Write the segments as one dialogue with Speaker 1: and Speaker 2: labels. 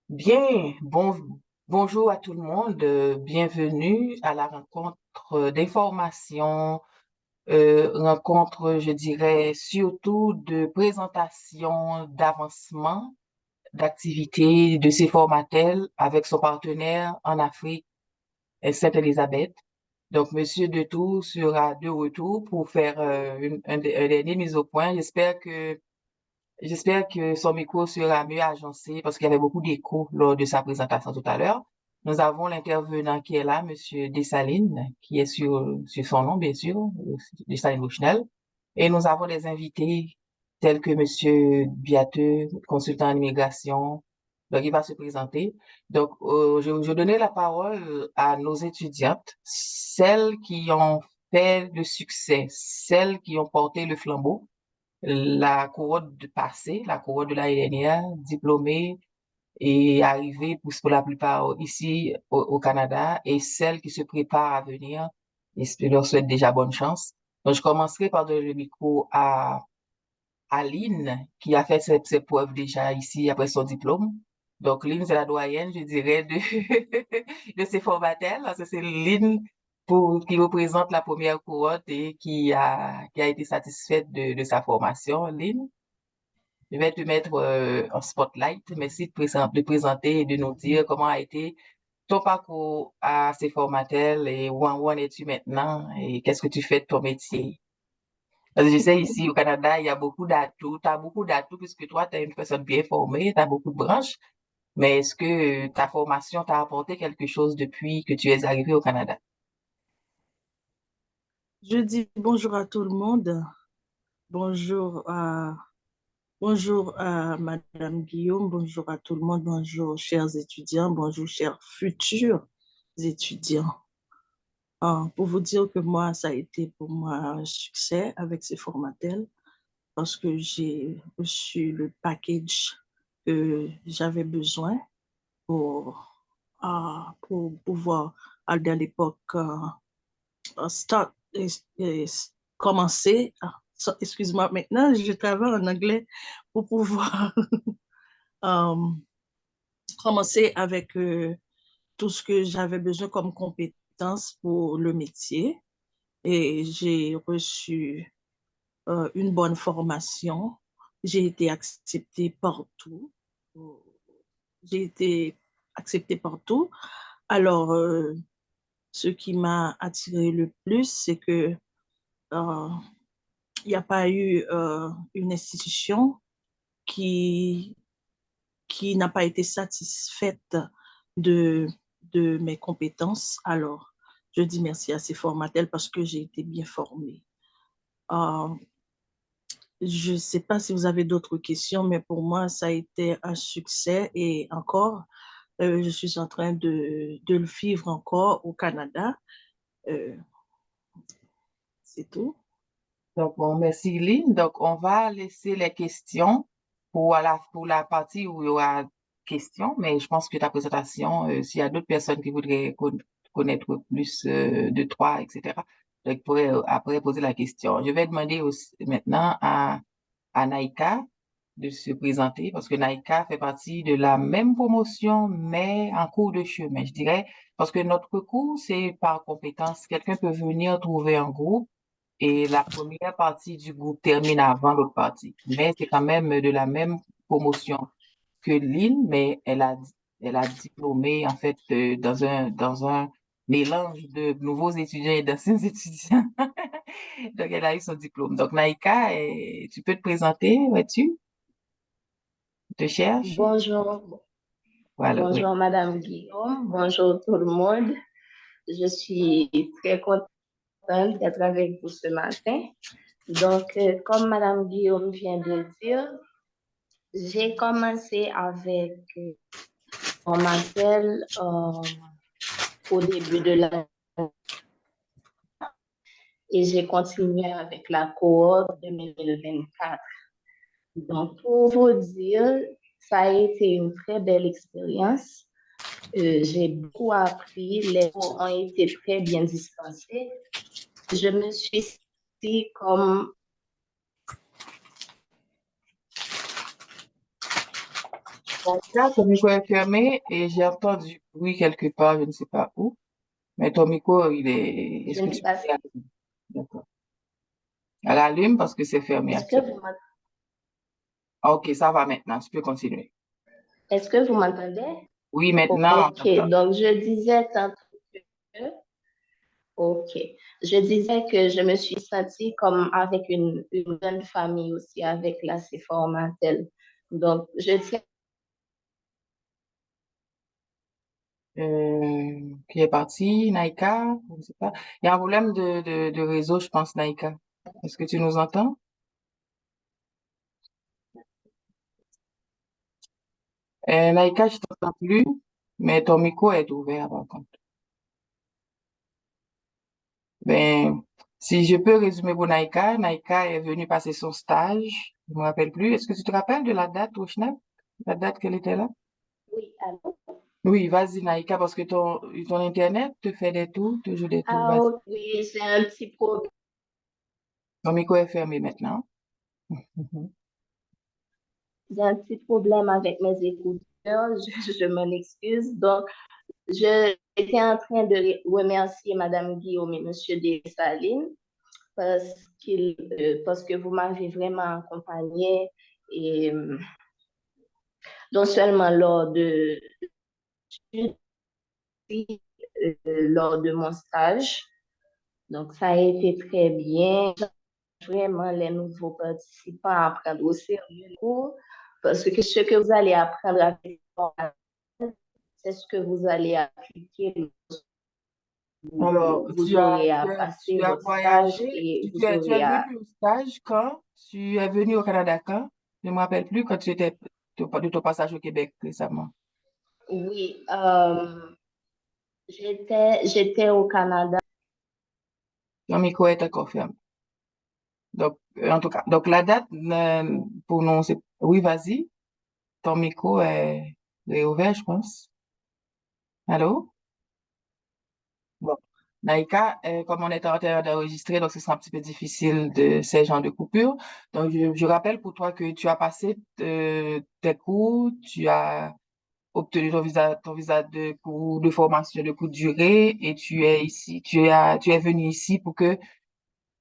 Speaker 1: Bien, bonjour à tout le monde. Bienvenue à la rencontre d'informations, rencontre, je dirais, surtout de présentation d'avancement d'activités de ces formatels avec son partenaire en Afrique, Sainte-Élisabeth. Donc, Monsieur Detour sera de retour pour faire un dernier mise au point. J'espère que son micro sera mieux agencé parce qu'il y avait beaucoup d'écho lors de sa présentation tout à l'heure. Nous avons l'intervenant qui est là, Monsieur Dessalines, qui est sur son nom, bien sûr, Dessalines Bushnell. Et nous avons des invités tels que Monsieur Biateux, consultant en immigration. Donc, il va se présenter. Donc, je donnais la parole à nos étudiantes, celles qui ont fait le succès, celles qui ont porté le flambeau la cohorte de passée, la cohorte de l'année dernière, diplômée et arrivée pour la plupart ici au Canada et celles qui se préparent à venir, et je leur souhaite déjà bonne chance. Donc, je commencerai par donner le micro à Lynn, qui a fait ses preuves déjà ici après son diplôme. Donc, Lynn, c'est la doyenne, je dirais, de ces formateurs. Parce que c'est Lynn qui représente la première cohorte et qui a été satisfaite de sa formation. Lynn, je vais te mettre en spotlight. Merci de présenter et de nous dire comment a été ton parcours à ces formateurs et où en es-tu maintenant et qu'est-ce que tu fais de ton métier. Parce que je sais, ici au Canada, il y a beaucoup d'atouts. Tu as beaucoup d'atouts puisque toi, tu es une personne bien formée, tu as beaucoup de branches. Mais est-ce que ta formation t'a apporté quelque chose depuis que tu es arrivé au Canada?
Speaker 2: Je dis bonjour à tout le monde. Bonjour bonjour à Madame Guillaume. Bonjour à tout le monde. Bonjour, chers étudiants. Bonjour, chers futurs étudiants. Pour vous dire que moi, ça a été pour moi un succès avec ces formatels parce que j'ai reçu le package que j'avais besoin pour, pour pouvoir, à l'époque, start, commencer. Excuse-moi, maintenant, je travaille en anglais pour pouvoir um, commencer avec tout ce que j'avais besoin comme compétences pour le métier. Et j'ai reçu une bonne formation. J'ai été acceptée partout. J'ai été acceptée partout. Alors, ce qui m'a attiré le plus, c'est que euh, il n'y a pas eu une institution qui, qui n'a pas été satisfaite de, de mes compétences. Alors, je dis merci à ces formateurs parce que j'ai été bien formée. Euh, je ne sais pas si vous avez d'autres questions, mais pour moi, ça a été un succès et encore, je suis en train de le vivre encore au Canada. Euh, c'est tout.
Speaker 1: Donc, bon, merci Lynn. Donc, on va laisser les questions pour la partie où il y aura questions, mais je pense que ta présentation, s'il y a d'autres personnes qui voudraient connaître plus de toi, etc., donc, ils pourraient après poser la question. Je vais demander aussi, maintenant à Naïka de se présenter parce que Naïka fait partie de la même promotion, mais en cours de chemin, je dirais, parce que notre cours, c'est par compétence. Quelqu'un peut venir trouver un groupe et la première partie du groupe termine avant l'autre partie. Mais c'est quand même de la même promotion que Lynn, mais elle a diplômé, en fait, dans un mélange de nouveaux étudiants et d'anciens étudiants. Donc, elle a eu son diplôme. Donc, Naïka, tu peux te présenter, vois-tu? Je te cherche.
Speaker 3: Bonjour,
Speaker 1: Voilà, oui.
Speaker 3: bonjour Madame Guillaume, bonjour tout le monde. Je suis très contente d'être avec vous ce matin. Donc, comme Madame Guillaume vient de dire, j'ai commencé avec Formatel au début de l'année et j'ai continué avec la cohorte 2024. Donc, pour vous dire, ça a été une très belle expérience. J'ai beaucoup appris, les cours ont été très bien dispensés. Je me suis sentie
Speaker 1: Là, ton micro est fermé et j'ai entendu bruit quelque part, je ne sais pas où. Mais ton micro, il est...
Speaker 3: Je
Speaker 1: Est-ce que
Speaker 3: ne sais
Speaker 1: tu
Speaker 3: pas.
Speaker 1: peux l'allumer? D'accord. Elle allume parce que c'est fermé
Speaker 3: Est-ce que
Speaker 1: actuellement.
Speaker 3: vous m'entendez?
Speaker 1: Ah, ok, ça va maintenant. Tu peux continuer.
Speaker 3: Est-ce que vous m'entendez?
Speaker 1: Oui, maintenant, on
Speaker 3: Ok,
Speaker 1: t'entend.
Speaker 3: donc je disais tantôt que, ok, je disais que je me suis sentie comme avec une grande famille aussi avec la Formatel. Donc, je tiens.
Speaker 1: Qui est parti? Naïka? Je ne sais pas. Il y a un problème de réseau, je pense, Naïka. Est-ce que tu nous entends? Naïka, je t'entends plus, mais ton micro est ouvert, par contre. Ben, si je peux résumer pour Naïka, Naïka est venue passer son stage. Je me rappelle plus. Est-ce que tu te rappelles de la date au CNEP? La date qu'elle était là?
Speaker 3: Oui, allô?
Speaker 1: Oui, vas-y, Naïka, parce que ton Internet te fait des tours, te joue des tours.
Speaker 3: Ah,
Speaker 1: Vas-y.
Speaker 3: ok, oui, j'ai un petit problème.
Speaker 1: Ton micro est fermé maintenant. Mhm.
Speaker 3: J'ai un petit problème avec mes écouteurs. Je m'en excuse. Donc, j'étais en train de remercier Madame Guillaume et Monsieur Dessalines parce que vous m'avez vraiment accompagné et non seulement lors de mon stage. Donc, ça a été très bien. Vraiment les nouveaux participants à prendre au sérieux le cours parce que ce que vous allez apprendre avec moi, c'est ce que vous allez appliquer.
Speaker 1: Alors,
Speaker 3: Vous aurez à
Speaker 1: tu
Speaker 3: passer
Speaker 1: as
Speaker 3: votre stage
Speaker 1: voyagé,
Speaker 3: et vous
Speaker 1: tu es
Speaker 3: aurez à...
Speaker 1: venu au stage quand? Tu es venu au Canada quand? Je ne me rappelle plus quand tu étais de ton passage au Québec récemment.
Speaker 3: Oui, j'étais au Canada.
Speaker 1: Ton micro est encore fermé. Donc, en tout cas, donc la date pour nous, c'est... Oui, vas-y. Ton micro est ouvert, je pense. Allô? Bon. Naïka, comme on est en train d'enregistrer, donc ce sera un petit peu difficile de ces genres de coupures. Donc, je rappelle pour toi que tu as passé tes cours, tu as obtenu ton visa de cours de formation de courte durée et tu es ici, tu es venu ici pour que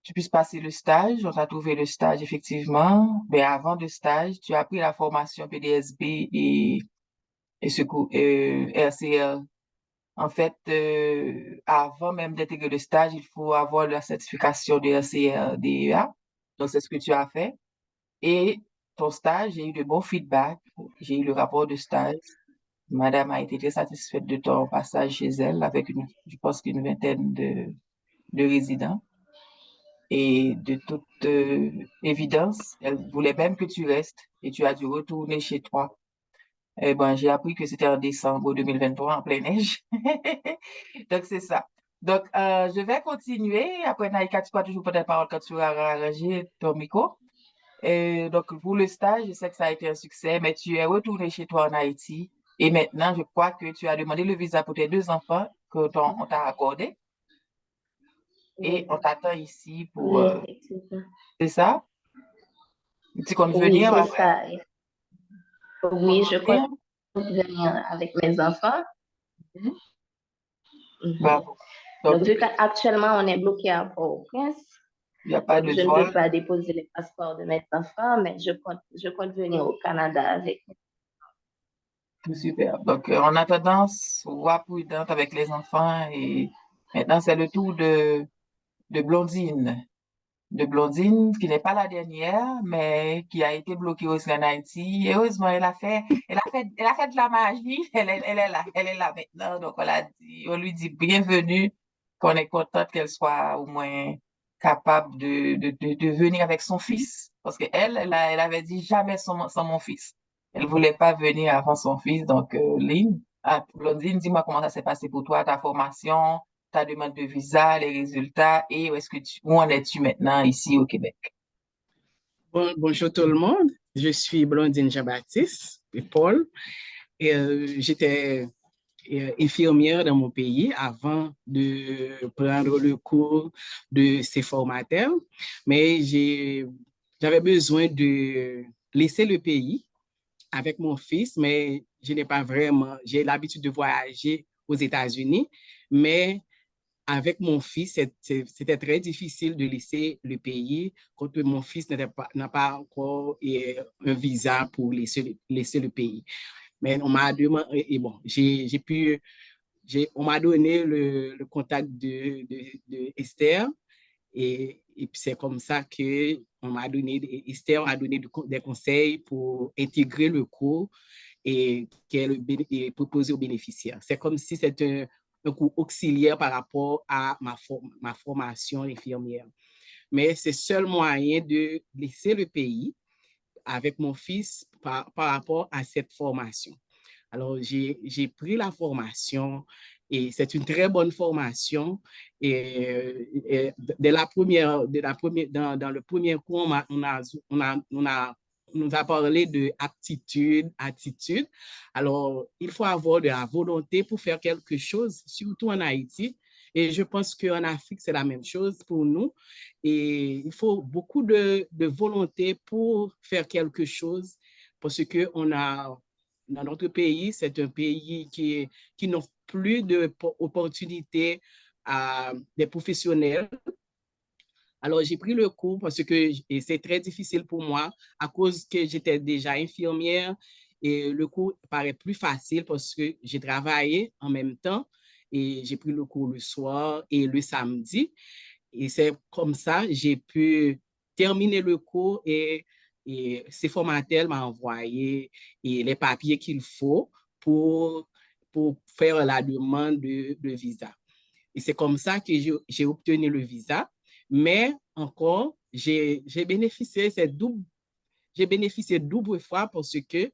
Speaker 1: tu puisses passer le stage. On t'a trouvé le stage effectivement. Mais avant le stage, tu as pris la formation PDSB et secours, RCL. En fait, avant même d'intégrer le stage, il faut avoir la certification de RCL DEA. Donc, c'est ce que tu as fait. Et ton stage, j'ai eu de bons feedbacks. J'ai eu le rapport de stage. Madame a été très satisfaite de ton passage chez elle avec je pense qu'une vingtaine de résidents. Et de toute évidence, elle voulait même que tu restes et tu as dû retourner chez toi. Eh ben, j'ai appris que c'était en décembre 2023 en pleine neige. Donc, c'est ça. Donc, je vais continuer. Après, Naïka, tu peux toujours prendre la parole quand tu auras arrangé ton micro. Et donc, pour le stage, je sais que ça a été un succès, mais tu es retourné chez toi en Haïti. Et maintenant, je crois que tu as demandé le visa pour tes deux enfants on t'a accordé. Et
Speaker 3: Oui,
Speaker 1: on t'attend ici
Speaker 3: oui,
Speaker 1: pour...
Speaker 3: effectivement.
Speaker 1: c'est ça? Tu comptes
Speaker 3: Oui,
Speaker 1: venir
Speaker 3: c'est
Speaker 1: après?
Speaker 3: ça.
Speaker 1: Tu comptes
Speaker 3: Oui, je compte
Speaker 1: venir?
Speaker 3: venir avec mes enfants.
Speaker 1: Mhm.
Speaker 3: Mhm.
Speaker 1: Bravo. Donc,
Speaker 3: Donc, vu qu'actuellement, on est bloqué à Port-au-Prince,
Speaker 1: il n'y a pas
Speaker 3: donc
Speaker 1: de
Speaker 3: je ne peux
Speaker 1: vol.
Speaker 3: pas déposer les passeports de mes enfants, mais je compte venir au Canada avec.
Speaker 1: Tout super. Donc, en attendant, sois prudente avec les enfants et maintenant, c'est le tour de Blondine. De Blondine, qui n'est pas la dernière, mais qui a été bloquée aussi en Haïti. Et heureusement, elle a fait de la magie. Elle est là maintenant. Donc, on lui dit bienvenue, qu'on est contente qu'elle soit au moins capable de venir avec son fils. Parce qu'elle, elle avait dit jamais sans mon fils. Elle voulait pas venir avant son fils. Donc, Blondine, dis-moi comment ça s'est passé pour toi, ta formation, ta demande de visa, les résultats et où en es-tu maintenant ici au Québec?
Speaker 4: Bonjour tout le monde, je suis Blondine Jean-Baptiste et Paul. J'étais infirmière dans mon pays avant de prendre le cours de ces formateurs, mais j'avais besoin de laisser le pays avec mon fils, mais je n'ai pas vraiment, j'ai l'habitude de voyager aux États-Unis, mais avec mon fils, c'était très difficile de laisser le pays quand mon fils n'a pas encore un visa pour laisser le pays. Mais on m'a demandé, et bon, on m'a donné le contact de Esther, et puis c'est comme ça que Esther m'a donné des conseils pour intégrer le cours et proposer aux bénéficiaires. C'est comme si c'était un cours auxiliaire par rapport à ma formation infirmière. Mais c'est seul moyen de laisser le pays avec mon fils par rapport à cette formation. Alors, j'ai pris la formation et c'est une très bonne formation. Et dans le premier cours, on nous a parlé de aptitude, attitude. Alors, il faut avoir de la volonté pour faire quelque chose, surtout en Haïti. Et je pense qu'en Afrique, c'est la même chose pour nous. Et il faut beaucoup de volonté pour faire quelque chose parce qu'on a dans notre pays, c'est un pays qui n'offre plus d'opportunités à des professionnels. Alors, j'ai pris le cours parce que c'est très difficile pour moi à cause que j'étais déjà infirmière et le cours paraît plus facile parce que j'ai travaillé en même temps et j'ai pris le cours le soir et le samedi. Et c'est comme ça j'ai pu terminer le cours et ces formateurs m'ont envoyé les papiers qu'il faut pour faire la demande de visa. Et c'est comme ça que j'ai obtenu le visa. Mais encore, j'ai bénéficié double fois parce que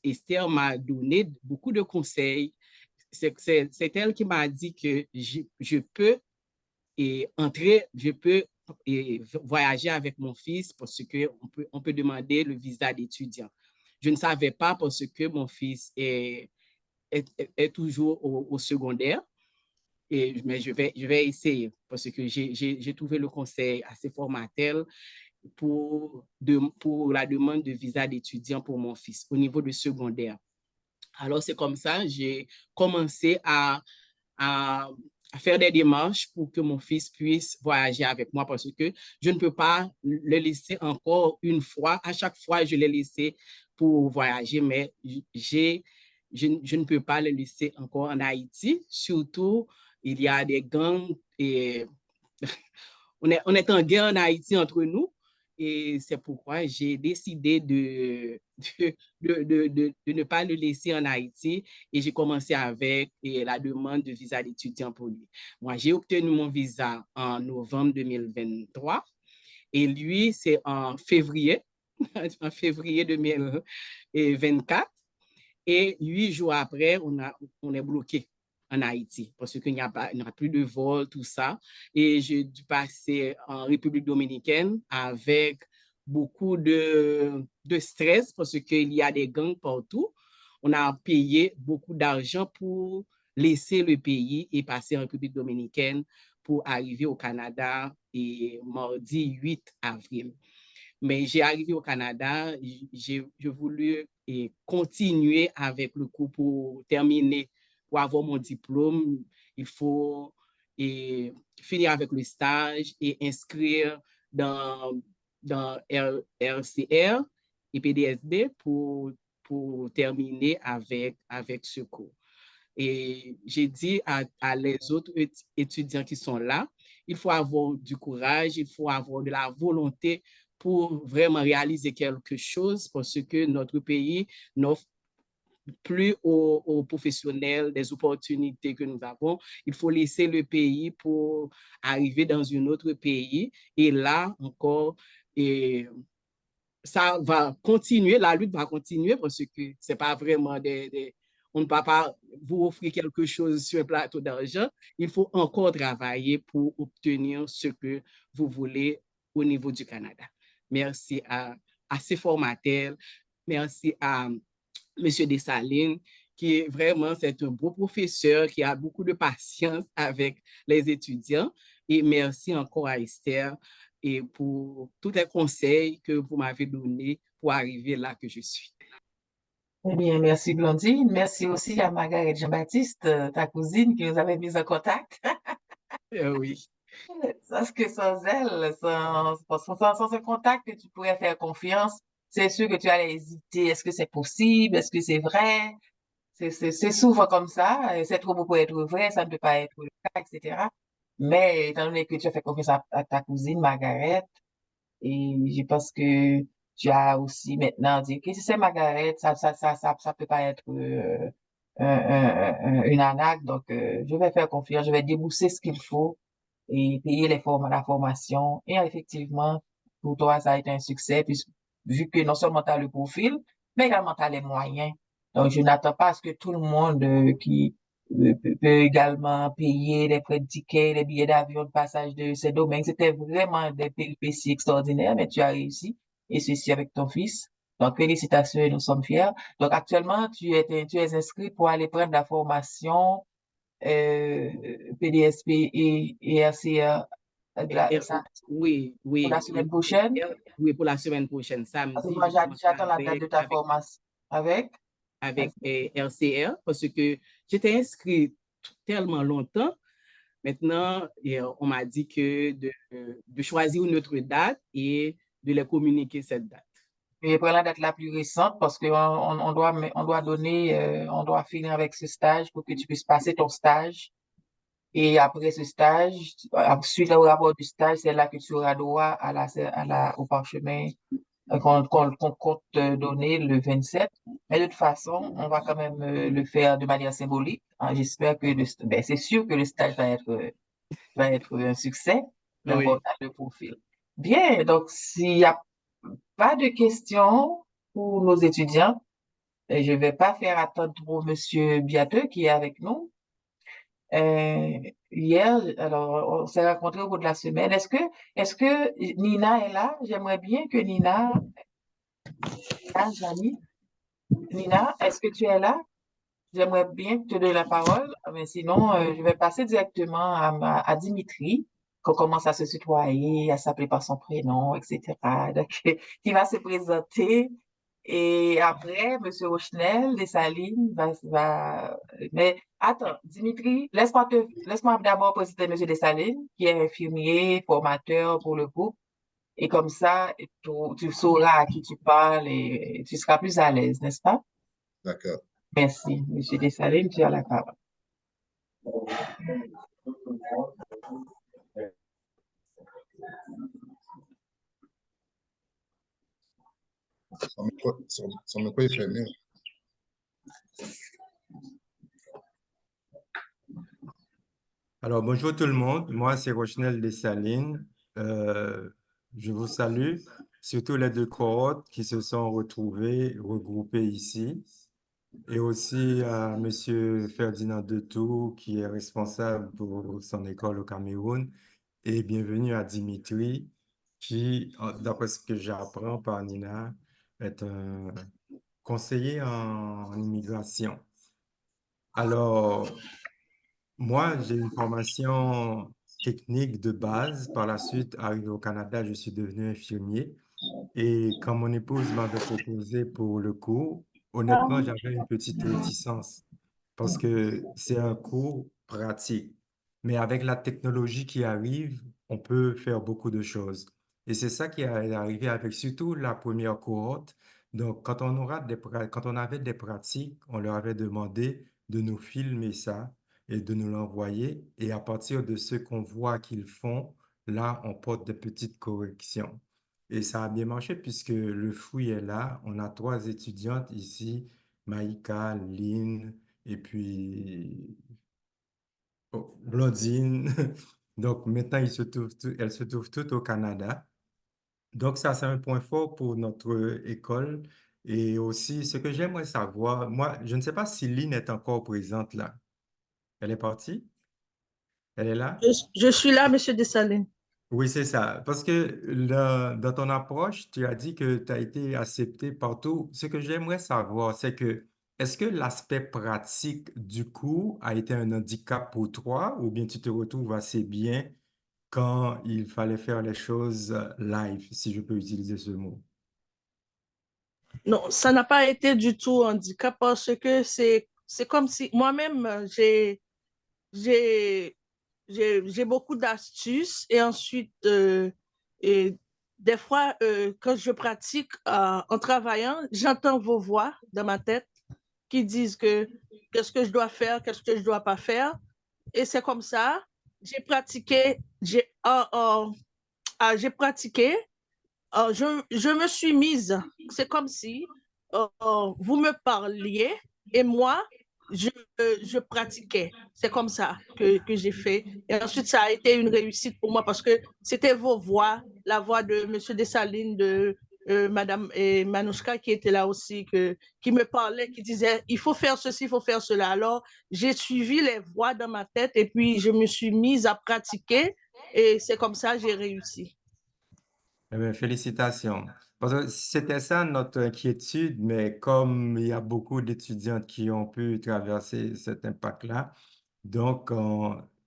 Speaker 4: Esther m'a donné beaucoup de conseils. C'est elle qui m'a dit que je peux voyager avec mon fils parce qu'on peut demander le visa d'étudiant. Je ne savais pas parce que mon fils est toujours au secondaire. Mais je vais essayer parce que j'ai trouvé le conseil assez formateur pour la demande de visa d'étudiant pour mon fils au niveau de secondaire. Alors, c'est comme ça, j'ai commencé à faire des démarches pour que mon fils puisse voyager avec moi parce que je ne peux pas le laisser encore une fois. À chaque fois, je l'ai laissé pour voyager, mais je ne peux pas le laisser encore en Haïti. Surtout, il y a des gangs et on est en guerre en Haïti entre nous. Et c'est pourquoi j'ai décidé de ne pas le laisser en Haïti et j'ai commencé avec la demande de visa d'étudiant pour lui. Moi, j'ai obtenu mon visa en novembre 2023 et lui, c'est en février 2024. Et 8 jours après, on est bloqué en Haïti parce qu'il n'y a plus de vol, tout ça. Et j'ai dû passer en République dominicaine avec beaucoup de stress parce qu'il y a des gangs partout. On a payé beaucoup d'argent pour laisser le pays et passer en République dominicaine pour arriver au Canada et mardi 8 avril. Mais j'ai arrivé au Canada, j'ai voulu continuer avec le cours pour terminer, pour avoir mon diplôme. Il faut finir avec le stage et inscrire dans RCR et PDSB pour terminer avec ce cours. Et j'ai dit à les autres étudiants qui sont là, il faut avoir du courage, il faut avoir de la volonté pour vraiment réaliser quelque chose parce que notre pays n'offre plus aux professionnels des opportunités que nous avons. Il faut laisser le pays pour arriver dans un autre pays. Et là encore, ça va continuer, la lutte va continuer parce que ce n'est pas vraiment on ne peut pas vous offrir quelque chose sur un plateau d'argent. Il faut encore travailler pour obtenir ce que vous voulez au niveau du Canada. Merci à ces formateurs. Merci à M. Dessalines, qui est vraiment, c'est un beau professeur qui a beaucoup de patience avec les étudiants. Et merci encore à Esther et pour tous les conseils que vous m'avez donnés pour arriver là que je suis.
Speaker 1: Eh bien, merci Blondine. Merci aussi à Margaret Jean-Baptiste, ta cousine, qui nous avait mis en contact.
Speaker 4: Oui,
Speaker 1: Parce que sans elle, sans ce contact que tu pourrais faire confiance, c'est sûr que tu allais hésiter. Est-ce que c'est possible? Est-ce que c'est vrai? C'est souvent comme ça. C'est trop beau pour être vrai, ça ne peut pas être le cas, etc. Mais étant donné que tu as fait confiance à ta cousine Margaret, et je pense que tu as aussi maintenant dit que si c'est Margaret, ça peut pas être une arnaque. Donc, je vais faire confiance, je vais débourser ce qu'il faut et payer la formation. Et effectivement, pour toi, ça a été un succès, puisque, vu que non seulement tu as le profil, mais également tu as les moyens. Donc, je n'attends pas à ce que tout le monde qui peut également payer les frais de ticket, les billets d'avion, le passage de ces domaines. C'était vraiment des péripéties extraordinaires, mais tu as réussi, et ceci avec ton fils. Donc, félicitations et nous sommes fiers. Donc, actuellement, tu es inscrit pour aller prendre la formation PDSP et RCA
Speaker 4: Oui,
Speaker 1: pour la
Speaker 4: oui,
Speaker 1: semaine prochaine.
Speaker 4: oui, pour la semaine prochaine,
Speaker 1: Parce que
Speaker 4: samedi,
Speaker 1: moi,
Speaker 4: je commence
Speaker 1: j'attends la date de ta formation avec.
Speaker 4: avec RCR parce que j'étais inscrite tellement longtemps. Maintenant, on m'a dit que de choisir une autre date et de les communiquer cette date.
Speaker 1: Et pour la date la plus récente, parce qu'on on doit donner, on doit finir avec ce stage pour que tu puisses passer ton stage. Et après ce stage, suite au rapport du stage, c'est là que tu auras droit au parchemin qu'on compte donner le 27. Mais de toute façon, on va quand même le faire de manière symbolique, hein. J'espère que c'est sûr que le stage va être un succès, d'abord
Speaker 4: Oui.
Speaker 1: dans le profil. Bien, donc s'il n'y a pas de questions pour nos étudiants, je ne vais pas faire attendre trop Monsieur Biateux qui est avec nous. Hier, alors, on s'est rencontrés au cours de la semaine. Est-ce que Nina est là? J'aimerais bien que Jamy, Nina, est-ce que tu es là? J'aimerais bien te donner la parole, mais sinon, je vais passer directement à Dimitri, qu'on commence à se tutoyer, à s'appeler par son prénom, etc. Donc, qui va se présenter. Et après, Monsieur Rochnel Dessalines mais attends, Dimitri, laisse-moi d'abord présenter Monsieur Dessalines, qui est infirmier, formateur pour le groupe. Et comme ça, tu sauras à qui tu parles et tu seras plus à l'aise, n'est-ce pas?
Speaker 5: D'accord.
Speaker 1: Merci, Monsieur Dessalines, tu as la parole.
Speaker 5: Son micro est fermé.
Speaker 6: Alors, bonjour tout le monde. Moi, c'est Rochnel Dessalines. Je vous salue, surtout les deux cohortes qui se sont regroupées ici, et aussi à Monsieur Ferdinand Detour, qui est responsable pour son école au Cameroun, et bienvenue à Dimitri, qui, d'après ce que j'apprends par Nina, est un conseiller en immigration. Alors, moi, j'ai une formation technique de base. Par la suite, arrivé au Canada, je suis devenu infirmier. Et quand mon épouse m'avait proposé pour le cours, honnêtement, j'avais une petite réticence parce que c'est un cours pratique. Mais avec la technologie qui arrive, on peut faire beaucoup de choses. Et c'est ça qui est arrivé avec surtout la première cohorte. Donc, quand on avait des pratiques, on leur avait demandé de nous filmer ça et de nous l'envoyer. Et à partir de ce qu'on voit qu'ils font, là, on porte des petites corrections. Et ça a bien marché puisque le fruit est là. On a trois étudiantes ici, Maïka, Lynn et puis Blondine. Donc maintenant, elles se trouvent toutes au Canada. Donc ça, c'est un point fort pour notre école. Et aussi, ce que j'aimerais savoir, moi, je ne sais pas si Lynn est encore présente là. Elle est partie? Elle est là?
Speaker 2: Je suis là, Monsieur Dessalines.
Speaker 6: Oui, c'est ça. Parce que là, dans ton approche, tu as dit que tu as été accepté partout. Ce que j'aimerais savoir, c'est que est-ce que l'aspect pratique du cours a été un handicap pour toi ou bien tu te retrouves assez bien quand il fallait faire les choses live, si je peux utiliser ce mot?
Speaker 2: Non, ça n'a pas été du tout un handicap parce que c'est comme si moi-même, j'ai, j'ai beaucoup d'astuces et ensuite, et des fois, quand je pratique en travaillant, j'entends vos voix dans ma tête qui disent que qu'est-ce que je dois faire, qu'est-ce que je dois pas faire. Et c'est comme ça. J'ai pratiqué, j'ai pratiqué, je me suis mise, c'est comme si vous me parliez et moi, je pratiquais. C'est comme ça que j'ai fait. Et ensuite, ça a été une réussite pour moi parce que c'était vos voix, la voix de M. Dessalines, de Madame Manouchka qui était là aussi, qui me parlait, qui disait, il faut faire ceci, il faut faire cela. Alors, j'ai suivi les voix dans ma tête et puis je me suis mise à pratiquer et c'est comme ça que j'ai réussi.
Speaker 6: Eh bien, félicitations. Parce que c'était ça notre inquiétude, mais comme il y a beaucoup d'étudiantes qui ont pu traverser cet impact-là, donc,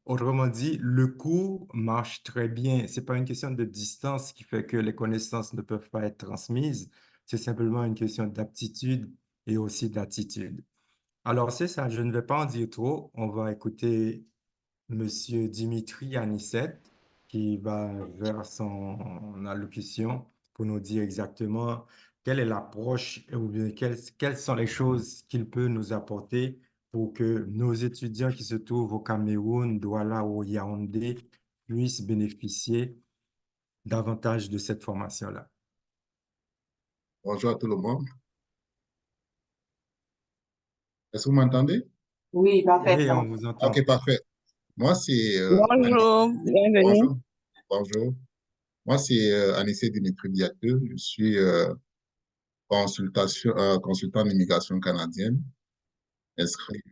Speaker 6: autrement dit, le cours marche très bien. C'est pas une question de distance qui fait que les connaissances ne peuvent pas être transmises. C'est simplement une question d'aptitude et aussi d'attitude. Alors, c'est ça, je ne vais pas en dire trop. On va écouter Monsieur Dimitri Anicet qui va vers son allocution pour nous dire exactement quelle est l'approche ou bien quelles sont les choses qu'il peut nous apporter pour que nos étudiants qui se trouvent au Cameroun, Douala ou Yaoundé puissent bénéficier davantage de cette formation-là.
Speaker 5: Bonjour à tout le monde. Est-ce que vous m'entendez?
Speaker 1: Oui,
Speaker 6: Oui, on
Speaker 1: parfaitement.
Speaker 6: vous
Speaker 5: Ok,
Speaker 6: entend.
Speaker 5: parfait. Moi, c'est
Speaker 2: Bonjour, bienvenue.
Speaker 5: Bonjour. Bonjour. Moi, c'est Anissé Dimitri Diateux. Je suis consultant en immigration canadienne, inscrit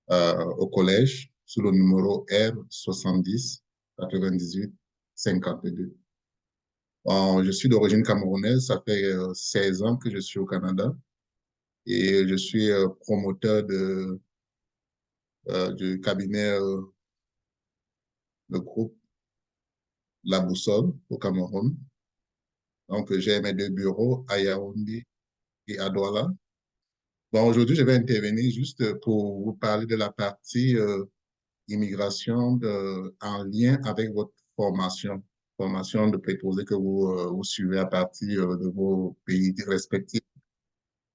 Speaker 5: au collège sous le numéro R 70 98 52. Bon, je suis d'origine camerounaise. Ça fait 16 ans que je suis au Canada et je suis promoteur du cabinet, le groupe La Boussole au Cameroun. Donc, j'ai mes deux bureaux à Yaoundé et à Douala. Bon, aujourd'hui, je vais intervenir juste pour vous parler de la partie immigration en lien avec votre formation de préposé que vous suivez à partir de vos pays respectifs.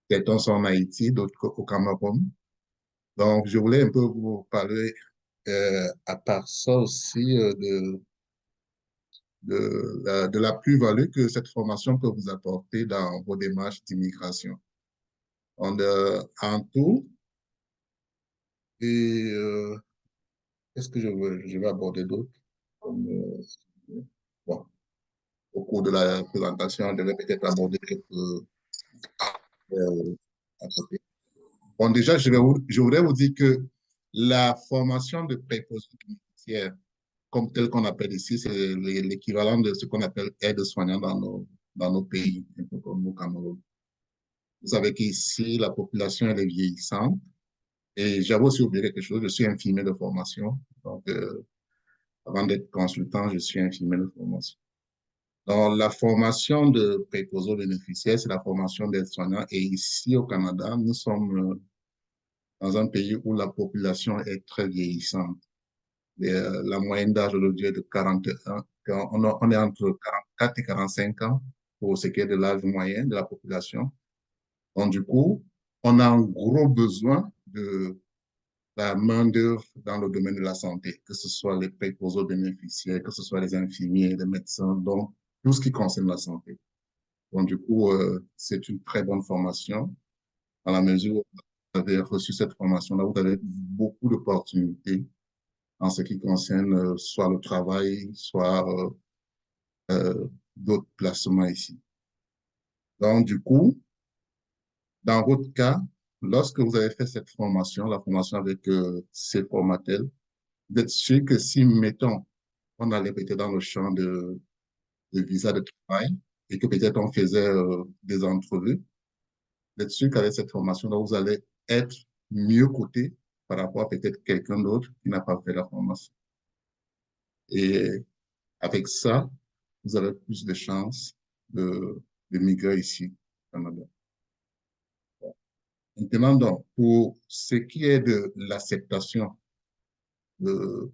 Speaker 5: Certains sont en Haïti, d'autres au Cameroun. Donc, je voulais un peu vous parler à part ça aussi de la plus-value que cette formation peut vous apporter dans vos démarches d'immigration. En tout, et qu'est-ce que je vais aborder d'autre? Bon, au cours de la présentation, je vais peut-être aborder quelques à côté. Bon, déjà, je voudrais vous dire que la formation de préposé bénéficiaire, comme tel qu'on appelle ici, c'est l'équivalent de ce qu'on appelle aide-soignant dans nos pays, un peu comme au Cameroun. Vous savez qu'ici, la population, elle est vieillissante. Et j'avais aussi oublié quelque chose, je suis infirmier de formation. Donc, avant d'être consultant, je suis infirmier de formation. Donc, la formation de préposés aux bénéficiaires, c'est la formation des soignants. Et ici, au Canada, nous sommes dans un pays où la population est très vieillissante. Et, la moyenne d'âge aujourd'hui est de 41. On est entre 44 et 45 ans pour ce qui est de l'âge moyen de la population. Donc, du coup, on a un gros besoin de la main-d'œuvre dans le domaine de la santé, que ce soit les préposés aux bénéficiaires, que ce soit les infirmiers, les médecins, donc tout ce qui concerne la santé. Donc, du coup, c'est une très bonne formation. À la mesure où vous avez reçu cette formation-là, vous avez beaucoup d'opportunités en ce qui concerne soit le travail, soit d'autres placements ici. Donc, du coup, dans votre cas, lorsque vous avez fait cette formation, la formation avec ces formatels, vous êtes sûr que si, mettons, on allait peut-être dans le champ de visa de travail et que peut-être on faisait des entrevues, vous êtes sûr qu'avec cette formation-là, vous allez être mieux coté par rapport à peut-être quelqu'un d'autre qui n'a pas fait la formation. Et avec ça, vous avez plus de chances de migrer ici. Canada. Maintenant, donc, pour ce qui est de l'acceptation de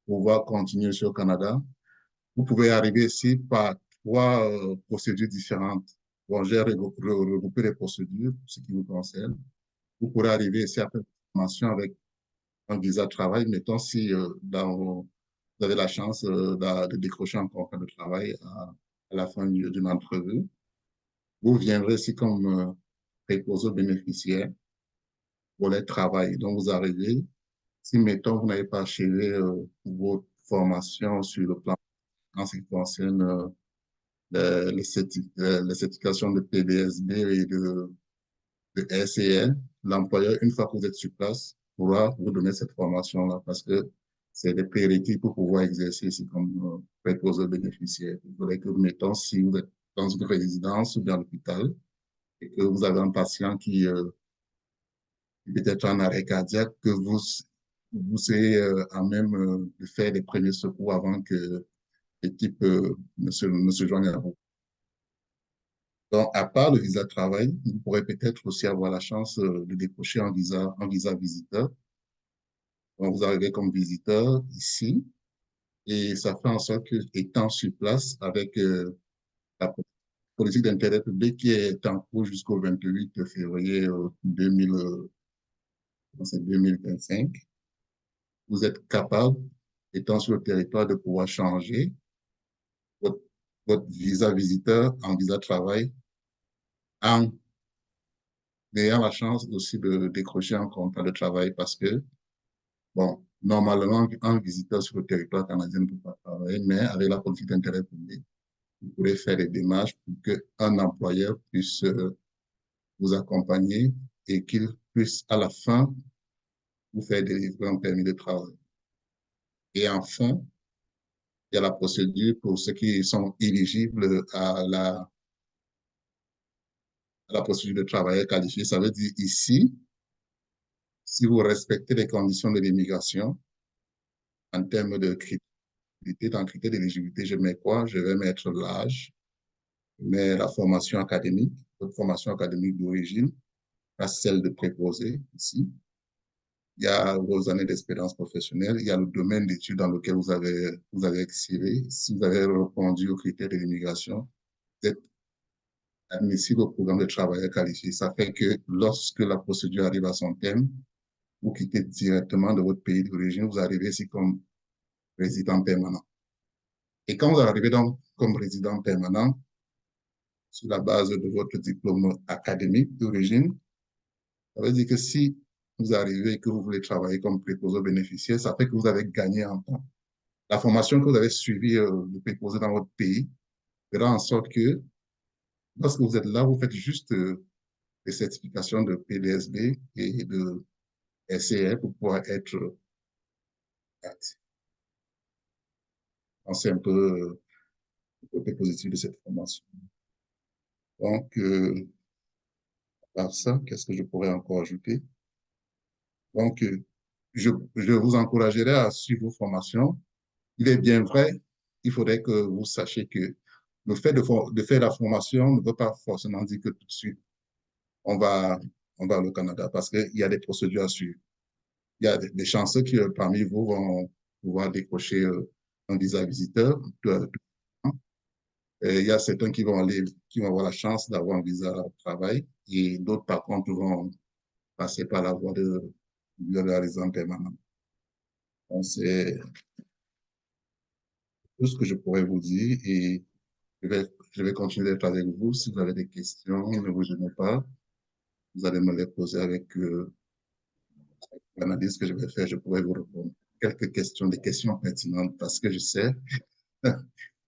Speaker 5: pouvoir continuer sur le Canada, vous pouvez arriver ici par trois procédures différentes. Bon, j'ai regroupé les procédures, ce qui vous concerne. Vous pourrez arriver ici après formation avec un visa de travail. Mettons si vous avez la chance de décrocher un contrat de travail à la fin d'une entrevue. Vous viendrez ici comme préposé aux bénéficiaires pour les travail. Donc, vous arrivez. Si, mettons, vous n'avez pas achevé votre formation sur le plan en ce qui concerne les certifications de PDSB et de SCL, l'employeur, une fois que vous êtes sur place, pourra vous donner cette formation-là parce que c'est des prérequis pour pouvoir exercer ici comme préposé bénéficiaire. Il faudrait que, mettons, si vous êtes dans une résidence ou dans l'hôpital et que vous avez un patient qui peut-être en arrêt cardiaque, que vous soyez à même de faire les premiers secours avant que l'équipe ne se joigne à vous. Donc, à part le visa de travail, vous pourrez peut-être aussi avoir la chance de décrocher un visa visiteur. Donc, vous arrivez comme visiteur ici et ça fait en sorte que, étant sur place avec la politique d'intérêt public qui est en cours jusqu'au 28 février 2025, vous êtes capable, étant sur le territoire, de pouvoir changer votre, votre visa visiteur en visa de travail en ayant la chance aussi de décrocher un contrat de travail parce que, bon, normalement, un visiteur sur le territoire canadien ne peut pas travailler, mais avec la politique d'intérêt public, vous pourrez faire des démarches pour qu'un employeur puisse vous accompagner et qu'il puisse, à la fin, vous faire délivrer un permis de travail. Et enfin, il y a la procédure pour ceux qui sont éligibles à la procédure de travailleur qualifié. Ça veut dire ici, si vous respectez les conditions de l'immigration, en termes de critères, dans le critère d'éligibilité, je mets quoi? Je vais mettre l'âge, mais la formation académique, votre formation académique d'origine, pas celle de préposé ici. Il y a vos années d'expérience professionnelle, il y a le domaine d'études dans lequel vous avez excellé. Si vous avez répondu aux critères de l'immigration, vous êtes admissible au programme de travailleur qualifié. Ça fait que lorsque la procédure arrive à son terme, vous quittez directement de votre pays d'origine, vous arrivez ici comme résident permanent. Et quand vous arrivez donc comme résident permanent, sur la base de votre diplôme académique d'origine, ça veut dire que si vous arrivez et que vous voulez travailler comme préposé aux bénéficiaires, ça fait que vous avez gagné en temps. La formation que vous avez suivie de préposé dans votre pays fera en sorte que lorsque vous êtes là, vous faites juste des certifications de PDSB et de SCR pour pouvoir être actif. C'est un peu le côté positif de cette formation. Donc, par ça, qu'est-ce que je pourrais encore ajouter? Donc, je vous encouragerai à suivre vos formations. Il est bien vrai, il faudrait que vous sachiez que le fait de faire la formation ne veut pas forcément dire que tout de suite, on va au Canada parce qu'il y a des procédures à suivre. Il y a des chanceux qui, parmi vous, vont pouvoir décrocher un visa visiteur. Il y a certains qui vont avoir la chance d'avoir un visa de travail et d'autres, par contre, vont passer par la voie de la résidence permanente. Donc, c'est tout ce que je pourrais vous dire et je vais continuer d'être avec vous. Si vous avez des questions, ne vous gênez pas. Vous allez me les poser avec l'analyse que je vais faire. Je pourrais vous répondre. Quelques questions, des questions pertinentes parce que je sais,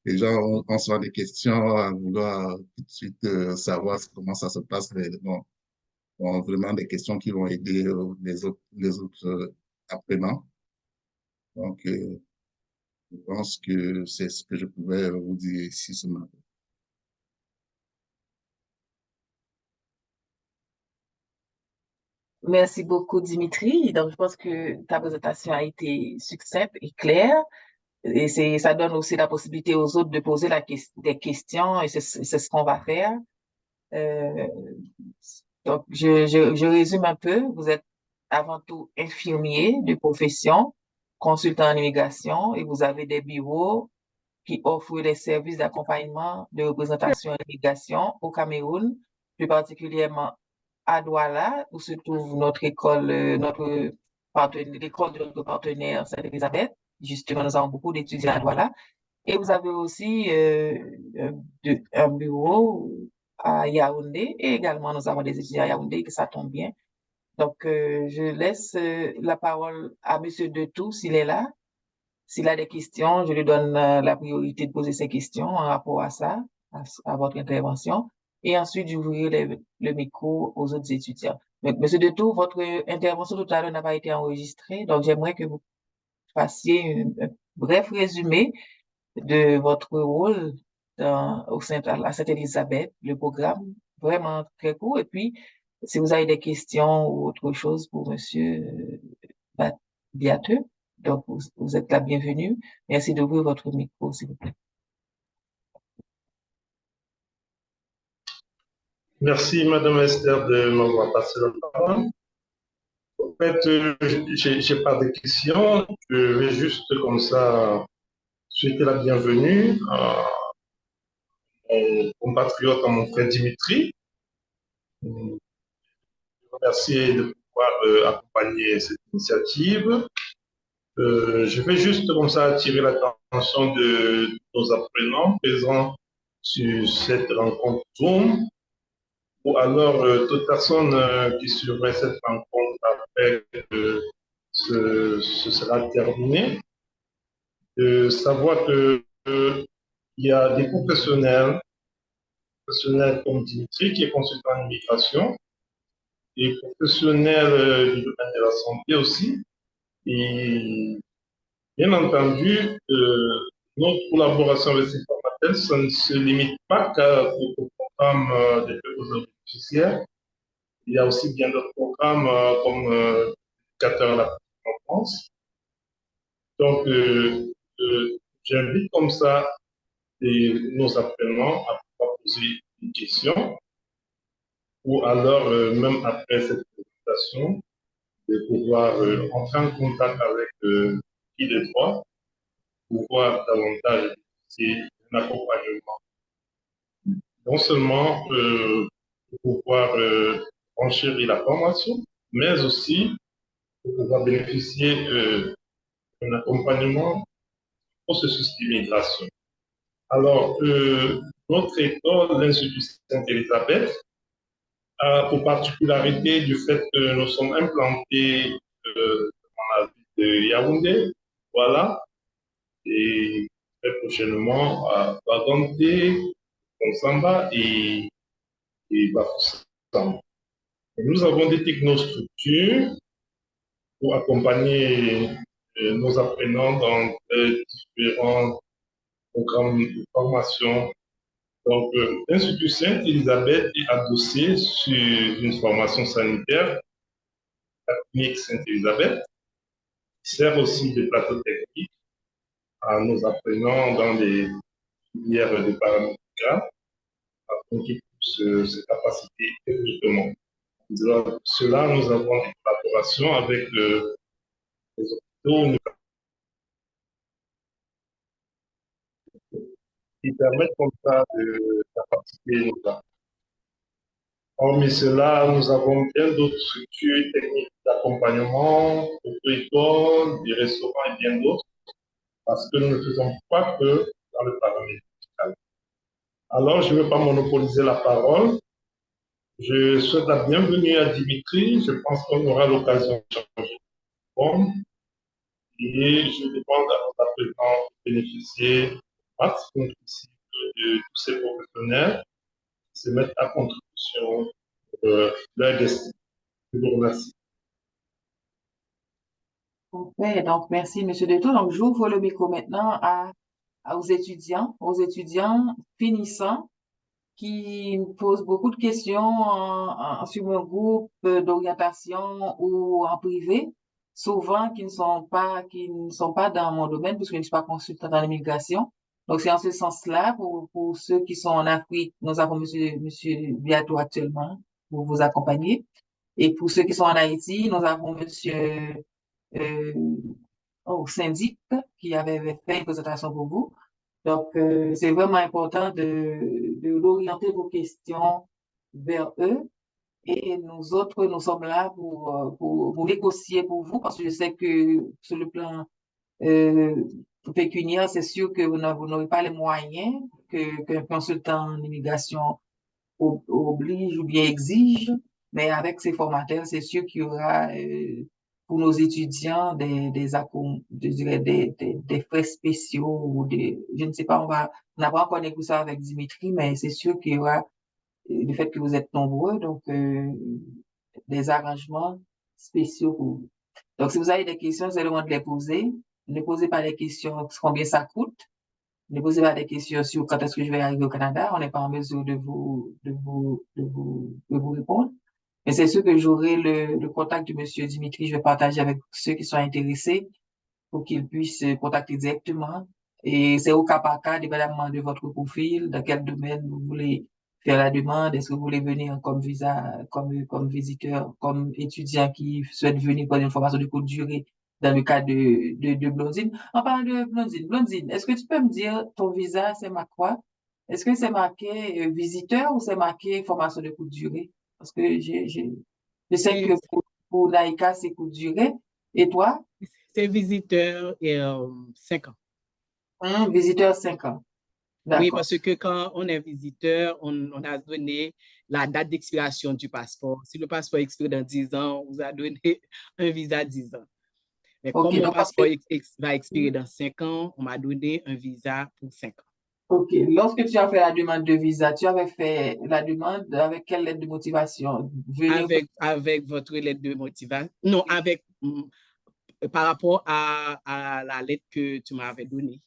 Speaker 5: les gens ont souvent des questions à vouloir tout de suite savoir comment ça se passe. Mais bon, vraiment des questions qui vont aider les autres apprenants. Donc, je pense que c'est ce que je pouvais vous dire ici ce matin.
Speaker 1: Merci beaucoup, Dimitri. Donc, je pense que ta présentation a été succincte et claire. Et ça donne aussi la possibilité aux autres de poser des questions et c'est ce qu'on va faire. Euh, donc, je résume un peu. Vous êtes avant tout infirmier de profession, consultant en immigration, et vous avez des bureaux qui offrent des services d'accompagnement de représentation en immigration au Cameroun, plus particulièrement à Douala, où se trouve notre école, l'école de notre partenaire Sainte-Élisabeth. Justement, nous avons beaucoup d'étudiants à Douala. Et vous avez aussi un bureau à Yaoundé et également nous avons des étudiants à Yaoundé, que ça tombe bien. Donc, je laisse la parole à Monsieur Detou s'il est là. S'il a des questions, je lui donne la priorité de poser ses questions en rapport à ça, à votre intervention. Et ensuite, j'ouvrirai le micro aux autres étudiants. Donc, Monsieur Detou, votre intervention tout à l'heure n'a pas été enregistrée, donc j'aimerais que vous fassiez un bref résumé de votre rôle à Sainte-Élisabeth, le programme, vraiment très court. Et puis, si vous avez des questions ou autre chose pour Monsieur Biateux, donc vous êtes la bienvenue. Merci d'ouvrir votre micro, s'il vous plaît.
Speaker 7: Merci, Madame Esther, de m'avoir passé la parole. En fait, j'ai pas de questions. Je vais juste comme ça souhaiter la bienvenue à mon compatriote, à mon frère Dimitri. Je remercie de pouvoir accompagner cette initiative. Je vais juste comme ça attirer l'attention de nos apprenants présents sur cette rencontre Zoom, ou alors toute personne qui suivrait cette rencontre après que ce sera terminé, de savoir que il y a des professionnels comme Dimitri, qui est consultant en immigration, et professionnels du domaine de la santé aussi. Et bien entendu, notre collaboration avec ces formateurs, ça ne se limite pas qu'au programme des préposés bénéficiaires. Il y a aussi bien d'autres programmes comme éducateur à la petite enfance. Donc, j'invite comme ça nos apprenants à pouvoir poser une question, ou alors, même après cette présentation, de pouvoir entrer en contact avec qui de droit pour voir davantage un accompagnement. Non seulement pour pouvoir enchérir la formation, mais aussi pour pouvoir bénéficier d'un accompagnement au processus d'immigration. Alors, notre école, l'Institut Sainte-Élisabeth, a pour particularité du fait que nous sommes implantés dans la ville de Yaoundé, voilà, et très prochainement à Baganté, Konsamba et Bafoussam. Nous avons des technostructures pour accompagner nos apprenants dans différents programmes de formation. Donc, l'Institut Sainte-Élisabeth est adossé sur une formation sanitaire, la clinique Sainte-Élisabeth, qui sert aussi de plateau technique à nos apprenants dans les filières de paramédicales, afin qu'ils puissent se capaciter techniquement. Pour cela, nous avons une collaboration avec les hôpitaux qui permettent comme ça de capaciter nos apprenants. Hormis cela, nous avons bien d'autres structures techniques d'accompagnement, auto-écoles, des restaurants et bien d'autres, parce que nous ne faisons pas que dans le paramédical. Alors, je ne veux pas monopoliser la parole. Je souhaite la bienvenue à Dimitri. Je pense qu'on aura l'occasion de changer de forme. Et je demande à nos apprenants de bénéficier au maximum possible de tous ces professionnels qui se mettent à contribution leur destin. Je vous remercie.
Speaker 1: Parfait. Donc, merci, Monsieur Detou. Donc, j'ouvre le micro maintenant aux étudiants finissants qui posent beaucoup de questions sur un groupe d'orientation ou en privé, souvent qui ne sont pas dans mon domaine puisque je ne suis pas consultante en immigration. Donc, c'est en ce sens-là, pour ceux qui sont en Afrique, nous avons monsieur Biato actuellement pour vous accompagner. Et pour ceux qui sont en Haïti, nous avons monsieur euh, syndic qui avait fait une présentation pour vous. Donc, c'est vraiment important d'orienter vos questions vers eux. Et nous autres, nous sommes là pour négocier pour vous, parce que je sais que sur le plan euh, pécuniaire, c'est sûr que vous n'aurez pas les moyens qu'un consultant en immigration oblige ou bien exige, mais avec ces formateurs, c'est sûr qu'il y aura pour nos étudiants je dirais des frais spéciaux ou je ne sais pas, on n'a pas encore négocié avec Dimitri, mais c'est sûr qu'il y aura le fait que vous êtes nombreux, donc des arrangements spéciaux pour vous. Donc, si vous avez des questions, c'est le moment de les poser. Ne posez pas des questions sur combien ça coûte. Ne posez pas des questions sur quand est-ce que je vais arriver au Canada. On n'est pas en mesure de vous répondre. Mais c'est sûr que j'aurai le contact de monsieur Dimitri. Je vais partager avec ceux qui sont intéressés pour qu'ils puissent contacter directement. Et c'est au cas par cas, dépendamment de votre profil, dans quel domaine vous voulez faire la demande. Est-ce que vous voulez venir comme visa, comme visiteur, comme étudiant qui souhaite venir pour une formation de courte durée dans le cas de Blondine. En parlant de Blondine, est-ce que tu peux me dire ton visa, c'est marqué quoi? Est-ce que c'est marqué visiteur ou c'est marqué formation de courte durée? Parce que je sais que pour Naïka, c'est courte durée. Et toi?
Speaker 4: C'est visiteur et 5 ans.
Speaker 1: Visiteur 5 ans.
Speaker 4: Oui,
Speaker 1: D'accord.
Speaker 4: parce que quand on est visiteur, on a donné la date d'expiration du passeport. Si le passeport expire dans 10 ans, on vous a donné un visa 10 ans. Mais
Speaker 1: Ok,
Speaker 4: comme mon
Speaker 1: donc,
Speaker 4: passeport va expirer dans 5 ans, on m'a donné un visa pour 5 ans.
Speaker 1: ok. Lorsque tu as fait la demande de visa, tu avais fait la demande avec quelle lettre de motivation? Venir
Speaker 4: Avec votre lettre de motivation. Non, par rapport à la lettre que tu m'avais donnée.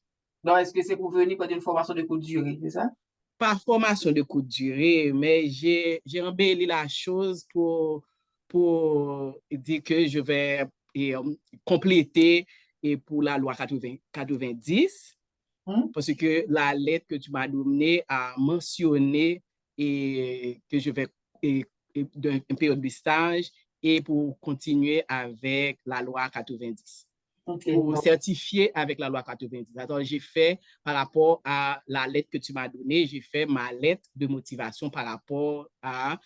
Speaker 1: Non, est-ce que c'est pour venir pour une formation de courte durée, c'est ça?
Speaker 4: Pas formation de courte durée, mais j'ai embelli la chose pour dire que je vais compléter pour la loi 90, parce que la lettre que tu m'as donnée a mentionné que je vais d'une période de stage et pour continuer avec la loi 90.
Speaker 1: Okay,
Speaker 4: pour
Speaker 1: donc,
Speaker 4: certifier avec la loi 90. Alors, j'ai fait, par rapport à la lettre que tu m'as donnée, j'ai fait ma lettre de motivation par rapport à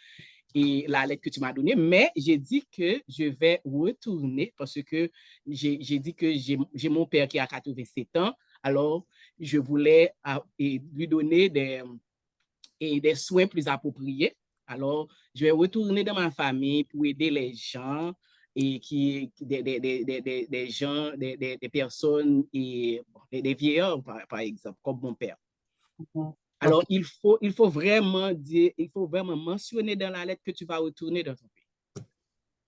Speaker 4: la lettre que tu m'as donnée, mais j'ai dit que je vais retourner parce que j'ai dit que j'ai mon père qui a 87 ans, alors je voulais lui donner des soins plus appropriés. Alors, je vais retourner dans ma famille pour aider les gens et des gens, des personnes et des vieillards, par exemple, comme mon père. Alors, il faut vraiment mentionner dans la lettre que tu vas retourner dans ton pays.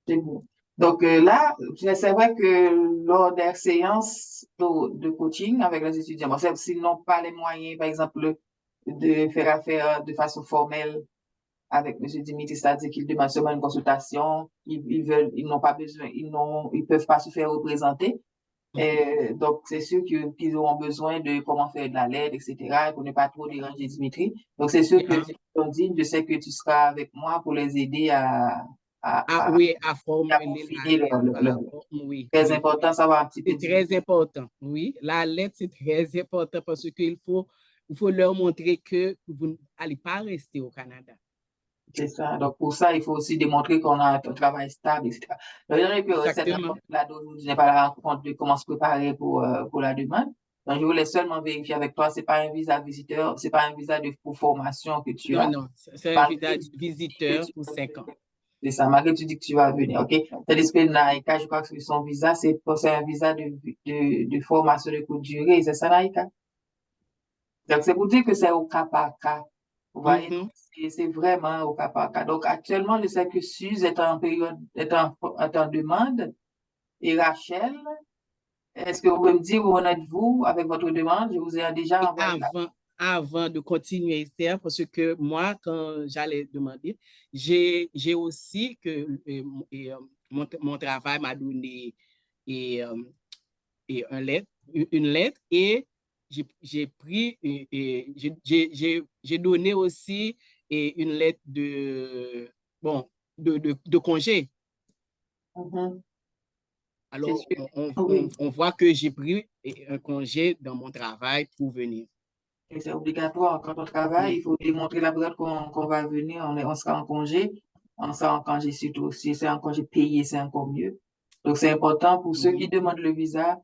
Speaker 1: C'est bon. Donc là, c'est vrai que lors des séances de coaching avec les étudiants, bon, s'ils n'ont pas les moyens, par exemple, de faire affaire de façon formelle avec M. Dimitri, c'est-à-dire qu'ils demandent seulement une consultation, ils n'ont pas besoin, ils peuvent pas se faire représenter. Donc, c'est sûr qu'ils auront besoin de comment faire de la lettre, etc., pour ne pas trop déranger Dimitri. Donc, c'est sûr que, je sais que tu seras avec moi pour les aider à
Speaker 4: formuler la lettre. Oui,
Speaker 1: très important, ça va un petit peu.
Speaker 4: C'est très important, oui. La lettre, c'est très important parce qu'il faut leur montrer que vous n'allez pas rester au Canada.
Speaker 1: C'est ça. Donc, pour ça, il faut aussi démontrer qu'on a un travail stable, etc. Donc, la je n'ai pas la rencontre de comment se préparer pour la demande. Donc, je voulais seulement vérifier avec toi, c'est pas un visa visiteur, c'est pas un visa pour formation que tu as.
Speaker 4: Non, c'est un visa visiteur pour 5 ans.
Speaker 1: C'est ça, malgré tu dis que tu vas venir, OK? Tandis que Naïka, je crois que son visa, c'est un visa de formation de courte durée, c'est ça, Naïka? Donc, c'est pour dire que c'est au cas par cas. Vous voyez, c'est vraiment au cas par cas. Donc, actuellement, le CERCUSUS est en demande. Et Rachel, est-ce que vous pouvez me dire où en êtes-vous avec votre demande? Je vous ai déjà envoyé.
Speaker 4: Avant de continuer, Esther, parce que moi, quand j'allais demander, j'ai aussi que mon travail m'a donné une lettre et j'ai pris et j'ai donné aussi une lettre bon, de congé.
Speaker 1: Mhm. C'est
Speaker 4: Alors,
Speaker 1: sûr. Oui,
Speaker 4: on voit que j'ai pris un congé dans mon travail pour venir.
Speaker 1: et c'est obligatoire. Quand on travaille, il
Speaker 4: Oui,
Speaker 1: faut démontrer la période qu'on va venir. On sera en congé. On sera en congé surtout. Si c'est un congé payé, c'est encore mieux. Donc, c'est important pour ceux qui
Speaker 4: oui,
Speaker 1: demandent le visa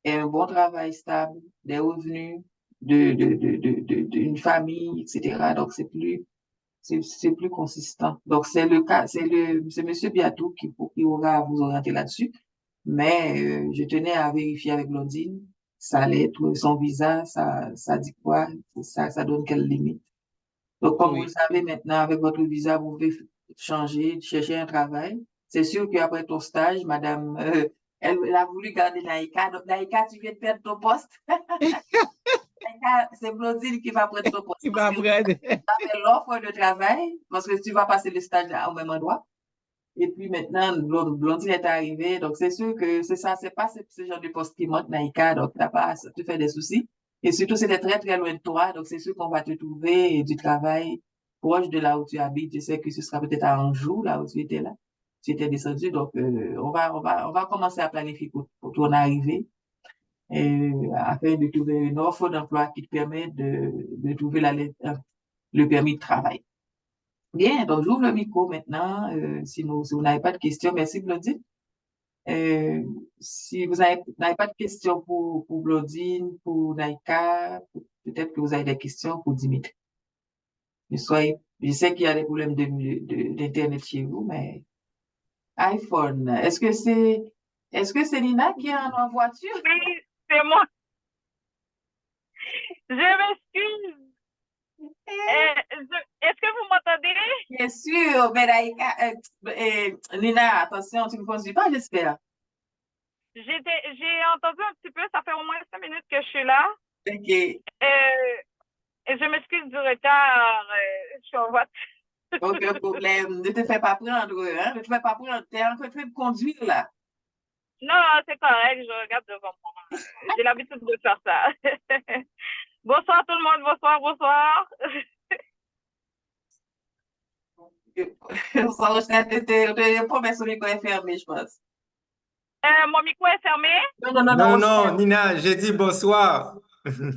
Speaker 1: et un bon travail stable, des revenus, d'une famille, etc. Donc, c'est plus consistant. Donc, c'est le cas, c'est Monsieur Biatou qui aura à vous orienter là-dessus. Mais je tenais à vérifier avec Blondine, sa lettre, son visa, ça dit quoi, ça donne quelle limite. Donc, comme vous le
Speaker 4: oui.
Speaker 1: savez maintenant, avec votre visa, vous pouvez changer, chercher un travail. C'est sûr qu'après ton stage, madame, elle a voulu garder Naïka. Donc, Naïka, tu viens de perdre ton poste. Naïka, c'est Blondine qui va prendre ton poste.
Speaker 4: Il
Speaker 1: Parce
Speaker 4: va
Speaker 1: que
Speaker 4: prendre.
Speaker 1: fait l'offre de travail, parce que tu vas passer le stage là, au même endroit. Et puis maintenant, Blondine est arrivée. Donc, c'est sûr que c'est ça, c'est pas ce genre de poste qui manque, Naïka. Donc, t'as pas à te faire des soucis. Et surtout, c'était très, très loin de toi. Donc, c'est sûr qu'on va te trouver du travail proche de là où tu habites. Je sais que ce sera peut-être à Anjou, là où tu étais là. Tu étais descendu. Donc, on va commencer à planifier pour ton arrivée, afin de trouver une offre d'emploi qui te permet de trouver le permis de travail. Bien, donc j'ouvre le micro maintenant. Si vous n'avez pas de questions, merci Blondine. Euh, si vous n'avez pas de questions pour Blondine, pour Naïka, peut-être que vous avez des questions pour Dimitri. Je sais qu'il y a des problèmes d'Internet chez vous, mais iPhone, est-ce que c'est Nina qui est en voiture?
Speaker 8: Oui, c'est moi. Je m'excuse. Est-ce que vous m'entendez?
Speaker 1: Bien sûr, mais Naïka, Nina, attention, tu ne conduis pas, j'espère.
Speaker 8: J'ai entendu un petit peu, ça fait au moins 5 minutes que je suis là.
Speaker 1: Ok.
Speaker 8: Et je m'excuse du retard. Je suis en voiture.
Speaker 1: Aucun problème. Ne te fais pas prendre, hein? Ne te fais pas prendre. T'es en train de conduire, là.
Speaker 8: Non, c'est correct, je regarde devant moi. J'ai l'habitude de faire ça. Bonsoir tout le monde, bonsoir, bonsoir.
Speaker 1: Sans te promesse, son micro est fermé, je pense.
Speaker 8: Mon micro est fermé?
Speaker 1: Non,
Speaker 6: Non, non, Nina, j'ai dit bonsoir.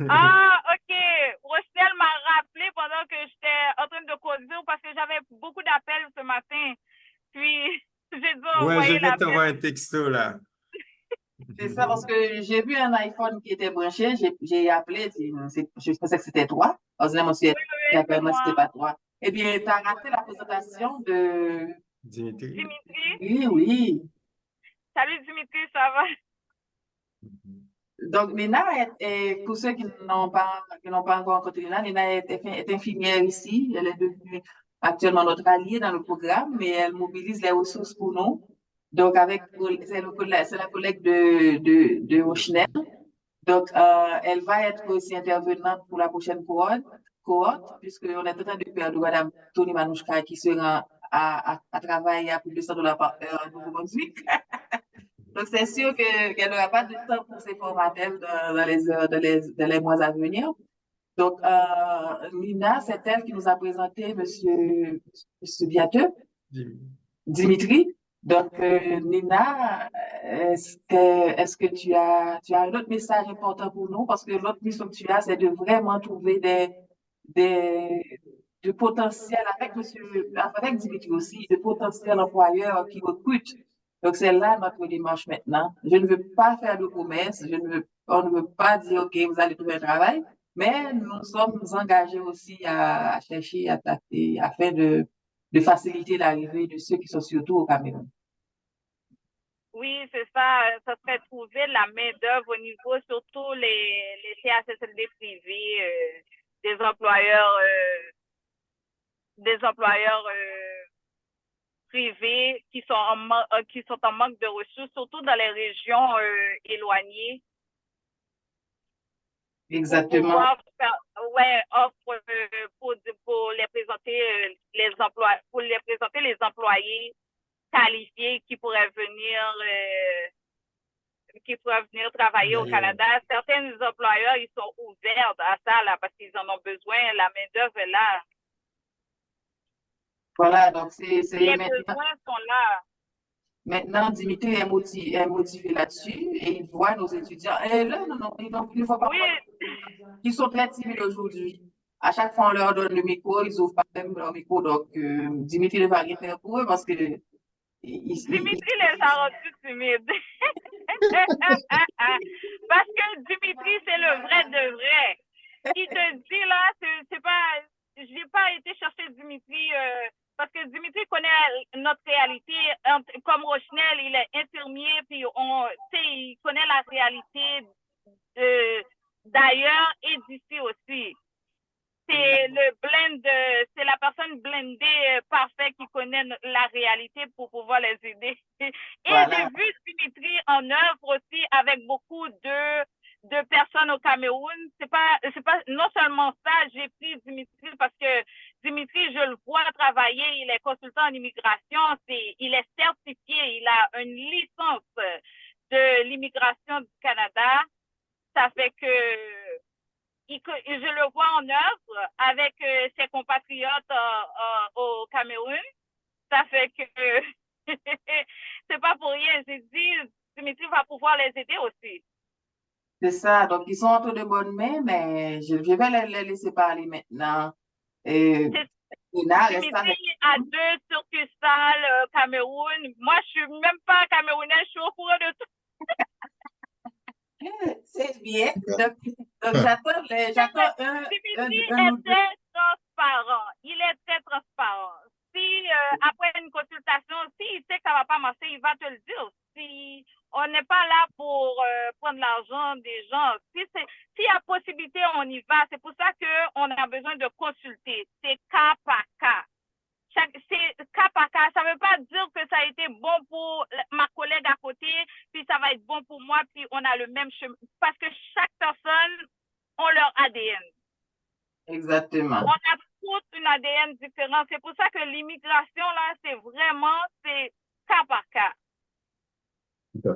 Speaker 8: Ah, ok. Rochelle m'a rappelé pendant que j'étais en train de conduire parce que j'avais beaucoup d'appels ce matin. Puis, j'ai dû
Speaker 6: Ouais, je
Speaker 8: envoyer
Speaker 6: viens de
Speaker 8: l'appel.
Speaker 6: t'envoyer un texto là.
Speaker 1: C'est ça, parce que j'ai vu un iPhone qui était branché, j'ai appelé, je pensais que c'était toi. Heureusement, monsieur,
Speaker 8: Oui, c'est
Speaker 1: moi, c'était
Speaker 8: moi.
Speaker 1: pas toi. Eh bien, tu as raté la présentation de...
Speaker 6: Dimitri.
Speaker 8: Dimitri.
Speaker 1: Oui, oui.
Speaker 8: Salut Dimitri, ça va?
Speaker 1: Donc, Nina, pour ceux qui n'ont pas encore rencontré Nina, Nina est infirmière ici. Elle est devenue actuellement notre alliée dans le programme, mais elle mobilise les ressources pour nous. Donc, c'est la collègue de Rochinelle. Donc, elle va être aussi intervenante pour la prochaine cohorte, puisqu'on est en train de perdre Madame Tony Manouchka qui sera à travailler à plus de $100 par heure au Nouveau-Brunswick. Donc, c'est sûr qu'elle n'aura pas de temps pour ses formateurs dans les heures, dans les mois à venir. Donc, Nina, c'est elle qui nous a présenté Monsieur Biateux, Dimitri. Donc, Nina, est-ce que tu as un autre message important pour nous? Parce que l'autre mission que tu as, c'est de vraiment trouver de potentiel avec Dimitri aussi, de potentiels employeurs qui recrutent. Donc, c'est là notre démarche maintenant. Je ne veux pas faire de promesses, on ne veut pas dire, OK, vous allez trouver un travail, mais nous sommes engagés aussi à chercher, à tâter, afin de faciliter l'arrivée de ceux qui sont surtout au Cameroun.
Speaker 8: Oui, c'est ça. Ça serait trouver la main-d'œuvre au niveau, surtout les CHSLD privés, des employeurs privés qui sont en manque de ressources, surtout dans les régions éloignées.
Speaker 1: Exactement.
Speaker 8: Pour pouvoir faire, offre pour les présenter les employés qualifiés qui pourraient venir qui pourraient venir travailler au Canada. Certains employeurs, ils sont ouverts à ça, là, parce qu'ils en ont besoin. La main-d'œuvre est là.
Speaker 1: Voilà, donc
Speaker 8: Les besoins sont là.
Speaker 1: maintenant, Dimitri est motivé là-dessus et il voit nos étudiants. Et là, non, il ne faut pas
Speaker 8: Oui.
Speaker 1: Ils sont très timides aujourd'hui. À chaque fois, on leur donne le micro, ils n'ouvrent pas même leur micro. Donc, Dimitri ne va rien faire pour eux parce que
Speaker 8: Dimitri les a rendus timides. Parce que Dimitri, c'est le vrai de vrai. Il te dit là, c'est pas. J'ai pas été chercher Dimitri parce que Dimitri connaît notre réalité. Comme Rochnel, il est infirmier, puis il connaît la réalité d'ailleurs et d'ici aussi. C'est c'est la personne blindée parfaite qui connaît la réalité pour pouvoir les aider. Et j'ai vu Dimitri en œuvre aussi avec beaucoup de personnes au Cameroun. C'est pas non seulement ça, j'ai pris Dimitri parce que Dimitri, je le vois travailler, il est consultant en immigration, il est certifié, il a une licence de l'immigration du Canada. Ça fait que je le vois en œuvre avec ses compatriotes au Cameroun. Ça fait que c'est pas pour rien. J'ai dit, Dimitri va pouvoir les aider aussi.
Speaker 1: C'est ça. Donc, ils sont entre de bonnes mains, mais je vais les laisser parler maintenant.
Speaker 8: Dimitri a 2 succursales Cameroun. Moi, je suis même pas camerounais, je suis au courant de tout.
Speaker 1: C'est bien. Donc j'attends
Speaker 8: Dimitri est très transparent. Il est très transparent. Si après une consultation, s'il sait que ça ne va pas marcher, il va te le dire. Si on n'est pas là pour prendre l'argent des gens. S'il y a possibilité, on y va. C'est pour ça qu'on a besoin de consulter. C'est cas par cas. C'est cas par cas. Ça ne veut pas dire que ça a été bon pour ma collègue à côté, puis ça va être bon pour moi, puis on a le même chemin. Parce que chaque personne a leur ADN.
Speaker 1: Exactement.
Speaker 8: On a tous une ADN différente. C'est pour ça que l'immigration, là, c'est cas par cas.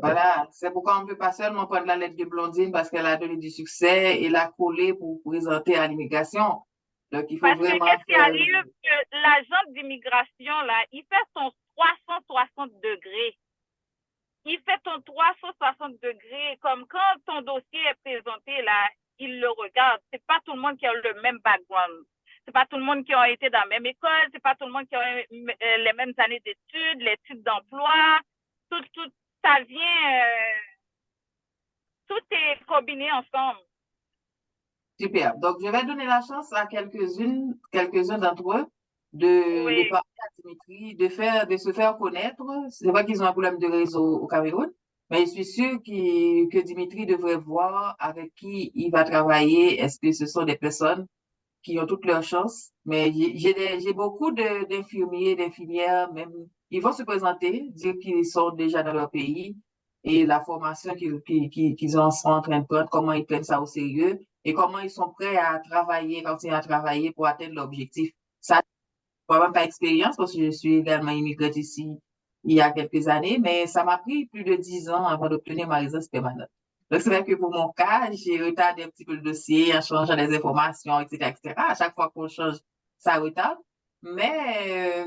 Speaker 1: Voilà, c'est pourquoi on ne peut pas seulement prendre la lettre de Blondine parce qu'elle a donné du succès et la coller pour présenter à l'immigration. Donc, il faut
Speaker 8: parce
Speaker 1: vraiment.
Speaker 8: Que qu'est-ce qui arrive? Que l'agent d'immigration, là, il fait son 360 degrés. Il fait ton 360 degrés, comme quand ton dossier est présenté, là, il le regarde. C'est pas tout le monde qui a le même background. C'est pas tout le monde qui a été dans la même école. C'est pas tout le monde qui a les mêmes années d'études, les types d'emploi. Tout ça vient, tout est combiné ensemble.
Speaker 1: Super. Donc, je vais donner la chance à quelques-uns d'entre eux de parler à Dimitri, de se faire connaître. C'est vrai qu'ils ont un problème de réseau au Cameroun, mais je suis sûre que Dimitri devrait voir avec qui il va travailler. Est-ce que ce sont des personnes qui ont toutes leurs chances? Mais j'ai beaucoup d'infirmiers, d'infirmières, même, ils vont se présenter, dire qu'ils sont déjà dans leur pays et la formation qu'ils sont en train de prendre, comment ils prennent ça au sérieux et comment ils sont prêts à travailler, continuer à travailler pour atteindre l'objectif. Ça, probablement pas expérience parce que je suis également immigrante ici il y a quelques années, mais ça m'a pris plus de 10 ans avant d'obtenir ma résidence permanente. Donc, c'est vrai que pour mon cas, j'ai retardé un petit peu le dossier en changeant les informations, etc., etc. À chaque fois qu'on change, ça retarde. Mais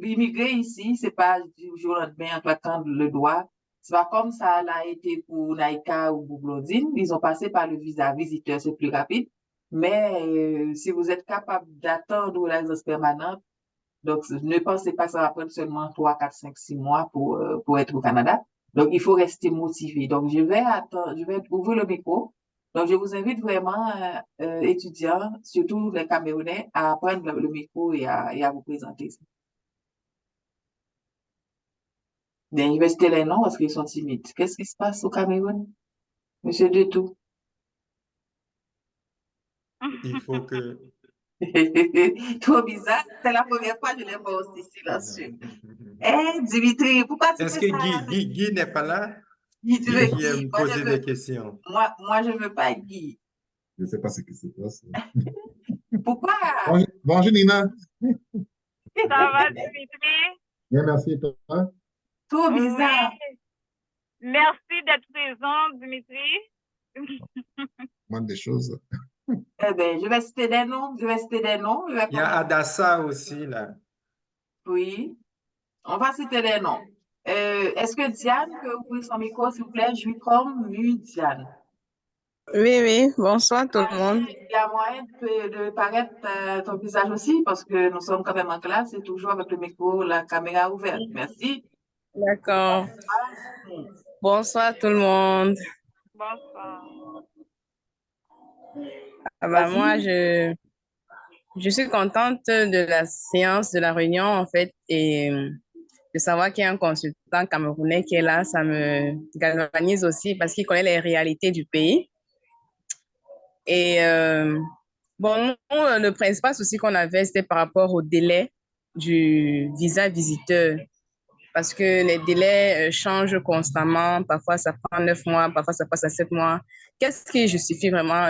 Speaker 1: immigrer ici, c'est pas du jour au lendemain en claquant le doigt. C'est pas comme ça l'a été pour Naïka ou pour Blondine. Ils ont passé par le visa visiteur, c'est plus rapide. Mais si vous êtes capable d'attendre la résidence permanente, donc ne pensez pas que ça va prendre seulement 3, 4, 5, 6 mois pour être au Canada. Donc, il faut rester motivé. Donc, je vais ouvrir le micro. Donc, je vous invite vraiment, étudiants, surtout les Camerounais, à prendre le micro et à vous présenter. Bien, je vais citer les noms parce qu'ils sont timides. Qu'est-ce qui se passe au Cameroun? Monsieur Detou.
Speaker 6: Il faut que...
Speaker 1: Trop bizarre. C'est la première fois que je les vois aussi silencieux. Dimitri, pourquoi tu
Speaker 6: Est-ce
Speaker 1: fais
Speaker 6: que
Speaker 1: ça?
Speaker 6: Guy n'est pas là?
Speaker 1: Guy, tu veux
Speaker 6: Guy
Speaker 1: Guy?
Speaker 6: aime poser des questions.
Speaker 1: Moi, je veux pas Guy.
Speaker 5: Je ne sais pas ce qui se passe.
Speaker 1: Pourquoi?
Speaker 5: Bonjour, Nina.
Speaker 8: Ça va, Dimitri?
Speaker 5: Bien, merci. Toi?
Speaker 1: Trop bizarre.
Speaker 8: Oui. Merci d'être présent, Dimitri.
Speaker 5: Moins des choses.
Speaker 1: Eh bien, je vais citer des noms. Je vais citer des noms.
Speaker 6: Il y a Adassa aussi, là.
Speaker 1: Oui, on va citer des noms. Est-ce que Diane peut ouvrir son micro, s'il vous plaît? Je lui promets, Diane.
Speaker 9: Oui, oui, bonsoir tout le monde.
Speaker 1: Il y a moyen de paraître ton visage aussi, parce que nous sommes quand même en classe et toujours avec le micro, la caméra ouverte. Merci.
Speaker 9: D'accord. Bonsoir tout le monde.
Speaker 8: Bonsoir.
Speaker 9: Moi, je suis contente de la séance, de la réunion, en fait, et de savoir qu'il y a un consultant camerounais qui est là, ça me galvanise aussi parce qu'il connaît les réalités du pays. Et bon, nous, le principal souci qu'on avait, c'était par rapport au délai du visa visiteur. Parce que les délais changent constamment. Parfois, ça prend 9 mois, parfois, ça passe à 7 mois. Qu'est-ce qui justifie vraiment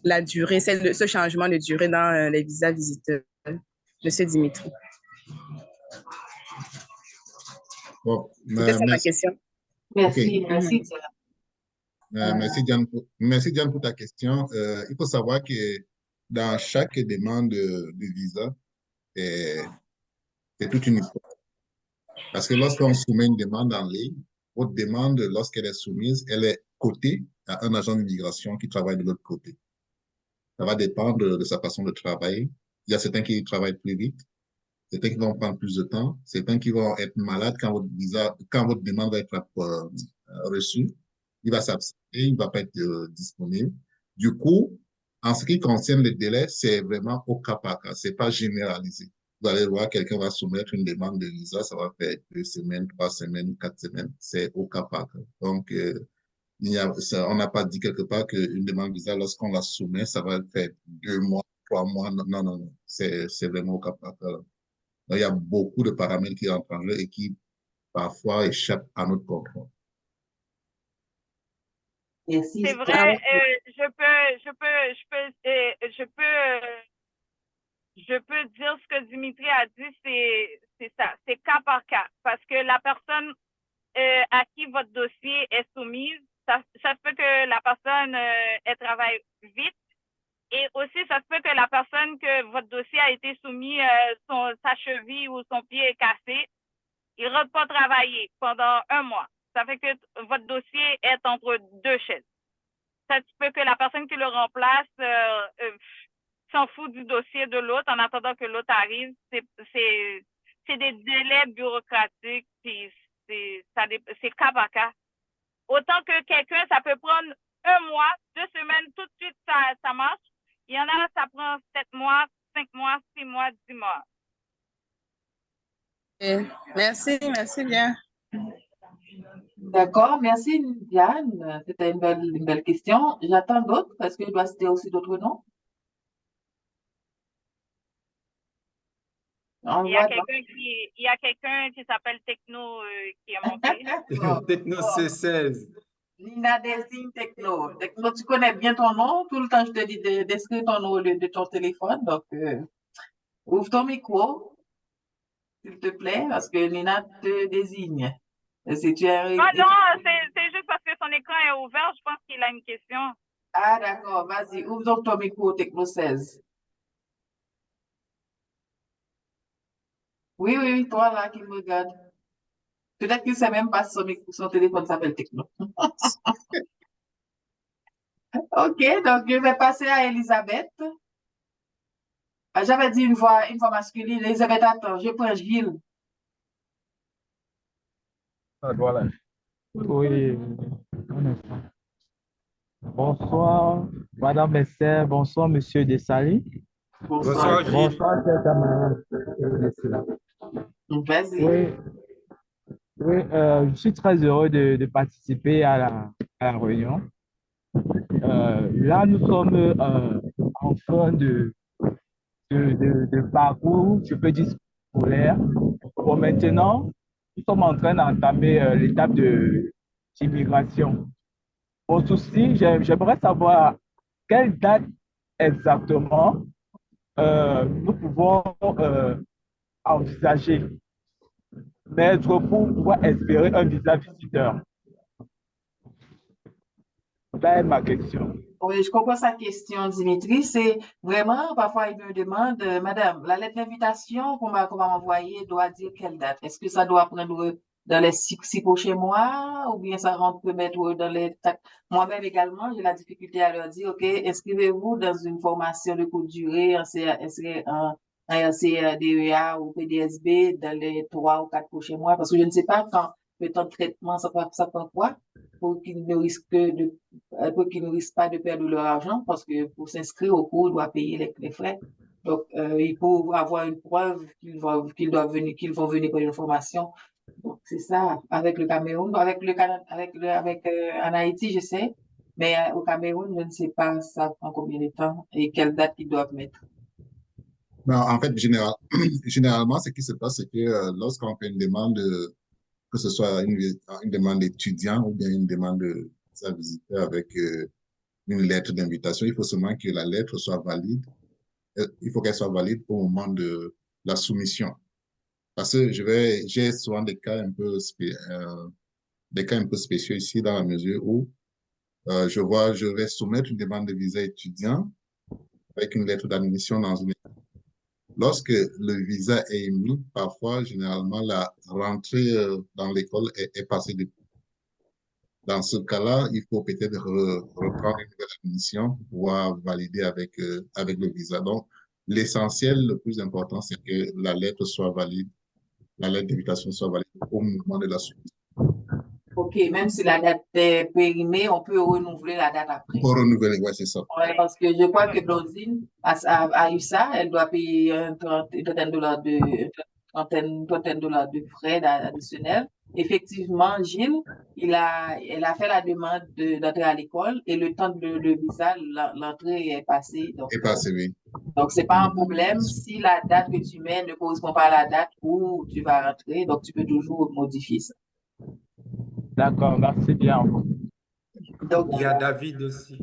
Speaker 9: la durée, ce changement de durée dans les visas visiteurs, Monsieur Dimitri?
Speaker 5: Bon,
Speaker 9: C'était ça ma question.
Speaker 1: Merci,
Speaker 5: Ok.
Speaker 1: merci.
Speaker 5: Merci Diane pour ta question. Il faut savoir que dans chaque demande de visa, c'est toute une histoire. Parce que lorsqu'on soumet une demande en ligne, votre demande, lorsqu'elle est soumise, elle est cotée à un agent d'immigration qui travaille de l'autre côté. Ça va dépendre de sa façon de travailler. Il y a certains qui travaillent plus vite, certains qui vont prendre plus de temps, certains qui vont être malades quand votre demande va être reçue. Il va s'absenter, il ne va pas être disponible. Du coup, en ce qui concerne les délais, c'est vraiment au cas par cas, c'est pas généralisé. Vous allez voir, quelqu'un va soumettre une demande de visa, ça va faire 2 semaines, 3 semaines, 4 semaines, c'est au cas par cas. Donc, on n'a pas dit quelque part qu'une demande de visa, lorsqu'on la soumet, ça va faire 2 mois, 3 mois. Non, non, non, c'est vraiment au cas par cas. Donc, il y a beaucoup de paramètres qui entrent en jeu et qui parfois échappent à notre contrôle.
Speaker 1: Merci.
Speaker 8: C'est vrai, je peux dire ce que Dimitri a dit, c'est ça, c'est cas par cas, parce que la personne à qui votre dossier est soumise, ça se peut que la personne elle travaille vite, et aussi ça se peut que la personne que votre dossier a été soumis, sa cheville ou son pied est cassé, il ne rentre pas travailler pendant 1 mois. Ça fait que votre dossier est entre 2 chaises. Ça se peut que la personne qui le remplace s'en fout du dossier de l'autre en attendant que l'autre arrive. C'est des délais bureaucratiques, puis c'est cas par cas. Autant que quelqu'un, ça peut prendre 1 mois, 2 semaines, tout de suite, ça marche. Il y en a, ça prend 7 mois, 5 mois, 6 mois, 10 mois.
Speaker 9: Merci bien.
Speaker 1: D'accord, merci Diane. C'était une belle question. J'attends d'autres parce que je dois citer aussi d'autres noms.
Speaker 8: Il y a quelqu'un qui s'appelle Techno qui est monté.
Speaker 6: Techno C16.
Speaker 1: Nina désigne Techno. Techno, tu connais bien ton nom. Tout le temps, je te dis d'inscrire ton nom au lieu de ton téléphone. Donc, ouvre ton micro, s'il te plaît, parce que Nina te désigne. Si tu es...
Speaker 8: non, c'est juste parce que son écran est ouvert. Je pense qu'il a une question.
Speaker 1: Ah, d'accord. Vas-y, ouvre donc ton micro, Techno 16. Oui, toi là qui me regarde. Peut-être qu'il ne sait même pas si son téléphone s'appelle Techno. OK, donc je vais passer à Elisabeth. J'avais dit une voix masculine. Elisabeth, attends, je prends Gilles.
Speaker 10: Voilà. Oui, un instant. Bonsoir, Madame Messer. Bonsoir, Monsieur Desali.
Speaker 1: Bonsoir.
Speaker 6: Gilles.
Speaker 10: Bonsoir, chers camarades.
Speaker 1: Vas-y.
Speaker 10: Oui, je suis très heureux de participer à la réunion. Là, nous sommes en fin de parcours, je peux dire scolaire. Bon, maintenant, nous sommes en train d'entamer l'étape d'immigration. Mon souci, j'aimerais savoir quelle date exactement nous pouvons envisager mettre pour pouvoir espérer un visa visiteur. Là est ma question.
Speaker 1: Oui, je comprends sa question, Dimitri. C'est vraiment, parfois, il me demande, Madame, la lettre d'invitation qu'on va m'envoyer doit dire quelle date? Est-ce que ça doit prendre dans les six prochains mois ou bien ça rentre peut-être dans les... Moi-même également, j'ai la difficulté à leur dire, OK, inscrivez-vous dans une formation de courte durée en RCDEA ou PDSB dans les 3 ou 4 prochains mois parce que je ne sais pas quand le temps de traitement, ça prend quoi pour qu'ils ne risquent pour qu'ils ne risquent pas de perdre leur argent parce que pour s'inscrire au cours, ils doivent payer les frais. Donc, il faut avoir une preuve qu'ils vont venir pour une formation. Donc, c'est ça. Avec le Cameroun, en Haïti, je sais, mais au Cameroun, je ne sais pas ça prend combien de temps et quelle date ils doivent mettre.
Speaker 5: Ben, en fait, généralement, ce qui se passe, c'est que lorsqu'on fait une demande, que ce soit une demande d'étudiant ou bien une demande de visa visiteur avec une lettre d'invitation, il faut seulement que la lettre soit valide. Il faut qu'elle soit valide au moment de la soumission. Parce que j'ai souvent des cas un peu spéciaux ici dans la mesure où je vais soumettre une demande de visa étudiant avec une lettre d'admission dans une école. Lorsque le visa est émis, parfois, généralement, la rentrée dans l'école est passée depuis. Dans ce cas-là, il faut peut-être reprendre une nouvelle admission pour pouvoir valider avec le visa. Donc, l'essentiel, le plus important, c'est que la lettre soit valide, la lettre d'invitation soit valide au moment de la soumission.
Speaker 1: OK, même si la date est périmée, on peut renouveler la date après.
Speaker 5: Pour renouveler, ouais, c'est ça.
Speaker 1: Ouais, parce que je crois que Blondine a eu ça, elle doit payer une trentaine de dollars de frais additionnels. Effectivement, Gilles, elle a fait la demande d'entrer à l'école et le temps de le visa, l'entrée est passée.
Speaker 5: Est passée, oui.
Speaker 1: Donc, c'est pas un problème si la date que tu mets ne correspond pas à la date où tu vas rentrer. Donc, tu peux toujours modifier ça.
Speaker 10: D'accord, merci bien.
Speaker 1: Donc,
Speaker 6: Il y a David aussi.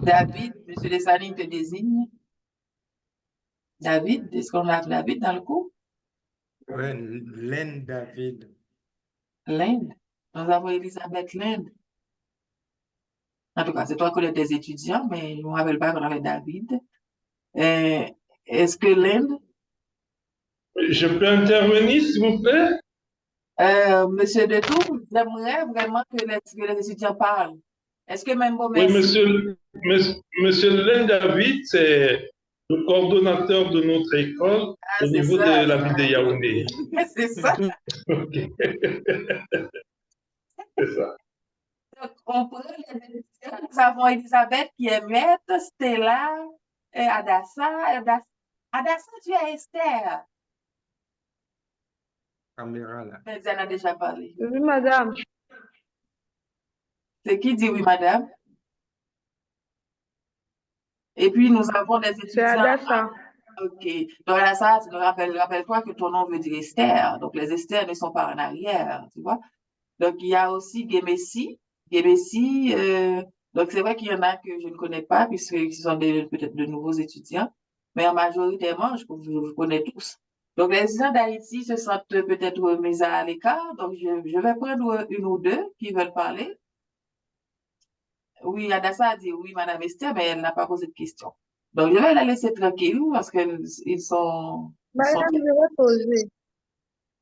Speaker 1: David, M. Dessalines te désigne. David, est-ce qu'on a David dans le coup?
Speaker 6: Oui, Len David.
Speaker 1: L'Inde. Nous avons Elisabeth L'Inde. En tout cas, c'est toi qui connais des étudiants, mais je ne me rappelle pas qu'on avait David. Est-ce que l'Inde?
Speaker 7: Je peux intervenir, s'il vous plaît?
Speaker 1: Monsieur Detour, j'aimerais vraiment que les étudiants parlent. Est-ce que même bon,
Speaker 7: Oui,
Speaker 1: merci.
Speaker 7: monsieur Len David, c'est le coordonnateur de notre école au niveau de la ville de Yaoundé.
Speaker 1: C'est ça.
Speaker 7: Okay. C'est ça.
Speaker 1: Donc, on prend les étudiants. Nous avons Elisabeth qui est maître, Stella, Adassa. Adassa, tu es Esther.
Speaker 6: Caméra là.
Speaker 1: Mais elle en a déjà parlé.
Speaker 11: Oui, madame.
Speaker 1: C'est qui dit oui, madame? Et puis, nous avons des étudiants.
Speaker 11: C'est Adassa.
Speaker 1: OK. Donc, Adassa, rappelle-toi que ton nom veut dire Esther. Donc, les Esther ne sont pas en arrière, tu vois. Donc, il y a aussi Gemessi. Gemessi, donc c'est vrai qu'il y en a que je ne connais pas, puisque ce sont peut-être de nouveaux étudiants, mais en majoritairement, je connais tous. Donc, les étudiants d'Haïti se sentent peut-être mis à l'écart. Donc, je vais prendre une ou deux qui veulent parler. Oui, Adassa a dit oui, Madame Esther, mais elle n'a pas posé de question. Donc, je vais la laisser tranquille parce qu'ils sont...
Speaker 11: Madame, je vais poser.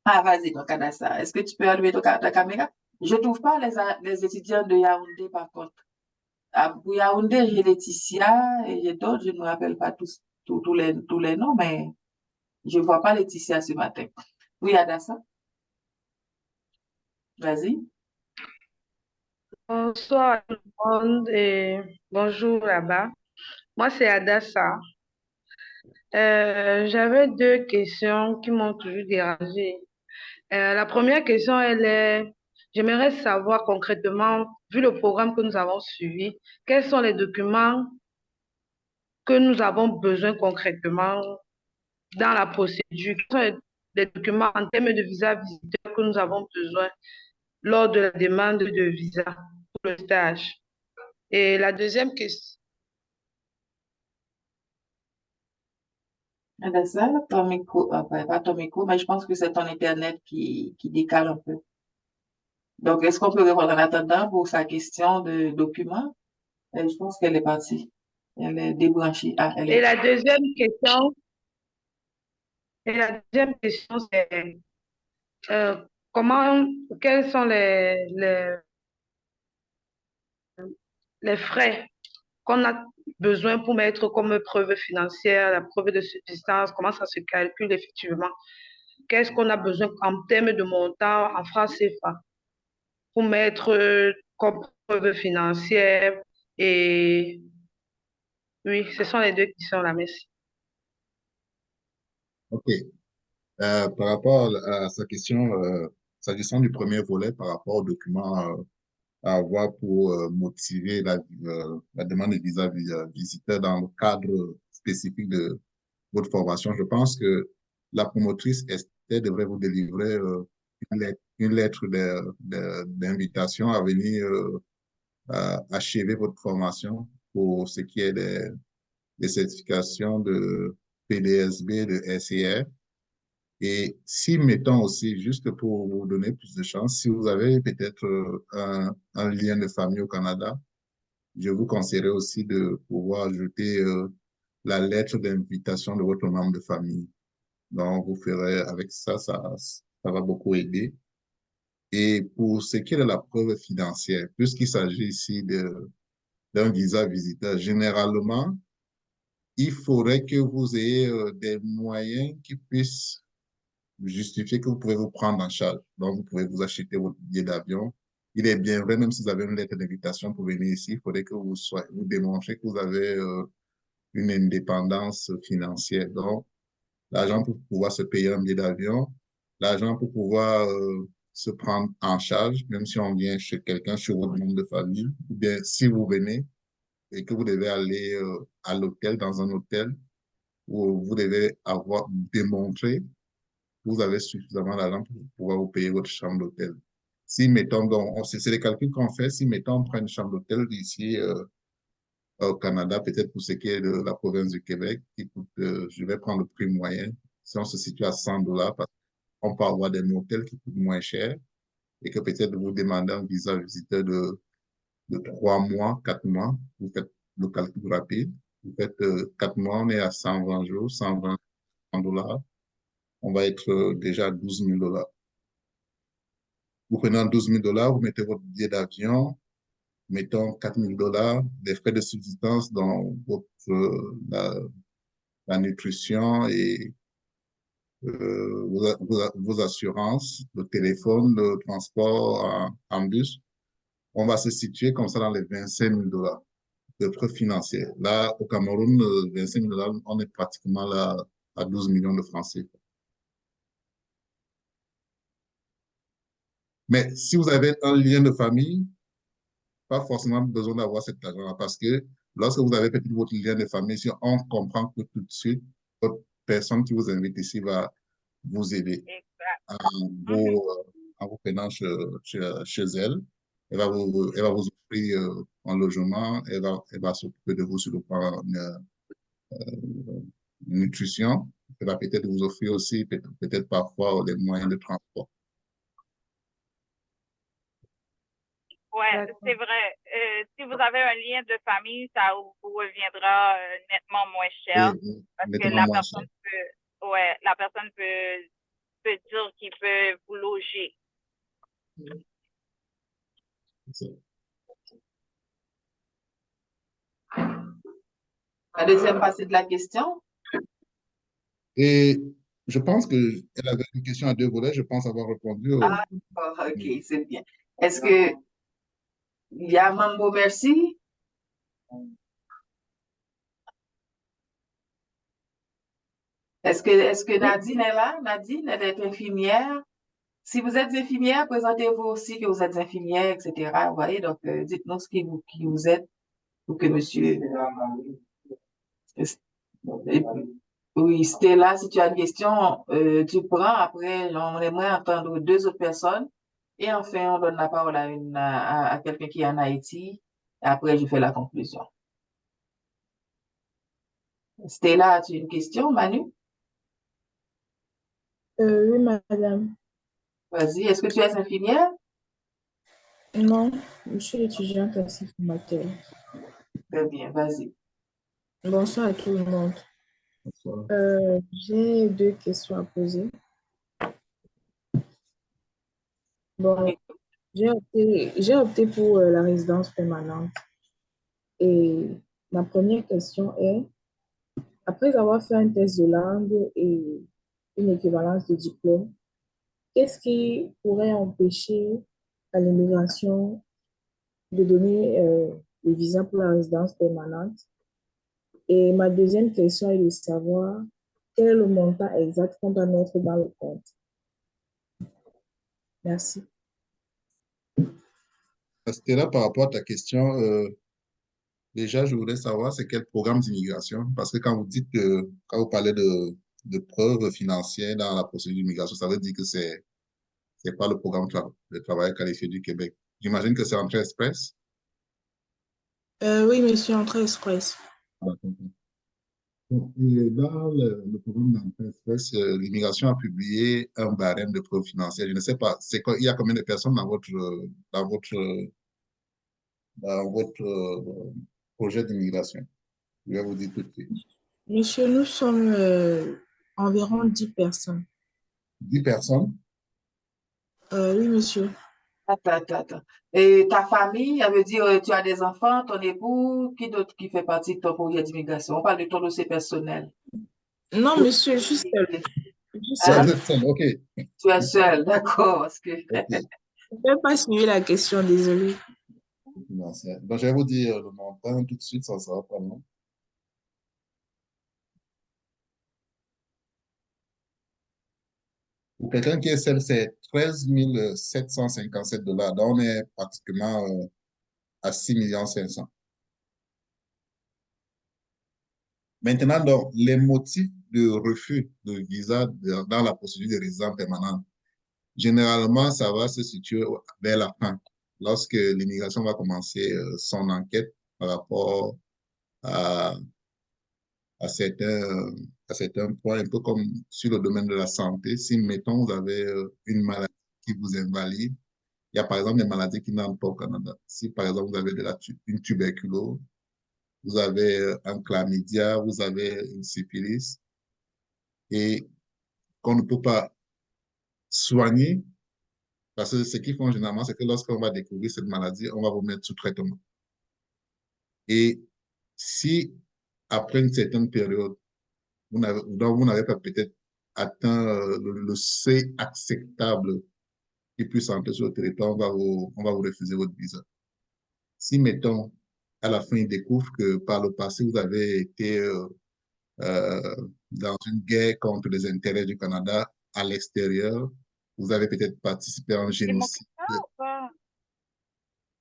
Speaker 1: Ah, vas-y, donc, Adassa. Est-ce que tu peux allumer ta caméra? Je ne trouve pas les étudiants de Yaoundé, par contre. Pour Yaoundé, j'ai Laetitia et j'ai d'autres, je ne me rappelle pas tous les noms, mais je ne vois pas Laetitia ce matin. Oui, Adassa? Vas-y.
Speaker 11: Bonsoir à tout le monde et bonjour là-bas. Moi, c'est Adassa. J'avais deux questions qui m'ont toujours dérangée. La première question, j'aimerais savoir concrètement, vu le programme que nous avons suivi, quels sont les documents que nous avons besoin concrètement dans la procédure? Quels sont les documents en termes de visa visiteur que nous avons besoin lors de la demande de visa pour le stage? Et la deuxième question.
Speaker 1: Adassa, ton micro, pas ton micro, mais je pense que c'est ton Internet qui décale un peu. Donc, est-ce qu'on peut répondre en attendant pour sa question de document? Je pense qu'elle est partie. Elle est débranchée. Ah, elle
Speaker 11: Et
Speaker 1: est.
Speaker 11: la deuxième question, c'est quels sont les frais qu'on a besoin pour mettre comme preuve financière, la preuve de subsistance, comment ça se calcule effectivement? Qu'est-ce qu'on a besoin en termes de montant en francs CFA pour mettre comme preuve financière? Et oui, ce sont les deux questions là, merci.
Speaker 5: OK. Par rapport à sa question, s'agissant du premier volet, par rapport aux documents à avoir pour motiver la demande de visa visiteur dans le cadre spécifique de votre formation, je pense que la promotrice Esther devrait vous délivrer une lettre d'invitation à venir achever votre formation pour ce qui est des certifications de PDSB, de SCR. Et si, mettons aussi, juste pour vous donner plus de chance, si vous avez peut-être un lien de famille au Canada, je vous conseillerais aussi de pouvoir ajouter la lettre d'invitation de votre membre de famille. Donc, vous ferez avec ça, ça va beaucoup aider. Et pour ce qui est de la preuve financière, puisqu'il s'agit ici d'un visa visiteur, généralement, il faudrait que vous ayez des moyens qui puissent justifier que vous pouvez vous prendre en charge. Donc, vous pouvez vous acheter votre billet d'avion. Il est bien vrai, même si vous avez une lettre d'invitation pour venir ici, il faudrait que vous démontrez que vous avez une indépendance financière. Donc, l'argent pour pouvoir se payer un billet d'avion, l'argent pour pouvoir se prendre en charge, même si on vient chez quelqu'un, chez votre membre de famille, ou bien si vous venez et que vous devez aller à l'hôtel, dans un hôtel, où vous devez avoir démontré que vous avez suffisamment d'argent pour pouvoir vous payer votre chambre d'hôtel. Si, mettons, donc, c'est les calculs qu'on fait, si, mettons, on prend une chambre d'hôtel ici au Canada, peut-être pour ce qui est de la province du Québec, qui coûte, je vais prendre le prix moyen, si on se situe à 100 $, parce qu'on peut avoir des hôtels qui coûtent moins cher et que peut-être vous demandez un visa visiteur de 3 mois, 4 mois, vous faites le calcul rapide, vous faites 4 mois, on est à 120 jours, 120 $, on va être déjà à 12 000 $. Vous prenez 12 000 $, vous mettez votre billet d'avion, mettons 4 000 $, des frais de subsistance dans la nutrition et vos assurances, le téléphone, le transport en bus. On va se situer comme ça dans les 25 000 $ de frais financiers. Là, au Cameroun, 25 000 $, on est pratiquement là à 12 millions de francs CFA. Mais si vous avez un lien de famille, pas forcément besoin d'avoir cet argent-là parce que lorsque vous avez peut-être votre lien de famille, si on comprend que tout de suite, votre personne qui vous invite ici va vous aider en vous prenant chez elle. Elle va vous offrir un logement, elle va s'occuper de vous sur le plan nutrition. Elle va peut-être vous offrir aussi, peut-être parfois, les moyens de transport.
Speaker 8: Ouais, c'est vrai. Si vous avez un lien de famille, ça vous reviendra nettement moins cher parce que la personne peut dire qu'il peut vous loger.
Speaker 1: La deuxième partie de la question?
Speaker 5: Et je pense qu'elle avait une question à deux volets. Je pense avoir répondu.
Speaker 1: Ah, ok, c'est bien. Est-ce que il y a Mambo Merci? Est-ce que Nadine est là? Nadine, elle est infirmière. Si vous êtes infirmière, présentez-vous aussi que vous êtes infirmière, etc. Vous voyez, donc dites-nous qui vous êtes pour que monsieur. Oui, Stella, si tu as une question, tu prends. Après, on aimerait entendre deux autres personnes. Et enfin, on donne la parole à quelqu'un qui est en Haïti. Et après, je fais la conclusion. Stella, as-tu une question, Manu?
Speaker 12: Oui, madame.
Speaker 1: Vas-y, est-ce que tu es infirmière?
Speaker 12: Non, je suis étudiante à formateur.
Speaker 1: Très bien, vas-y.
Speaker 12: Bonsoir à tout le monde.
Speaker 5: Bonsoir.
Speaker 12: J'ai deux questions à poser. Bon, j'ai opté pour la résidence permanente. Et ma première question est, après avoir fait un test de langue et une équivalence de diplôme, qu'est-ce qui pourrait empêcher à l'immigration de donner le visa pour la résidence permanente? Et ma deuxième question est de savoir quel est le montant exact qu'on doit mettre dans le compte. Merci.
Speaker 5: Stella, par rapport à ta question, déjà, je voudrais savoir c'est quel programme d'immigration, parce que quand vous dites quand vous parlez de preuves financières dans la procédure d'immigration, ça veut dire que c'est pas le programme de travail qualifié du Québec. J'imagine que c'est Entrée Express.
Speaker 12: Oui, monsieur, Entrée Express.
Speaker 5: Et dans le programme d'Entrée Express, l'immigration a publié un barème de preuves financières. Je ne sais pas, il y a combien de personnes dans votre projet d'immigration? Je vais vous dire tout de suite.
Speaker 12: Monsieur, nous sommes environ 10 personnes.
Speaker 5: 10 personnes?
Speaker 12: Oui, monsieur.
Speaker 1: Attends. Et ta famille, ça veut dire tu as des enfants, ton époux, qui d'autre qui fait partie de ton projet d'immigration? On parle de ton dossier personnel.
Speaker 12: Non, monsieur, je suis seule.
Speaker 5: Seul, vous êtes seul, ok.
Speaker 1: Tu es seul, d'accord. Parce que...
Speaker 5: Okay.
Speaker 12: Je n'ai pas suivi la question, désolé.
Speaker 5: Donc, je vais vous dire le montant tout de suite, ça sera pas long. Pour quelqu'un qui est seul, c'est 13 757 $. Donc, on est pratiquement à 6 500 000. Maintenant, donc, les motifs de refus de visa dans la procédure de résidence permanente, généralement, ça va se situer vers la fin, lorsque l'immigration va commencer son enquête par rapport à, à certains points, un peu comme sur le domaine de la santé. Si, mettons, vous avez une maladie qui vous invalide, il y a par exemple des maladies qui n'entrent pas au Canada. Si, par exemple, vous avez une tuberculose, vous avez un chlamydia, vous avez une syphilis, et qu'on ne peut pas soigner, parce que ce qu'ils font généralement, c'est que lorsqu'on va découvrir cette maladie, on va vous mettre sous traitement. Et si, après une certaine période, vous n'avez pas peut-être atteint le seuil acceptable qui puisse entrer sur le territoire, on va vous refuser votre visa. Si, mettons, à la fin, ils découvrent que par le passé, vous avez été dans une guerre contre les intérêts du Canada à l'extérieur, vous avez peut-être participé à un génocide.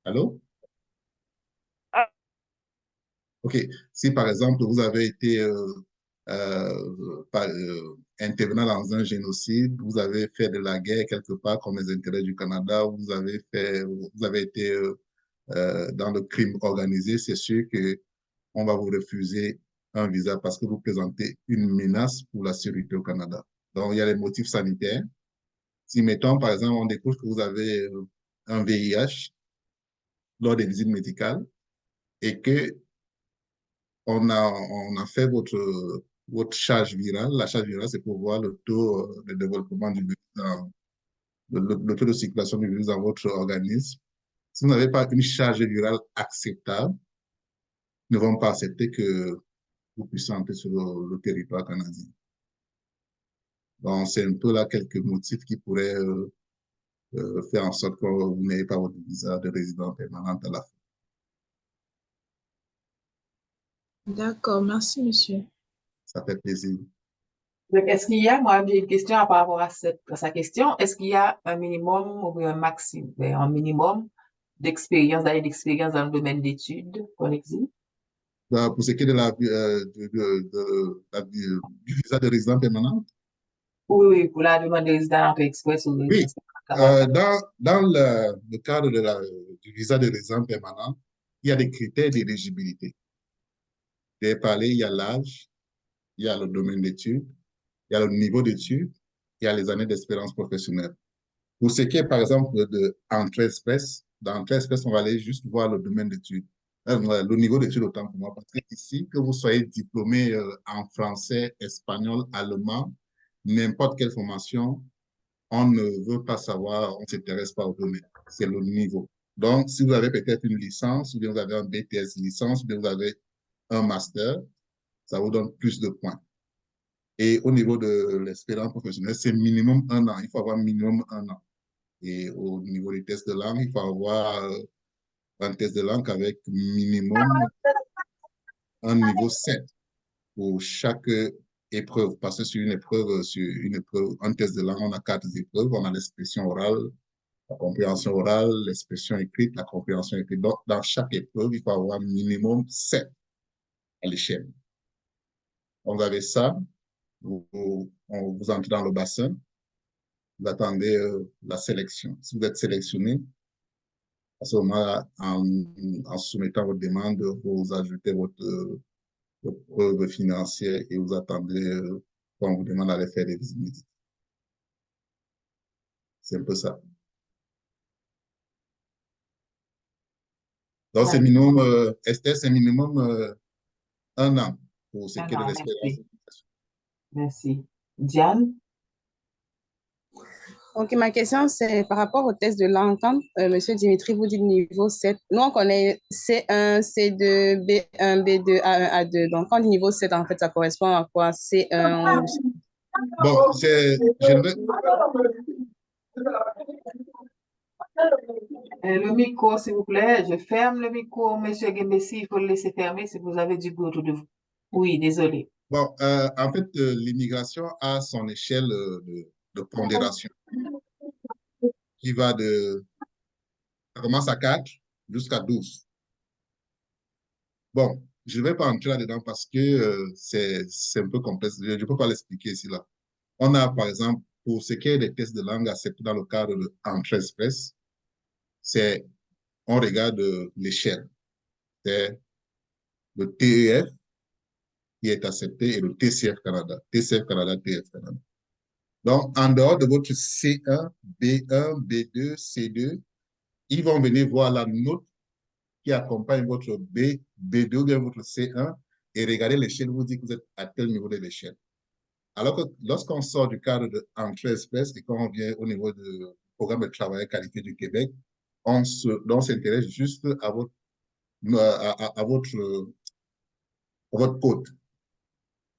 Speaker 5: Allô? OK. Si, par exemple, vous avez été intervenant dans un génocide, vous avez fait de la guerre quelque part comme les intérêts du Canada, vous avez été dans le crime organisé, c'est sûr qu'on va vous refuser un visa parce que vous présentez une menace pour la sécurité au Canada. Donc, il y a les motifs sanitaires. Si, mettons, par exemple, on découvre que vous avez un VIH lors des visites médicales et que on a fait votre charge virale. La charge virale, c'est pour voir le taux de développement du virus, le taux de circulation du virus dans votre organisme. Si vous n'avez pas une charge virale acceptable, ils ne vont pas accepter que vous puissiez entrer sur le territoire canadien. Donc, c'est un peu là quelques motifs qui pourraient faire en sorte que vous n'ayez pas votre visa de résident permanent à la fin.
Speaker 12: D'accord, merci, monsieur.
Speaker 5: Ça fait plaisir.
Speaker 1: Donc, est-ce qu'il y a, moi, j'ai une question par rapport à sa question, est-ce qu'il y a un minimum ou un maximum, un minimum d'expérience, d'années d'expérience dans le domaine d'études qu'on exige?
Speaker 5: Pour ce qui est de du visa de résident permanent?
Speaker 1: Oui, pour la demande de résident Entrée Express ou
Speaker 5: Oui, dans le cadre du visa de résident permanent, il y a des critères d'éligibilité. Vous avez parlé, il y a l'âge, il y a le domaine d'études, il y a le niveau d'études, il y a les années d'expérience professionnelle. Pour ce qui est, par exemple, de Entrée Express, dans 13 on va aller juste voir le domaine d'études, le niveau d'études autant pour moi, parce que ici, que vous soyez diplômé en français, espagnol, allemand, n'importe quelle formation, on ne veut pas savoir, on ne s'intéresse pas au domaine. C'est le niveau. Donc, si vous avez peut-être une licence, ou bien vous avez un BTS licence, ou bien vous avez un master, ça vous donne plus de points. Et au niveau de l'expérience professionnelle, c'est minimum 1 an. Il faut avoir minimum 1 an. Et au niveau des tests de langue, il faut avoir un test de langue avec minimum un niveau 7 pour chaque épreuve. Parce que sur une épreuve, un test de langue, on a 4 épreuves. On a l'expression orale, la compréhension orale, l'expression écrite, la compréhension écrite. Donc, dans chaque épreuve, il faut avoir minimum 7 à l'échelle. Donc, vous avez ça, vous entrez dans le bassin, vous attendez la sélection. Si vous êtes sélectionné, à ce moment-là, en soumettant votre demande, vous ajoutez votre preuve financière et vous attendez quand on vous demande d'aller faire des visites médicales. C'est un peu ça. Donc, c'est minimum, Esther, c'est minimum 1 an pour ce qui est de l'expérience.
Speaker 1: Merci. Diane?
Speaker 9: Ok, ma question, c'est par rapport au test de langue. Quand M. Dimitri vous dit niveau 7, nous, on connaît C1, C2, B1, B2, A1, A2. Donc, quand on dit niveau 7, en fait, ça correspond à quoi? C1 ou...
Speaker 5: Bon,
Speaker 1: le micro, s'il vous plaît. Je ferme le micro, M. Gembessi. Il faut le laisser fermer si vous avez du bruit autour de vous. Oui, désolé.
Speaker 5: Bon, en fait, l'immigration a son échelle de pondération qui va ça commence à 4 jusqu'à 12. Bon, je ne vais pas entrer là-dedans parce que c'est un peu complexe. Je ne peux pas l'expliquer ici, là. On a, par exemple, pour ce qui est des tests de langue acceptés dans le cadre de Entrée Express, on regarde l'échelle. C'est le TEF qui est accepté et le TCF Canada. TCF Canada, TF Canada. Donc, en dehors de votre C1, B1, B2, C2, ils vont venir voir la note qui accompagne votre B2 ou bien votre C1 et regarder l'échelle, vous dit que vous êtes à tel niveau de l'échelle. Alors que lorsqu'on sort du cadre de Entrée Express et qu'on vient au niveau du programme de travail qualité du Québec, on s'intéresse juste à votre code.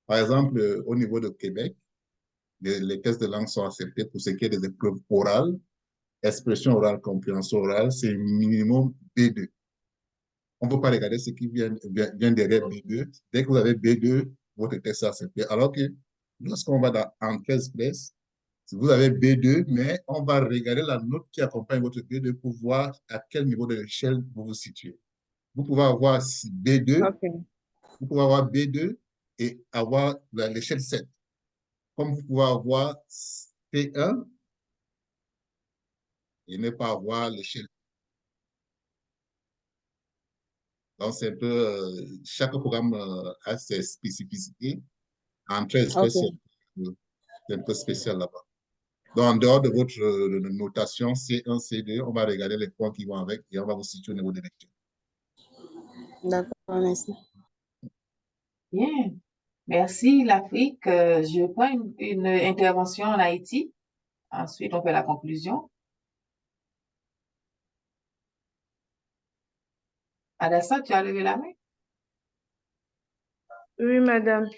Speaker 5: Par exemple, au niveau de Québec, les tests de langue sont acceptés pour ce qui est des épreuves orales, expression orale, compréhension orale, c'est minimum B2. On ne peut pas regarder ce qui vient derrière B2. Dès que vous avez B2, votre test est accepté. Alors que lorsqu'on va dans Entrée Express, si vous avez B2, mais on va regarder la note qui accompagne votre B2 pour voir à quel niveau de l'échelle vous vous situez. Vous pouvez avoir B2, vous pouvez avoir B2 et avoir l'échelle 7. Comme vous pouvez avoir C1 et ne pas avoir l'échelle. Donc, c'est un peu, chaque programme a ses spécificités. Entrée Express, c'est un peu spécial là-bas. Donc, en dehors de votre notation C1, C2, on va regarder les points qui vont avec et on va vous situer au niveau des lectures.
Speaker 9: D'accord, merci.
Speaker 1: Bien. Merci, l'Afrique. Je prends une intervention en Haïti. Ensuite, on fait la conclusion. Adassa, tu as levé la main?
Speaker 11: Oui, madame.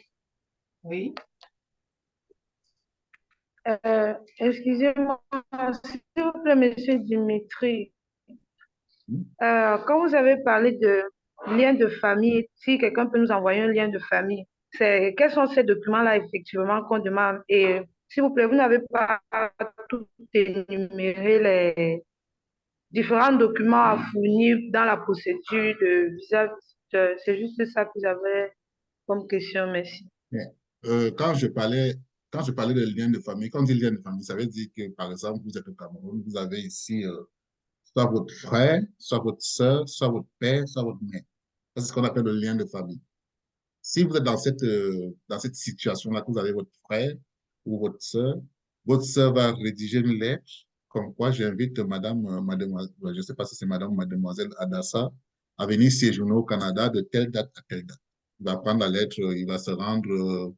Speaker 1: Oui.
Speaker 11: Excusez-moi, s'il vous plaît, monsieur Dimitri. Quand vous avez parlé de lien de famille, si quelqu'un peut nous envoyer un lien de famille, quels sont ces documents-là effectivement qu'on demande? Et s'il vous plaît, vous n'avez pas tout énuméré les différents documents à fournir dans la procédure de visa. C'est juste ça que j'avais comme question, merci.
Speaker 5: Quand je parlais de lien de famille, quand on dit lien de famille, ça veut dire que, par exemple, vous êtes au Cameroun, vous avez ici soit votre frère, soit votre soeur, soit votre père, soit votre mère. C'est ce qu'on appelle le lien de famille. Si vous êtes dans cette situation-là, que vous avez votre frère ou votre soeur va rédiger une lettre comme quoi j'invite mademoiselle, je ne sais pas si c'est madame ou mademoiselle Adassa, à venir séjourner au Canada de telle date à telle date. Il va prendre la lettre, il va se rendre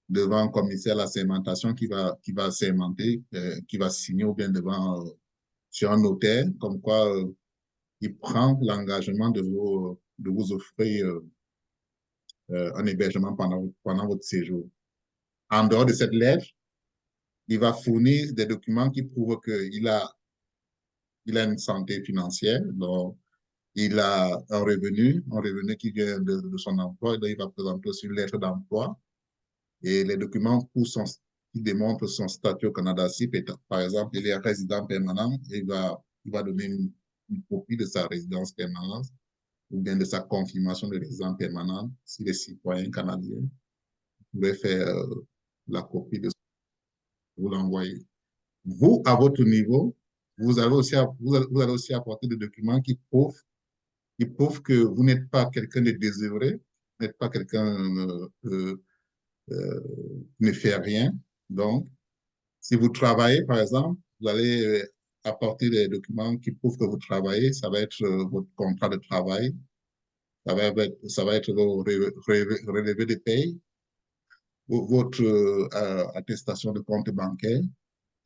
Speaker 5: devant un commissaire à la sermentation qui va sermenter, qui va signer ou bien sur un notaire, comme quoi il prend l'engagement de vous offrir un hébergement pendant votre séjour. En dehors de cette lettre, il va fournir des documents qui prouvent qu'il a une santé financière, donc il a un revenu qui vient de son emploi, donc il va présenter aussi une lettre d'emploi et les documents qui démontrent son statut au Canada. Si, par exemple, il est résident permanent, il va donner une copie de sa résidence permanente ou bien de sa confirmation de résidence permanente s'il est citoyen canadien. Vous pouvez faire la copie de ça, vous l'envoyez. Vous, à votre niveau, vous allez aussi apporter des documents qui prouvent que vous n'êtes pas quelqu'un de désœuvré, vous n'êtes pas quelqu'un qui ne fait rien. Donc, si vous travaillez, par exemple, vous allez apporter des documents qui prouvent que vous travaillez. Ça va être votre contrat de travail, ça va être vos relevés de paye, votre attestation de compte bancaire.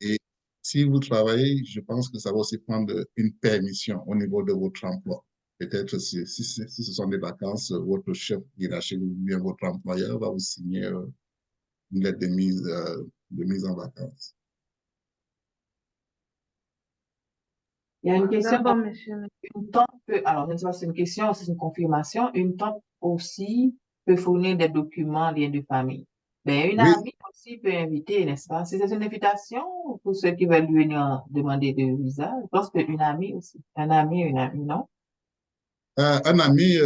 Speaker 5: Et si vous travaillez, je pense que ça va aussi prendre une permission au niveau de votre emploi. Peut-être si ce sont des vacances, votre chef hiérarchique ou bien votre employeur va vous signer une lettre de mise en vacances.
Speaker 1: Il y a une question.
Speaker 11: D'accord, monsieur.
Speaker 1: Alors, je ne sais pas si c'est une question ou si c'est une confirmation. Une tante aussi peut fournir des documents liés de famille. Ben, une
Speaker 5: Oui.
Speaker 1: amie aussi peut inviter, n'est-ce pas? Si c'est une invitation pour ceux qui veulent venir demander de visa, je pense qu'une amie aussi. Un ami, une amie, non?
Speaker 5: Un ami,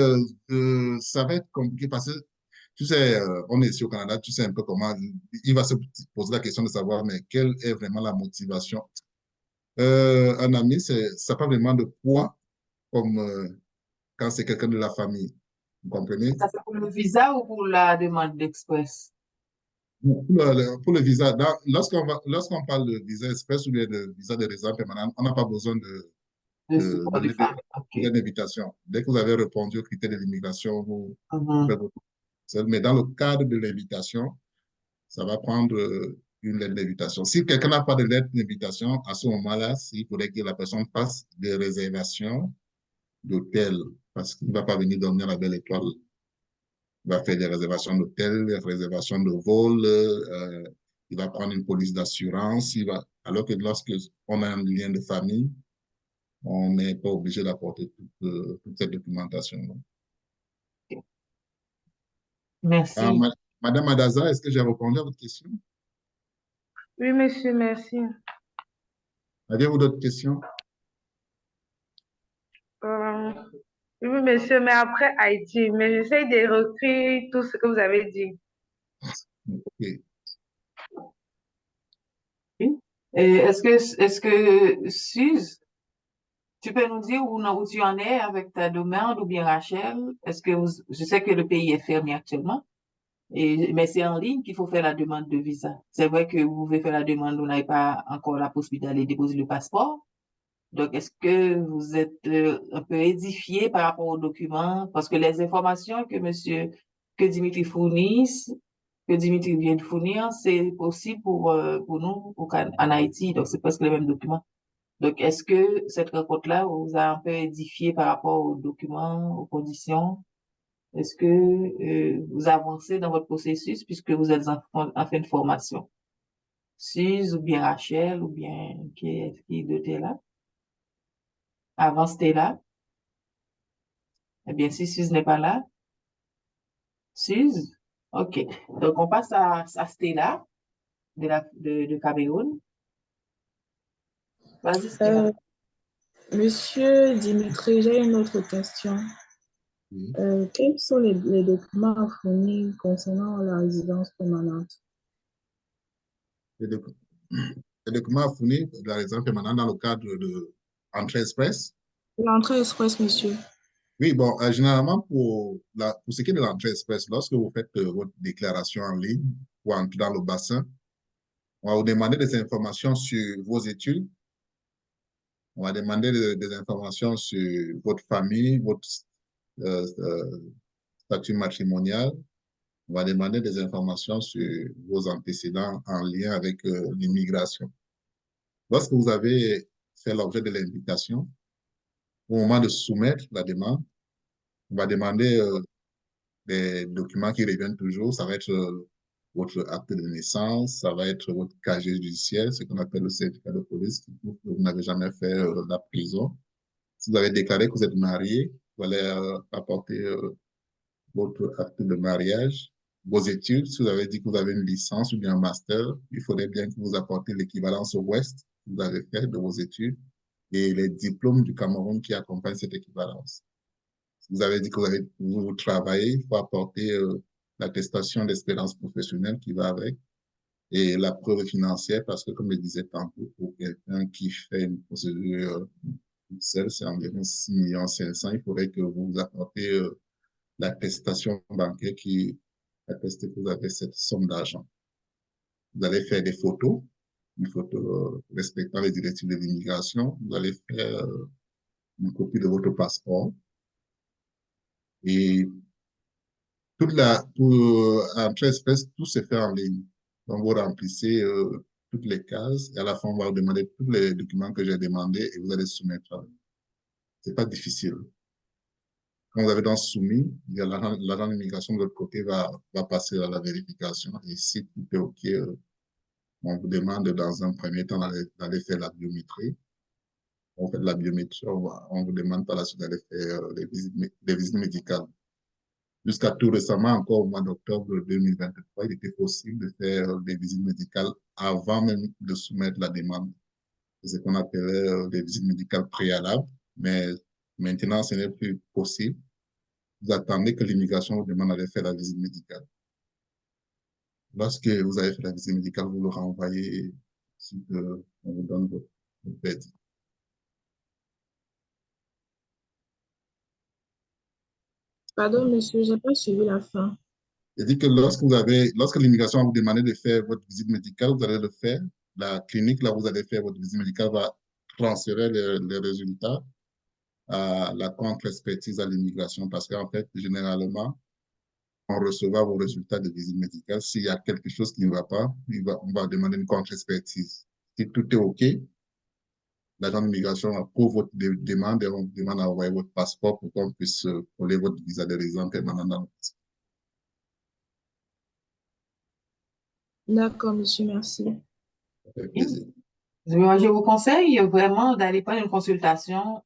Speaker 5: ça va être compliqué parce que, tu sais, on est ici au Canada, tu sais un peu comment, il va se poser la question de savoir, mais quelle est vraiment la motivation? Un ami, ça n'a pas vraiment de poids comme quand c'est quelqu'un de la famille. Vous comprenez?
Speaker 1: Ça, c'est pour le visa ou pour la demande d'express?
Speaker 5: Pour le visa, lorsqu'on parle de visa express ou bien de visa de résidence permanente, on n'a pas besoin d'invitation. Dès que vous avez répondu aux critères de l'immigration, vous faites votre seul. Mais dans le cadre de l'invitation, ça va prendre une lettre d'invitation. Si quelqu'un n'a pas de lettre d'invitation, à ce moment-là, il faudrait que la personne fasse des réservations d'hôtel parce qu'il ne va pas venir dormir à la Belle Étoile. Il va faire des réservations d'hôtel, des réservations de vol, il va prendre une police d'assurance, alors que lorsque on a un lien de famille, on n'est pas obligé d'apporter toute cette documentation.
Speaker 1: Merci.
Speaker 5: Madame Adaza, est-ce que j'ai répondu à votre question?
Speaker 11: Oui, monsieur, merci.
Speaker 5: Avez-vous d'autres questions?
Speaker 11: Oui, monsieur, mais après Haïti, mais j'essaie de recueillir tout ce que vous avez dit.
Speaker 5: Ok.
Speaker 1: Est-ce que Suze, tu peux nous dire où tu en es avec ta demande ou bien Rachel? Je sais que le pays est fermé actuellement, mais c'est en ligne qu'il faut faire la demande de visa. C'est vrai que vous pouvez faire la demande, vous n'avez pas encore la possibilité d'aller déposer le passeport. Donc, est-ce que vous êtes un peu édifié par rapport aux documents? Parce que les informations que Dimitri vient de fournir, c'est possible pour nous en Haïti. Donc, c'est presque les mêmes documents. Donc, est-ce que cette rencontre-là vous a un peu édifié par rapport aux documents, aux conditions? Est-ce que vous avancez dans votre processus puisque vous êtes en fin de formation? Suze ou bien Rachel ou bien qui d'autre est là? Avant Stella? Eh bien, si Suze n'est pas là, Suze? OK. Donc, on passe à Stella de Cameroun. Vas-y, Stella.
Speaker 12: Monsieur Dimitri, j'ai une autre question. Quels sont les documents à fournir concernant la résidence permanente?
Speaker 5: Les documents à fournir de la résidence permanente dans le cadre de l'entrée express?
Speaker 12: L'entrée express, monsieur.
Speaker 5: Oui, bon, généralement, pour ce qui est de l'entrée express, lorsque vous faites votre déclaration en ligne ou entrer dans le bassin, on va vous demander des informations sur vos études, On va demander des informations sur votre famille, votre statut matrimonial. On va demander des informations sur vos antécédents en lien avec l'immigration. Lorsque vous avez fait l'objet de l'invitation, au moment de soumettre la demande, on va demander des documents qui reviennent toujours. Ça va être votre acte de naissance, ça va être votre casier judiciaire, ce qu'on appelle le certificat de police, qui prouve que vous n'avez jamais fait la prison. Si vous avez déclaré que vous êtes marié, vous allez apporter votre acte de mariage, vos études. Si vous avez dit que vous avez une licence ou bien un master, il faudrait bien que vous apportez l'équivalence au Ouest que vous avez fait de vos études et les diplômes du Cameroun qui accompagnent cette équivalence. Si vous avez dit que vous travaillez, il faut apporter l'attestation d'expérience professionnelle qui va avec et la preuve financière parce que, comme je disais tantôt, pour quelqu'un qui fait une procédure seule, c'est environ 6,5 millions. Il faudrait que vous apportez l'attestation bancaire qui atteste que vous avez cette somme d'argent. Vous allez faire des photos, une photo respectant les directives de l'immigration. Vous allez faire une copie de votre passeport. Et entre espèces, tout se fait en ligne. Donc, vous remplissez toutes les cases et à la fin, on va vous demander tous les documents que j'ai demandés et vous allez soumettre. C'est pas difficile. Quand vous avez donc soumis, l'agent d'immigration de l'autre côté va passer à la vérification et si tout est OK, on vous demande dans un premier temps d'aller faire la biométrie. On fait de la biométrie, on vous demande par la suite d'aller faire des visites médicales. Jusqu'à tout récemment, encore au mois d'octobre 2023, il était possible de faire des visites médicales avant même de soumettre la demande. C'est ce qu'on appelait des visites médicales préalables, mais maintenant, ce n'est plus possible. Vous attendez que l'immigration vous demande d'aller faire la visite médicale. Lorsque vous avez fait la visite médicale, vous le renvoyez, ensuite on vous donne votre verdict.
Speaker 12: Pardon, monsieur, je n'ai pas suivi la fin.
Speaker 5: Je dis que lorsque l'immigration va vous demander de faire votre visite médicale, vous allez le faire. La clinique, là où vous allez faire votre visite médicale, va transférer les résultats à la contre-expertise à l'immigration parce qu'en fait, généralement, on recevra vos résultats de visite médicale. S'il y a quelque chose qui ne va pas, on va demander une contre-expertise. Si tout est OK, l'agent d'immigration approuve votre demande et on vous demande d'envoyer votre passeport pour qu'on puisse coller votre visa de résident permanent dans le passeport.
Speaker 12: D'accord, monsieur, merci.
Speaker 5: Ça fait plaisir.
Speaker 1: Je vous conseille vraiment d'aller prendre une consultation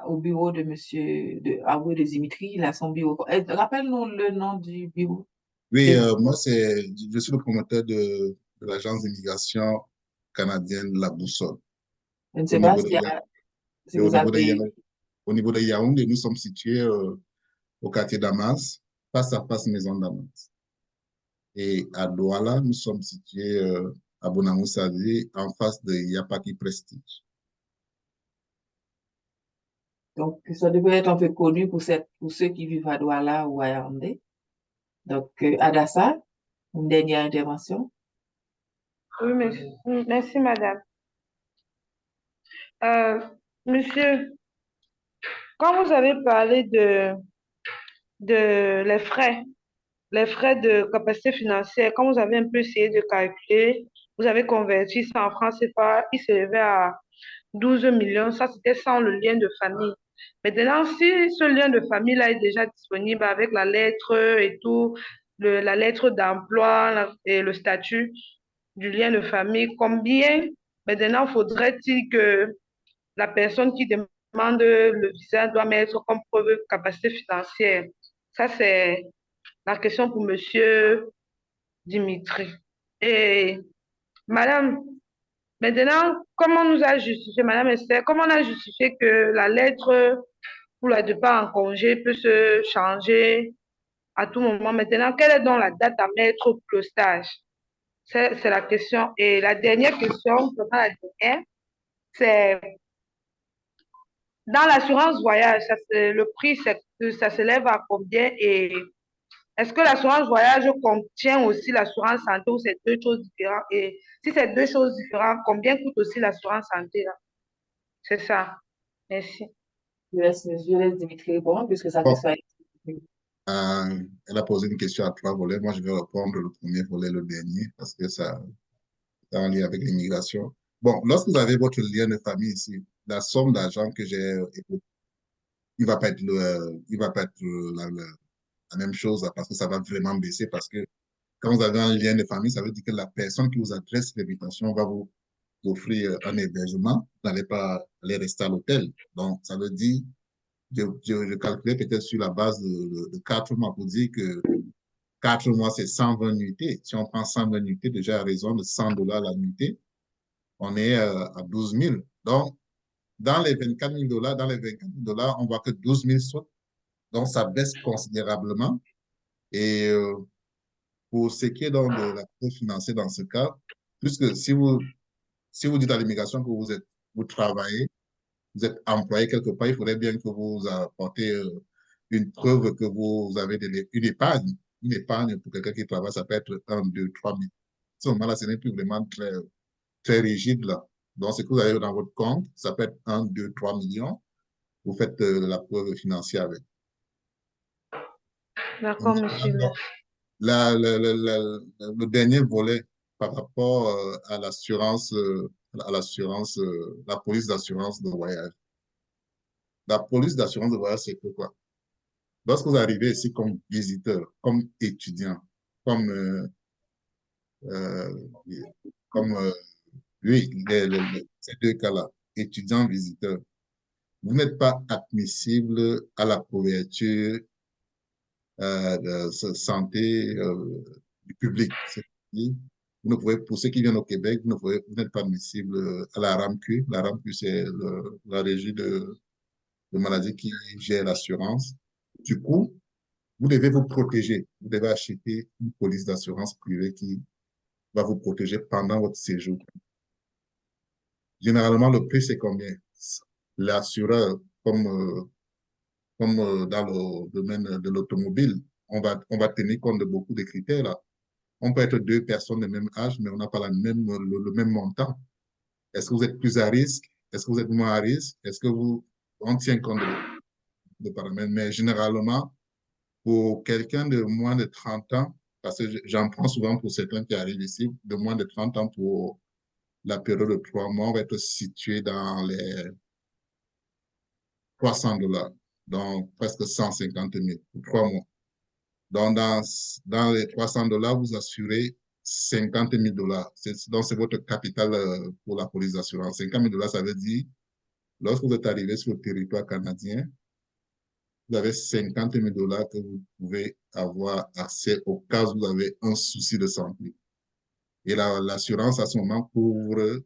Speaker 1: au bureau de monsieur Abou de Dimitri, là, son bureau. Rappelle-nous le nom du bureau.
Speaker 5: Oui, moi, je suis le promoteur de l'agence d'immigration canadienne La Boussole.
Speaker 1: Je ne sais pas si vous avez...
Speaker 5: Au niveau de Yaoundé, nous sommes situés au quartier Damas, face à face Maison Damas. Et à Douala, nous sommes situés à Bonamoussadi, en face de Yapaki Prestige.
Speaker 1: Donc, ça devrait être un peu connu pour ceux qui vivent à Douala ou à Yaoundé. Donc, Adassa, une dernière intervention.
Speaker 11: Oui, merci madame. Monsieur, quand vous avez parlé de les frais de capacité financière, quand vous avez un peu essayé de calculer, vous avez converti ça en francs CFA, il s'élevait à 12 millions, ça c'était sans le lien de famille. Maintenant, si ce lien de famille-là est déjà disponible avec la lettre et tout, la lettre d'emploi et le statut du lien de famille, combien maintenant faudrait-il que la personne qui demande le visa doit mettre comme preuve de capacité financière? Ça, c'est la question pour monsieur Dimitri. Et madame, maintenant, comment nous a justifié, madame Esther, comment on a justifié que la lettre pour le départ en congé peut se changer à tout moment? Maintenant, quelle est donc la date à mettre pour le stage? C'est la question. Et la dernière question, c'est dans l'assurance voyage, le prix, ça s'élève à combien? Et est-ce que l'assurance voyage contient aussi l'assurance santé ou c'est deux choses différentes? Et si c'est deux choses différentes, combien coûte aussi l'assurance santé là? C'est ça. Merci.
Speaker 1: Je laisse Dimitri répondre puisque sa
Speaker 5: Bon,
Speaker 1: question est...
Speaker 5: elle a posé une question à 3 volets. Moi, je vais répondre le premier volet, le dernier, parce que ça est en lien avec l'immigration. Bon, lorsque vous avez votre lien de famille ici, la somme d'argent que j'ai évoquée, il va pas être il va pas être la même chose parce que ça va vraiment baisser parce que quand vous avez un lien de famille, ça veut dire que la personne qui vous adresse l'invitation va vous offrir un hébergement. Vous n'allez pas aller rester à l'hôtel. Donc, ça veut dire, je calculais peut-être sur la base de 4 mois pour dire que 4 mois, c'est 120 nuitées. Si on prend 120 nuitées, déjà à raison de $100 la nuitée, on est à 12 000. Donc, dans les 24 000 dollars, on voit que 12 000 sautent. Donc, ça baisse considérablement. Et pour ce qui est donc de la cause financière dans ce cas, puisque si vous dites à l'immigration que vous travaillez, vous êtes employé quelque part, il faudrait bien que vous apportez une preuve que vous avez une épargne. Une épargne pour quelqu'un qui travaille, ça peut être 1, 2, 3 000. À ce moment-là, ce n'est plus vraiment très, très rigide là. Donc, ce que vous avez dans votre compte, ça peut être 1, 2, 3 millions. Vous faites la preuve financière avec.
Speaker 11: D'accord, monsieur.
Speaker 5: Le dernier volet par rapport à la police d'assurance de voyage. La police d'assurance de voyage, c'est quoi? Lorsque vous arrivez ici comme visiteur, comme étudiant, comme, euh, oui, ces deux cas-là, étudiant, visiteur, vous n'êtes pas admissible à la couverture de santé du public. C'est-à-dire, vous ne pouvez, pour ceux qui viennent au Québec, vous n'êtes pas admissible à la RAMQ. La RAMQ, c'est la régie de maladies qui gère l'assurance. Du coup, vous devez vous protéger. Vous devez acheter une police d'assurance privée qui va vous protéger pendant votre séjour. Généralement, le prix, c'est combien? L'assureur, comme dans le domaine de l'automobile, on va tenir compte de beaucoup de critères là. On peut être 2 personnes de même âge, mais on n'a pas le même montant. Est-ce que vous êtes plus à risque? Est-ce que vous êtes moins à risque? On tient compte de paramètres, mais généralement, pour quelqu'un de moins de 30 ans, parce que j'en prends souvent pour certains qui arrivent ici, de moins de 30 ans pour la période de 3 mois, on va être situé dans les $300, donc presque 150 000 pour 3 mois. Donc, dans les $300, vous assurez 50 000 dollars. Donc, c'est votre capital pour la police d'assurance. 50 000 dollars, ça veut dire, lorsque vous êtes arrivé sur le territoire canadien, vous avez 50 000 dollars que vous pouvez avoir accès au cas où vous avez un souci de santé. Et l'assurance, à ce moment, couvre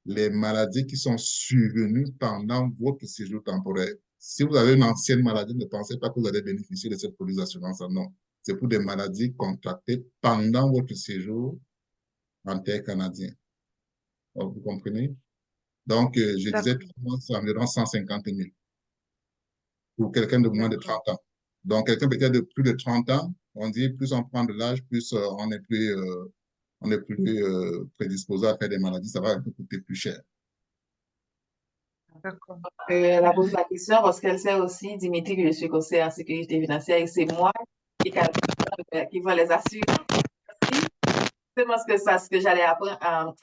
Speaker 5: les maladies qui sont survenues pendant votre séjour temporaire. Si vous avez une ancienne maladie, ne pensez pas que vous allez bénéficier de cette police d'assurance. Non. C'est pour des maladies contractées pendant votre séjour en terre canadien. Donc, vous comprenez? Donc, je disais, c'est environ 150 000 pour quelqu'un de moins de 30 ans. Donc, quelqu'un peut-être de plus de 30 ans, on dit, plus on prend de l'âge, plus on est plus prédisposé à faire des maladies, ça va coûter plus cher.
Speaker 11: D'accord.
Speaker 1: Elle a posé la question parce qu'elle sait aussi, Dimitri, que je suis conseillère en sécurité financière et c'est moi qui vois les assurances. C'est parce que ça, ce que j'allais apprendre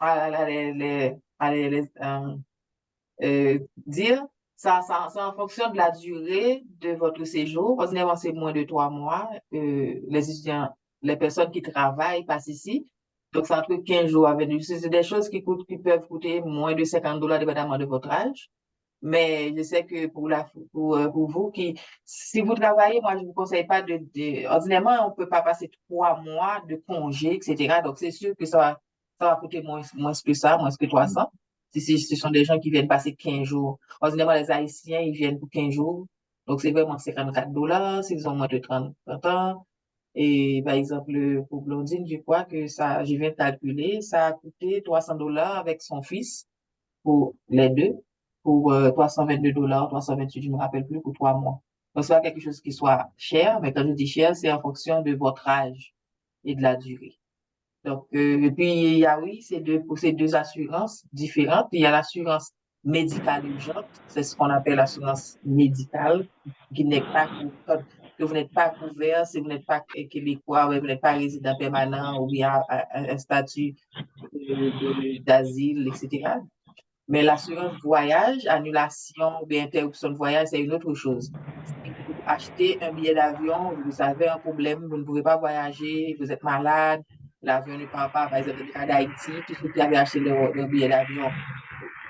Speaker 1: dire, ça, c'est en fonction de la durée de votre séjour. Ordinairement, c'est moins de 3 mois. Les étudiants, les personnes qui travaillent passent ici. Donc, c'est entre 15 jours à 28. C'est des choses qui peuvent coûter moins de $50, dépendamment de votre âge. Mais je sais que pour vous, si vous travaillez, moi, je ne vous conseille pas ordinairement, on ne peut pas passer 3 mois de congé, etc. Donc, c'est sûr que ça va coûter moins que ça, moins que 300. Si ce sont des gens qui viennent passer 15 jours. Ordinairement, les Haïtiens, ils viennent pour 15 jours. Donc, c'est vraiment $54 s'ils ont moins de 30 ans. Et par exemple, pour Blondine, je crois que ça, je viens de calculer, ça a coûté $300 avec son fils pour les deux, pour $322, 328, je ne me rappelle plus, pour 3 mois. Donc, c'est pas quelque chose qui soit cher, mais quand je dis cher, c'est en fonction de votre âge et de la durée. Donc, et puis, il y a, oui, pour ces deux assurances différentes. Il y a l'assurance médicale urgente, c'est ce qu'on appelle l'assurance médicale, qui n'est pas que vous n'êtes pas couvert si vous n'êtes pas québécois, ou vous n'êtes pas résident permanent ou bien un statut d'asile, etc. Mais l'assurance voyage, annulation ou bien interruption de voyage, c'est une autre chose. Si vous achetez un billet d'avion, vous avez un problème, vous ne pouvez pas voyager, vous êtes malade, l'avion ne part pas, par exemple, dans le cas d'Haïti, tous ceux qui avaient acheté leur billet d'avion,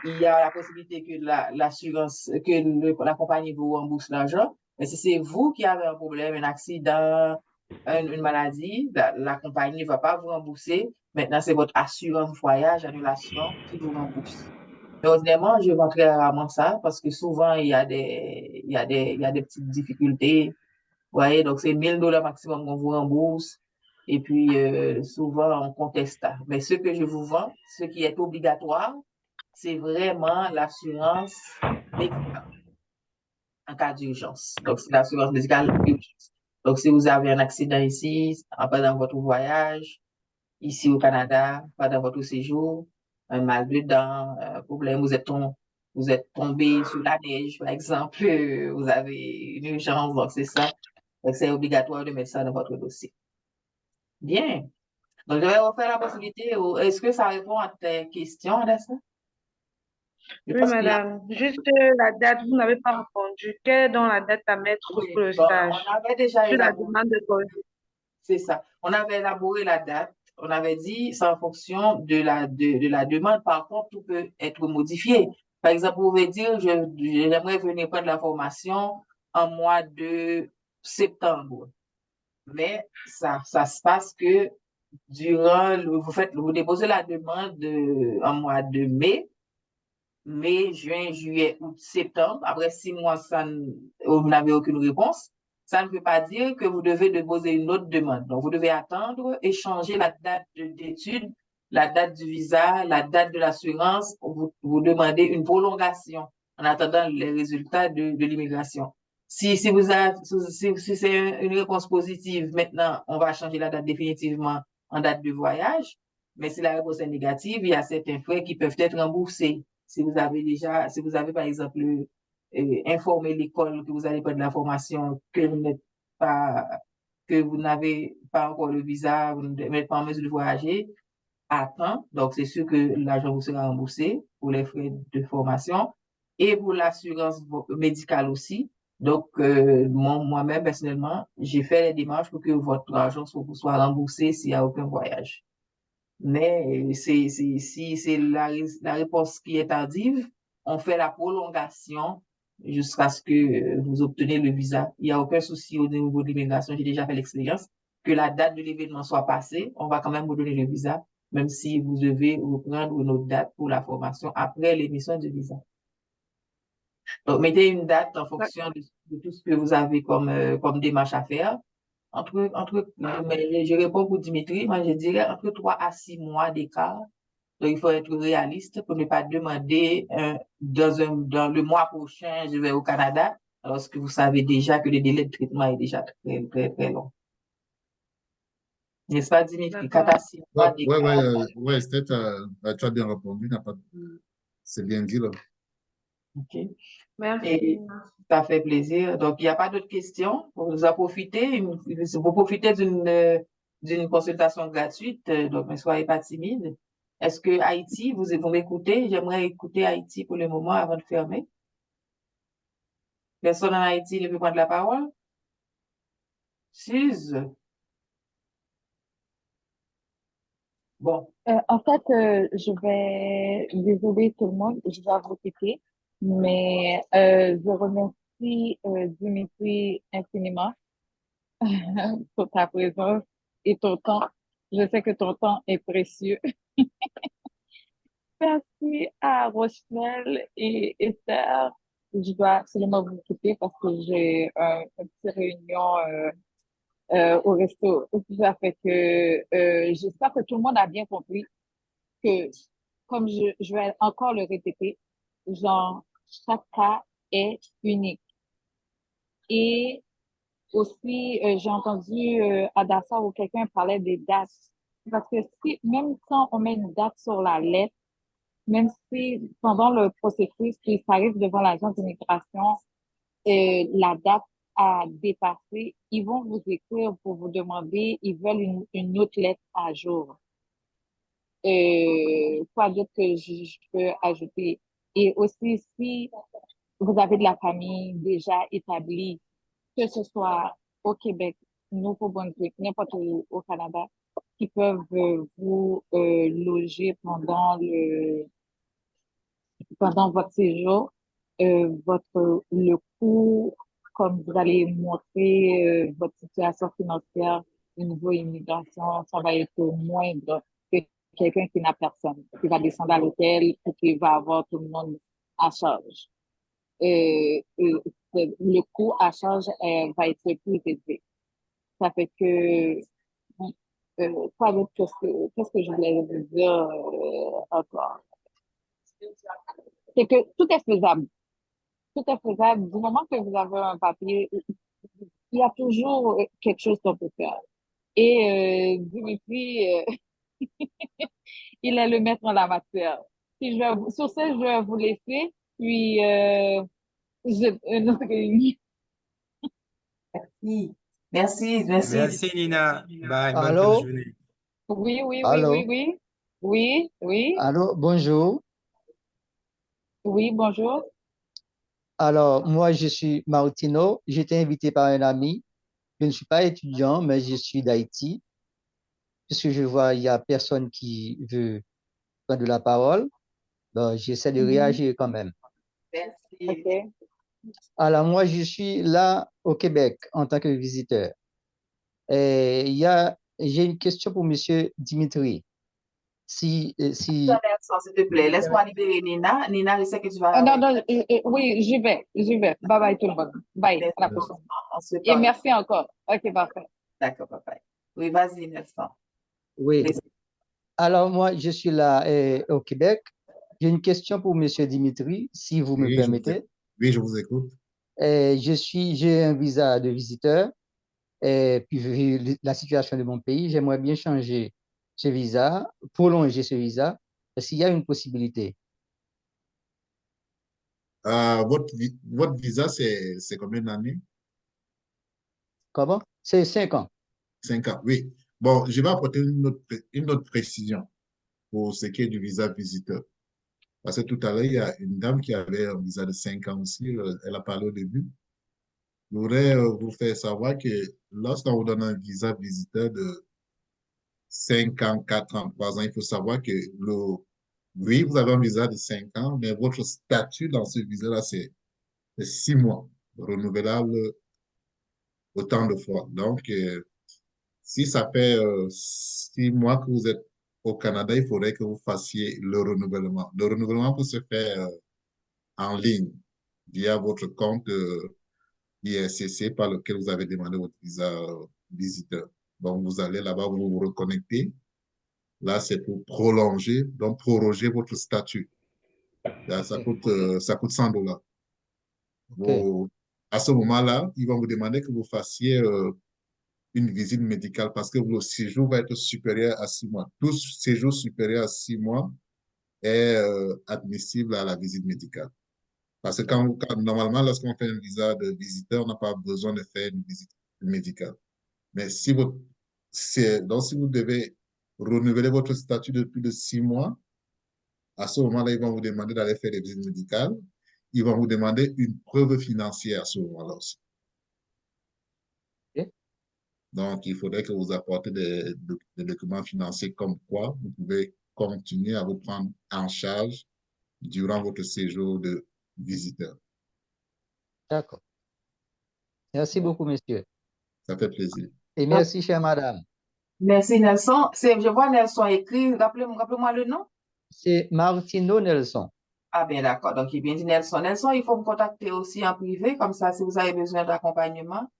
Speaker 1: il y a la possibilité que l'assurance, que la compagnie vous rembourse l'argent. Mais si c'est vous qui avez un problème, un accident, une maladie, la compagnie ne va pas vous rembourser. Maintenant, c'est votre assurance voyage, annulation qui vous rembourse. Mais honnêtement, je vends très rarement ça parce que souvent, il y a des petites difficultés. Vous voyez, donc c'est 1 000 $ maximum qu'on vous rembourse. Et puis, souvent, on conteste ça. Mais ce que je vous vends, ce qui est obligatoire, c'est vraiment l'assurance médicale en cas d'urgence. Donc, c'est l'assurance médicale urgence. Donc, si vous avez un accident ici, pendant votre voyage, ici au Canada, pendant votre séjour, un mal de dents, un problème, vous êtes tombé sur la neige, par exemple, vous avez une urgence, donc c'est ça. Donc, c'est obligatoire de mettre ça dans votre dossier. Bien. Donc, je vais vous faire la possibilité. Est-ce que ça répond à tes questions, Adassa?
Speaker 11: Oui, madame. Juste la date, vous n'avez pas répondu. Quelle est donc la date à mettre
Speaker 1: Oui,
Speaker 11: pour le
Speaker 1: bon,
Speaker 11: stage?
Speaker 1: on avait déjà
Speaker 11: Sur la
Speaker 1: élaboré,
Speaker 11: demande de cause.
Speaker 1: c'est ça. On avait élaboré la date. On avait dit, c'est en fonction de la demande. Par contre, tout peut être modifié. Par exemple, vous pouvez dire, j'aimerais venir prendre la formation en mois de septembre. Mais ça se passe que vous déposez la demande en mois de mai, juin, juillet, août, septembre. Après 6 mois, vous n'avez aucune réponse. Ça ne veut pas dire que vous devez déposer une autre demande. Donc, vous devez attendre, échanger la date d'étude, la date du visa, la date de l'assurance. Vous demandez une prolongation en attendant les résultats de l'immigration. Si c'est une réponse positive, maintenant, on va changer la date définitivement en date de voyage. Mais si la réponse est négative, il y a certains frais qui peuvent être remboursés. Si vous avez par exemple informé l'école que vous allez prendre la formation, que vous n'avez pas encore le visa, vous n'êtes pas en mesure de voyager, à temps. Donc, c'est sûr que l'argent vous sera remboursé pour les frais de formation et pour l'assurance médicale aussi. Donc, moi-même, personnellement, j'ai fait les démarches pour que votre argent soit remboursé s'il n'y a aucun voyage. Mais si c'est la réponse qui est tardive, on fait la prolongation jusqu'à ce que vous obtenez le visa. Il n'y a aucun souci au niveau de l'immigration. J'ai déjà fait l'expérience. Que la date de l'événement soit passée, on va quand même vous donner le visa, même si vous devez reprendre une autre date pour la formation après l'émission du visa. Donc, mettez une date en fonction de tout ce que vous avez comme démarche à faire. Mais je réponds pour Dimitri, moi je dirais entre 3 à 6 mois d'écart. Donc, il faut être réaliste pour ne pas demander dans le mois prochain, je vais au Canada, alors que vous savez déjà que le délai de traitement est déjà très, très, très long. N'est-ce pas, Dimitri? 4 à 6 mois d'écart.
Speaker 5: Ouais, Esther, tu as bien répondu. C'est bien dit, là.
Speaker 1: OK.
Speaker 11: Merci.
Speaker 1: Et ça fait plaisir. Donc, il n'y a pas d'autres questions. Vous en profitez. Vous profitez d'une consultation gratuite. Donc, ne soyez pas timide. Est-ce que Haïti, vous m'écoutez? J'aimerais écouter Haïti pour le moment avant de fermer. Personne en Haïti ne veut prendre la parole? Suze? Bon.
Speaker 12: En fait, désolée tout le monde, je vais vous quitter, mais je remercie Dimitri infiniment pour ta présence et ton temps. Je sais que ton temps est précieux. Merci à Rochnel et Esther. Je dois absolument vous quitter parce que j'ai une petite réunion au resto. Ça fait que j'espère que tout le monde a bien compris que, comme je vais encore le répéter, genre, chaque cas est unique. Et aussi, j'ai entendu Adassa ou quelqu'un parlait des dates. Parce que même quand on met une date sur la lettre,
Speaker 13: même si pendant le processus, qui s'arrive devant l'agence d'immigration, la date a dépassé, ils vont vous écrire pour vous demander, ils veulent une autre lettre à jour. Quoi d'autre que je peux ajouter? Et aussi, si vous avez de la famille déjà établie, que ce soit au Québec, Nouveau-Brunswick, n'importe où au Canada, qui peuvent vous loger pendant votre séjour, le coût, comme vous allez montrer votre situation financière au niveau immigration, ça va être moindre que quelqu'un qui n'a personne, qui va descendre à l'hôtel et qui va avoir tout le monde à charge. Le coût à charge va être plus élevé. Ça fait que, quoi d'autre, qu'est-ce que je voulais vous dire encore? C'est que tout est faisable. Tout est faisable. Du moment que vous avez un papier, il y a toujours quelque chose qu'on peut faire. Et Dimitri, il est le maître en la matière. Sur ce, je vais vous laisser. Puis, notre réunion.
Speaker 1: Merci. Merci, merci.
Speaker 6: Merci, Nina. Bye. Bonne fin de
Speaker 14: Allô?
Speaker 6: journée.
Speaker 13: Oui, oui, oui,
Speaker 14: Allô?
Speaker 13: oui, oui. Oui, oui,
Speaker 14: Allô, bonjour.
Speaker 13: oui, bonjour.
Speaker 14: Alors, moi, je suis Martino. J'ai été invité par un ami. Je ne suis pas étudiant, mais je suis d'Haïti. Puisque je vois, il n'y a personne qui veut prendre la parole. Donc, j'essaie de réagir quand même.
Speaker 1: Merci.
Speaker 13: OK.
Speaker 14: Alors, moi, je suis là au Québec en tant que visiteur. Et j'ai une question pour Monsieur Dimitri. Si
Speaker 1: Nelson, s'il te plaît, laisse-moi libérer Nina. Nina, je sais que tu vas.
Speaker 13: Non, non, oui, j'y vais. Bye bye tout le monde. Bye, à la prochaine.
Speaker 1: On se
Speaker 13: Et
Speaker 1: parle.
Speaker 13: merci encore. OK, parfait.
Speaker 1: D'accord, papa. Oui, vas-y, Nelson.
Speaker 14: Oui. Alors, moi, je suis là au Québec. J'ai une question pour Monsieur Dimitri, si vous me permettez.
Speaker 5: Oui, je vous écoute.
Speaker 14: J'ai un visa de visiteur. Et puis, vu la situation de mon pays, j'aimerais bien changer ce visa, prolonger ce visa. Est-ce qu'il y a une possibilité?
Speaker 5: Votre visa, c'est combien d'années?
Speaker 14: Comment? C'est 5 ans.
Speaker 5: 5 ans, oui. Bon, je vais apporter une autre précision pour ce qui est du visa visiteur. Parce que tout à l'heure, il y a une dame qui avait un visa de 5 ans aussi. Elle a parlé au début. Je voudrais vous faire savoir que lorsqu'on vous donne un visa visiteur de 5 ans, 4 ans, 3 ans, il faut savoir que oui, vous avez un visa de 5 ans, mais votre statut dans ce visa-là, c'est 6 mois, renouvelable autant de fois. Donc, si ça fait 6 mois que vous êtes au Canada, il faudrait que vous fassiez le renouvellement. Le renouvellement peut se faire en ligne via votre compte IRCC par lequel vous avez demandé votre visa visiteur. Donc, vous allez là-bas, vous vous reconnectez. Là, c'est pour prolonger, donc proroger votre statut. Là, ça coûte $100. À ce moment-là, ils vont vous demander que vous fassiez une visite médicale parce que le séjour va être supérieur à 6 mois. Tout séjour supérieur à 6 mois est admissible à la visite médicale. Parce que normalement, lorsqu'on fait un visa de visiteur, on n'a pas besoin de faire une visite médicale. Mais si vous devez renouveler votre statut de plus de 6 mois, à ce moment-là, ils vont vous demander d'aller faire des visites médicales. Ils vont vous demander une preuve financière à ce moment-là aussi. Donc, il faudrait que vous apportez des documents financiers comme quoi vous pouvez continuer à vous prendre en charge durant votre séjour de visiteur.
Speaker 14: D'accord. Merci beaucoup, monsieur.
Speaker 5: Ça fait plaisir.
Speaker 14: Et merci, chère madame.
Speaker 1: Merci, Nelson. Je vois Nelson écrit. Rappelez-moi le nom.
Speaker 14: C'est Martino Nelson.
Speaker 1: Ah bien, d'accord. Donc, il vient dit Nelson. Nelson, il faut me contacter aussi en privé. Comme ça, si vous avez besoin d'accompagnement,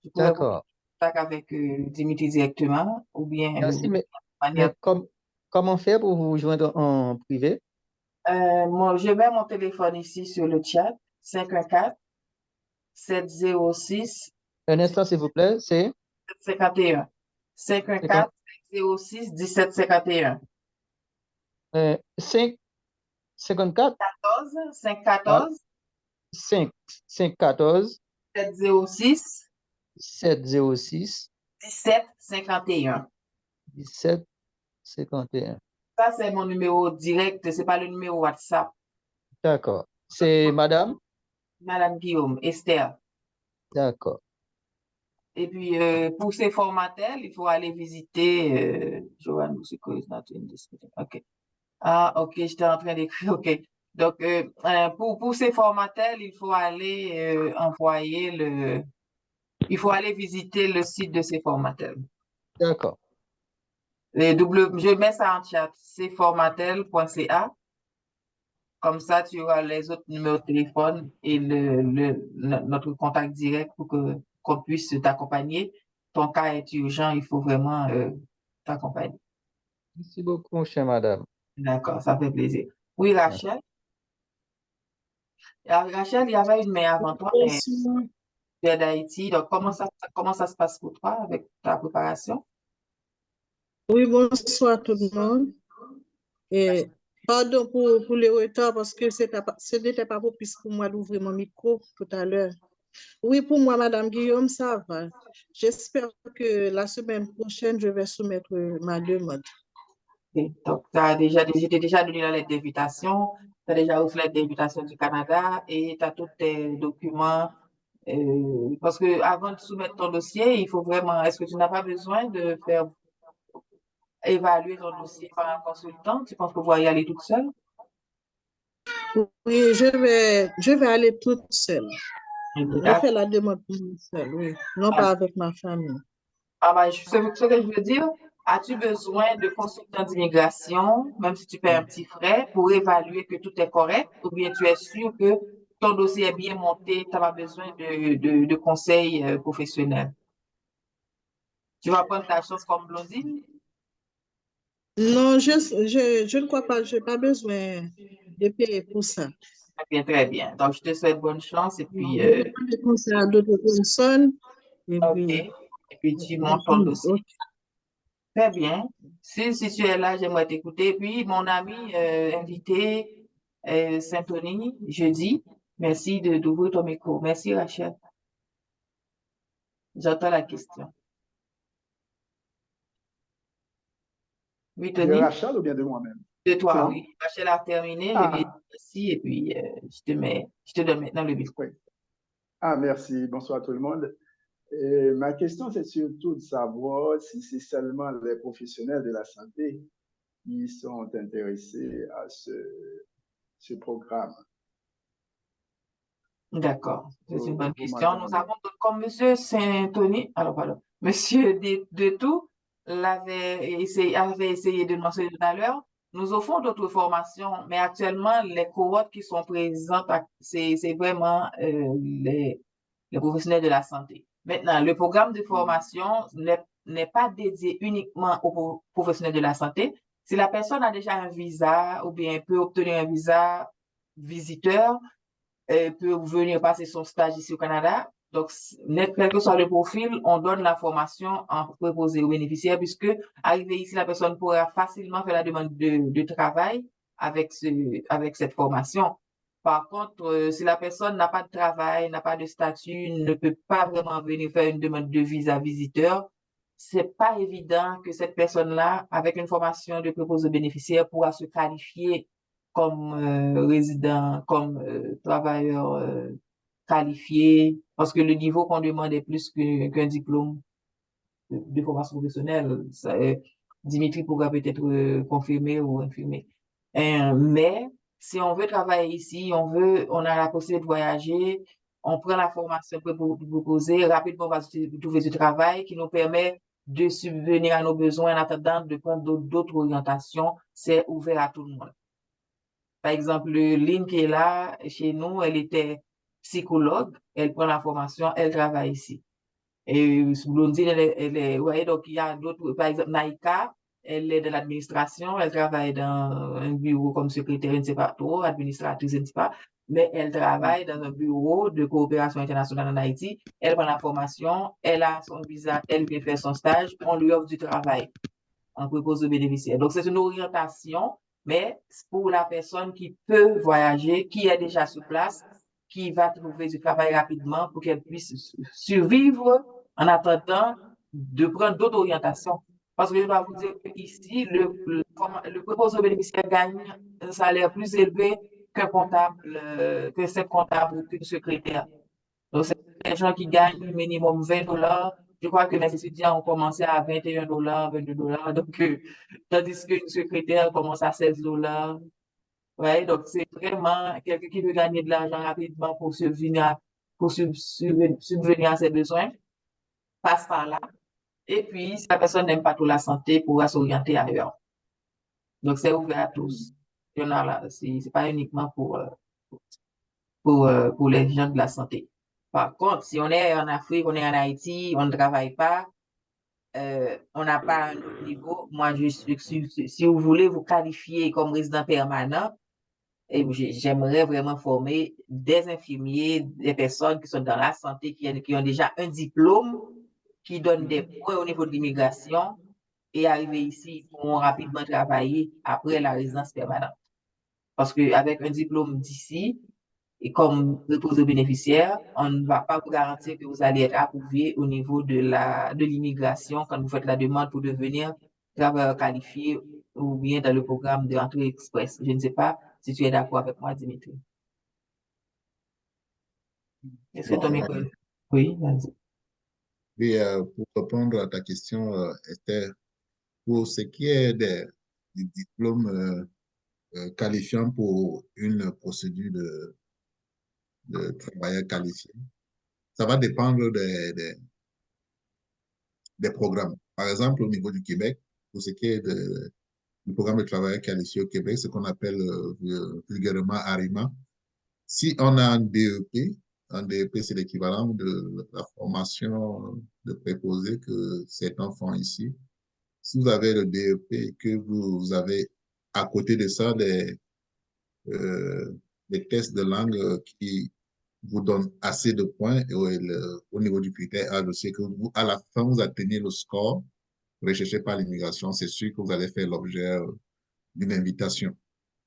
Speaker 1: je pourrais vous
Speaker 14: D'accord.
Speaker 1: contacter avec Dimitri directement ou bien
Speaker 14: Merci, mais
Speaker 1: manière.
Speaker 14: comment faire pour vous joindre en privé?
Speaker 1: Je mets mon téléphone ici sur le chat. 514-706.
Speaker 14: Un instant, s'il vous plaît, c'est
Speaker 1: 1751. 514-706-1751.
Speaker 14: 5 54
Speaker 1: 14 514
Speaker 14: 514
Speaker 1: 706
Speaker 14: 706
Speaker 1: 1751.
Speaker 14: 1751.
Speaker 1: Ça, c'est mon numéro direct, c'est pas le numéro WhatsApp.
Speaker 14: D'accord. C'est madame?
Speaker 1: Madame Guillaume, Esther.
Speaker 14: D'accord.
Speaker 1: Et puis, pour ces formatels, il faut aller visiter Joanne Musico is not in this meeting. OK. Ah, OK, j'étais en train d'écrire. OK. Donc, pour ces formatels, il faut aller il faut aller visiter le site de ces formatels.
Speaker 14: D'accord.
Speaker 1: Je mets ça en chat, cformatel.ca. Comme ça, tu auras les autres numéros de téléphone et notre contact direct pour qu'on puisse t'accompagner. Ton cas est urgent, il faut vraiment t'accompagner.
Speaker 14: Merci beaucoup, chère madame.
Speaker 1: D'accord, ça fait plaisir. Oui, Rachel. Rachel, il y avait une main avant toi, mais tu es d'Haïti. Donc, comment ça se passe pour toi avec ta préparation?
Speaker 2: Oui, bonsoir tout le monde. Et pardon pour le retard parce que ce n'était pas propice pour moi d'ouvrir mon micro tout à l'heure. Oui, pour moi, Madame Guillaume, ça va. J'espère que la semaine prochaine, je vais soumettre ma demande.
Speaker 1: Okay. Donc, j'ai déjà donné la lettre d'invitation, tu as déjà reçu la lettre d'invitation du Canada et tu as tous tes documents. Parce que avant de soumettre ton dossier, il faut vraiment, est-ce que tu n'as pas besoin de faire évaluer ton dossier par un consultant? Tu penses que vous allez y aller toute seule?
Speaker 2: Oui, je vais aller toute seule. Je fais la demande pour moi seule, oui, non pas avec ma famille.
Speaker 1: Ah ben, ce que je veux dire, as-tu besoin de consultant d'immigration, même si tu paies un petit frais, pour évaluer que tout est correct, ou bien tu es sûr que ton dossier est bien monté, tu n'as pas besoin de conseils professionnels? Tu vas prendre ta chance comme Blondine?
Speaker 2: Non, je ne crois pas, je n'ai pas besoin de payer pour ça.
Speaker 1: Très bien, très bien. Donc, je te souhaite bonne chance et puis...
Speaker 2: Je demande des conseils à d'autres personnes.
Speaker 1: OK. Et puis, tu montes ton dossier. Très bien. Si tu es là, j'aimerais t'écouter. Puis, mon ami invité, Saint-Tony, jeudi, merci d'ouvrir ton micro. Merci, Rachel. J'entends la question. Oui,
Speaker 15: De
Speaker 1: Tony?
Speaker 15: Rachel ou bien de moi-même?
Speaker 1: De toi,
Speaker 15: Non?
Speaker 1: oui. Rachel a terminé. Je vais dire merci et puis je te donne maintenant le micro.
Speaker 15: Oui. Merci. Bonsoir tout le monde. Ma question, c'est surtout de savoir si c'est seulement les professionnels de la santé qui sont intéressés à ce programme.
Speaker 1: D'accord, c'est une bonne question. Nous avons, comme M. Saint-Tony, alors pardon, M. Detou avait essayé de le mentionner tout à l'heure, nous offrons d'autres formations, mais actuellement, les cohortes qui sont présentes, c'est vraiment les professionnels de la santé. Maintenant, le programme de formation n'est pas dédié uniquement aux professionnels de la santé. Si la personne a déjà un visa ou bien peut obtenir un visa visiteur, peut venir passer son stage ici au Canada. Donc, quel que soit le profil, on donne la formation en préposé aux bénéficiaires puisque arrivé ici, la personne pourra facilement faire la demande de travail avec cette formation. Par contre, si la personne n'a pas de travail, n'a pas de statut, ne peut pas vraiment venir faire une demande de visa visiteur, c'est pas évident que cette personne-là, avec une formation de préposé aux bénéficiaires, pourra se qualifier comme résident, comme travailleur qualifié, parce que le niveau qu'on demande est plus qu'un diplôme de formation professionnelle. Dimitri pourra peut-être confirmer ou infirmer. Mais si on veut travailler ici, on a la possibilité de voyager, on prend la formation proposée, rapidement on va trouver du travail qui nous permet de subvenir à nos besoins en attendant de prendre d'autres orientations. C'est ouvert à tout le monde. Par exemple, Lynn qui est là chez nous, elle était psychologue, elle prend la formation, elle travaille ici. Et Blondine, vous voyez, donc il y a d'autres, par exemple, Naïka, elle est de l'administration, elle travaille dans un bureau comme secrétaire, je ne sais pas trop, administratrice, je ne sais pas, mais elle travaille dans un bureau de coopération internationale en Haïti, elle prend la formation, elle a son visa, elle vient faire son stage, on lui offre du travail, on propose aux bénéficiaires. Donc, c'est une orientation Mais pour la personne qui peut voyager, qui est déjà sur place, qui va trouver du travail rapidement pour qu'elle puisse survivre en attendant de prendre d'autres orientations. Parce que je dois vous dire qu'ici, le préposé aux bénéficiaires gagne un salaire plus élevé qu'un comptable, que c'est comptable ou qu'une secrétaire. Donc, c'est des gens qui gagnent minimum $20. Je crois que mes étudiants ont commencé à $21, $22. Donc, tandis qu'une secrétaire commence à $16. Ouais, donc c'est vraiment quelqu'un qui veut gagner de l'argent rapidement pour subvenir à ses besoins, passe par là. Et puis, si la personne n'aime pas trop la santé, pourra s'orienter ailleurs. Donc, c'est ouvert à tous. Il y en a là, c'est pas uniquement pour les gens de la santé. Par contre, si on est en Afrique, on est en Haïti, on ne travaille pas, on n'a pas un autre niveau. Moi, si vous voulez vous qualifier comme résident permanent, et j'aimerais vraiment former des infirmiers, des personnes qui sont dans la santé, qui ont déjà un diplôme, qui donnent des points au niveau de l'immigration et arriver ici pour rapidement travailler après la résidence permanente. Parce qu'avec un diplôme d'ici, et comme préposé aux bénéficiaires, on ne va pas vous garantir que vous allez être approuvé au niveau de l'immigration quand vous faites la demande pour devenir travailleur qualifié ou bien dans le programme de Entrée Express. Je ne sais pas si tu es d'accord avec moi, Dimitri. Est-ce que ton micro... Oui, vas-y.
Speaker 5: Oui, pour répondre à ta question, Esther, pour ce qui est des diplômes qualifiants pour une procédure de travailleur qualifié, ça va dépendre des programmes. Par exemple, au niveau du Québec, pour ce qui est du programme de travailleur qualifié au Québec, ce qu'on appelle vulgairement ARIMA, si on a un DEP, c'est l'équivalent de la formation de préposé que certains font ici. Si vous avez le DEP et que vous avez à côté de ça des tests de langue qui vous donnent assez de points au niveau du critère A, je sais que vous, à la fin, vous atteignez le score recherché par l'immigration, c'est sûr que vous allez faire l'objet d'une invitation.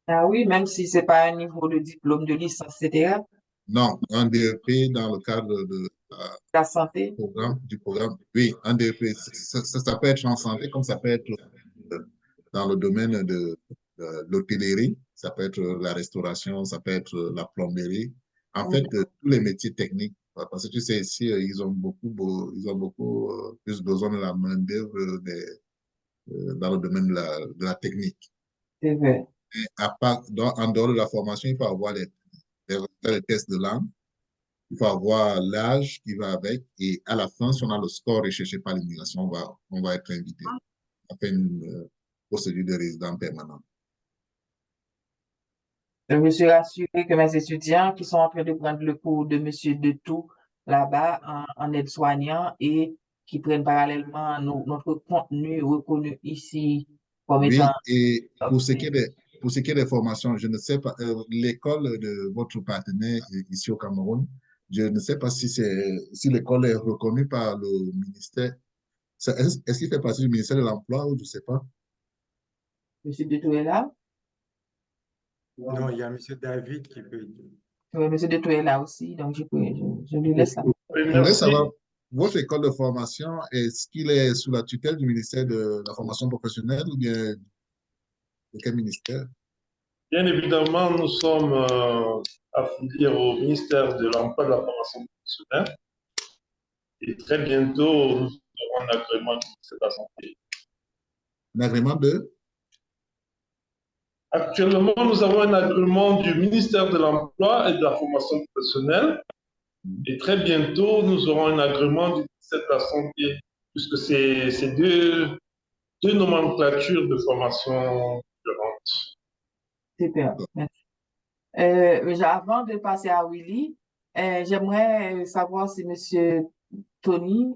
Speaker 1: Ah oui, même si c'est pas un niveau de diplôme de licence, etc.
Speaker 5: Non, un DEP dans le cadre de
Speaker 1: la santé.
Speaker 5: Du programme. Oui, un DEP, ça peut être en santé, comme ça peut être dans le domaine de l'hôtellerie, ça peut être la restauration, ça peut être la plomberie. En fait, tous les métiers techniques, parce que tu sais, ici, ils ont beaucoup plus besoin de la main-d'œuvre dans le domaine de la technique.
Speaker 1: C'est vrai.
Speaker 5: Et en dehors de la formation, il faut avoir les tests de langue, il faut avoir l'âge qui va avec, et à la fin, si on a le score recherché par l'immigration, on va être invité à faire une procédure de résident permanent.
Speaker 1: Je me suis rassuré que mes étudiants qui sont en train de prendre le cours de M. Detou là-bas en aide-soignant et qui prennent parallèlement notre contenu reconnu ici comme
Speaker 5: Oui,
Speaker 1: étant...
Speaker 5: et pour ce qui est des formations, je ne sais pas, l'école de votre partenaire ici au Cameroun, je ne sais pas si l'école est reconnue par le ministère. Est-ce qu'il fait partie du ministère de l'Emploi ou je ne sais pas?
Speaker 1: M. Detou est là?
Speaker 6: Non, il y a M. David qui peut dire.
Speaker 1: Oui, M. Detou est là aussi, donc je lui laisse là.
Speaker 5: Je voudrais savoir, votre école de formation, est-ce qu'il est sous la tutelle du ministère de la formation professionnelle ou bien de quel ministère?
Speaker 7: Bien évidemment, nous sommes affiliés au ministère de l'Emploi et de la formation professionnelle. Et très bientôt, nous aurons un agrément du ministère de la Santé.
Speaker 5: Un agrément de?
Speaker 7: Actuellement, nous avons un agrément du ministère de l'Emploi et de la formation professionnelle. Et très bientôt, nous aurons un agrément du ministère de la Santé, puisque c'est deux nomenclatures de formation différentes.
Speaker 1: Super, merci. Avant de passer à Willy, j'aimerais savoir si M. Tony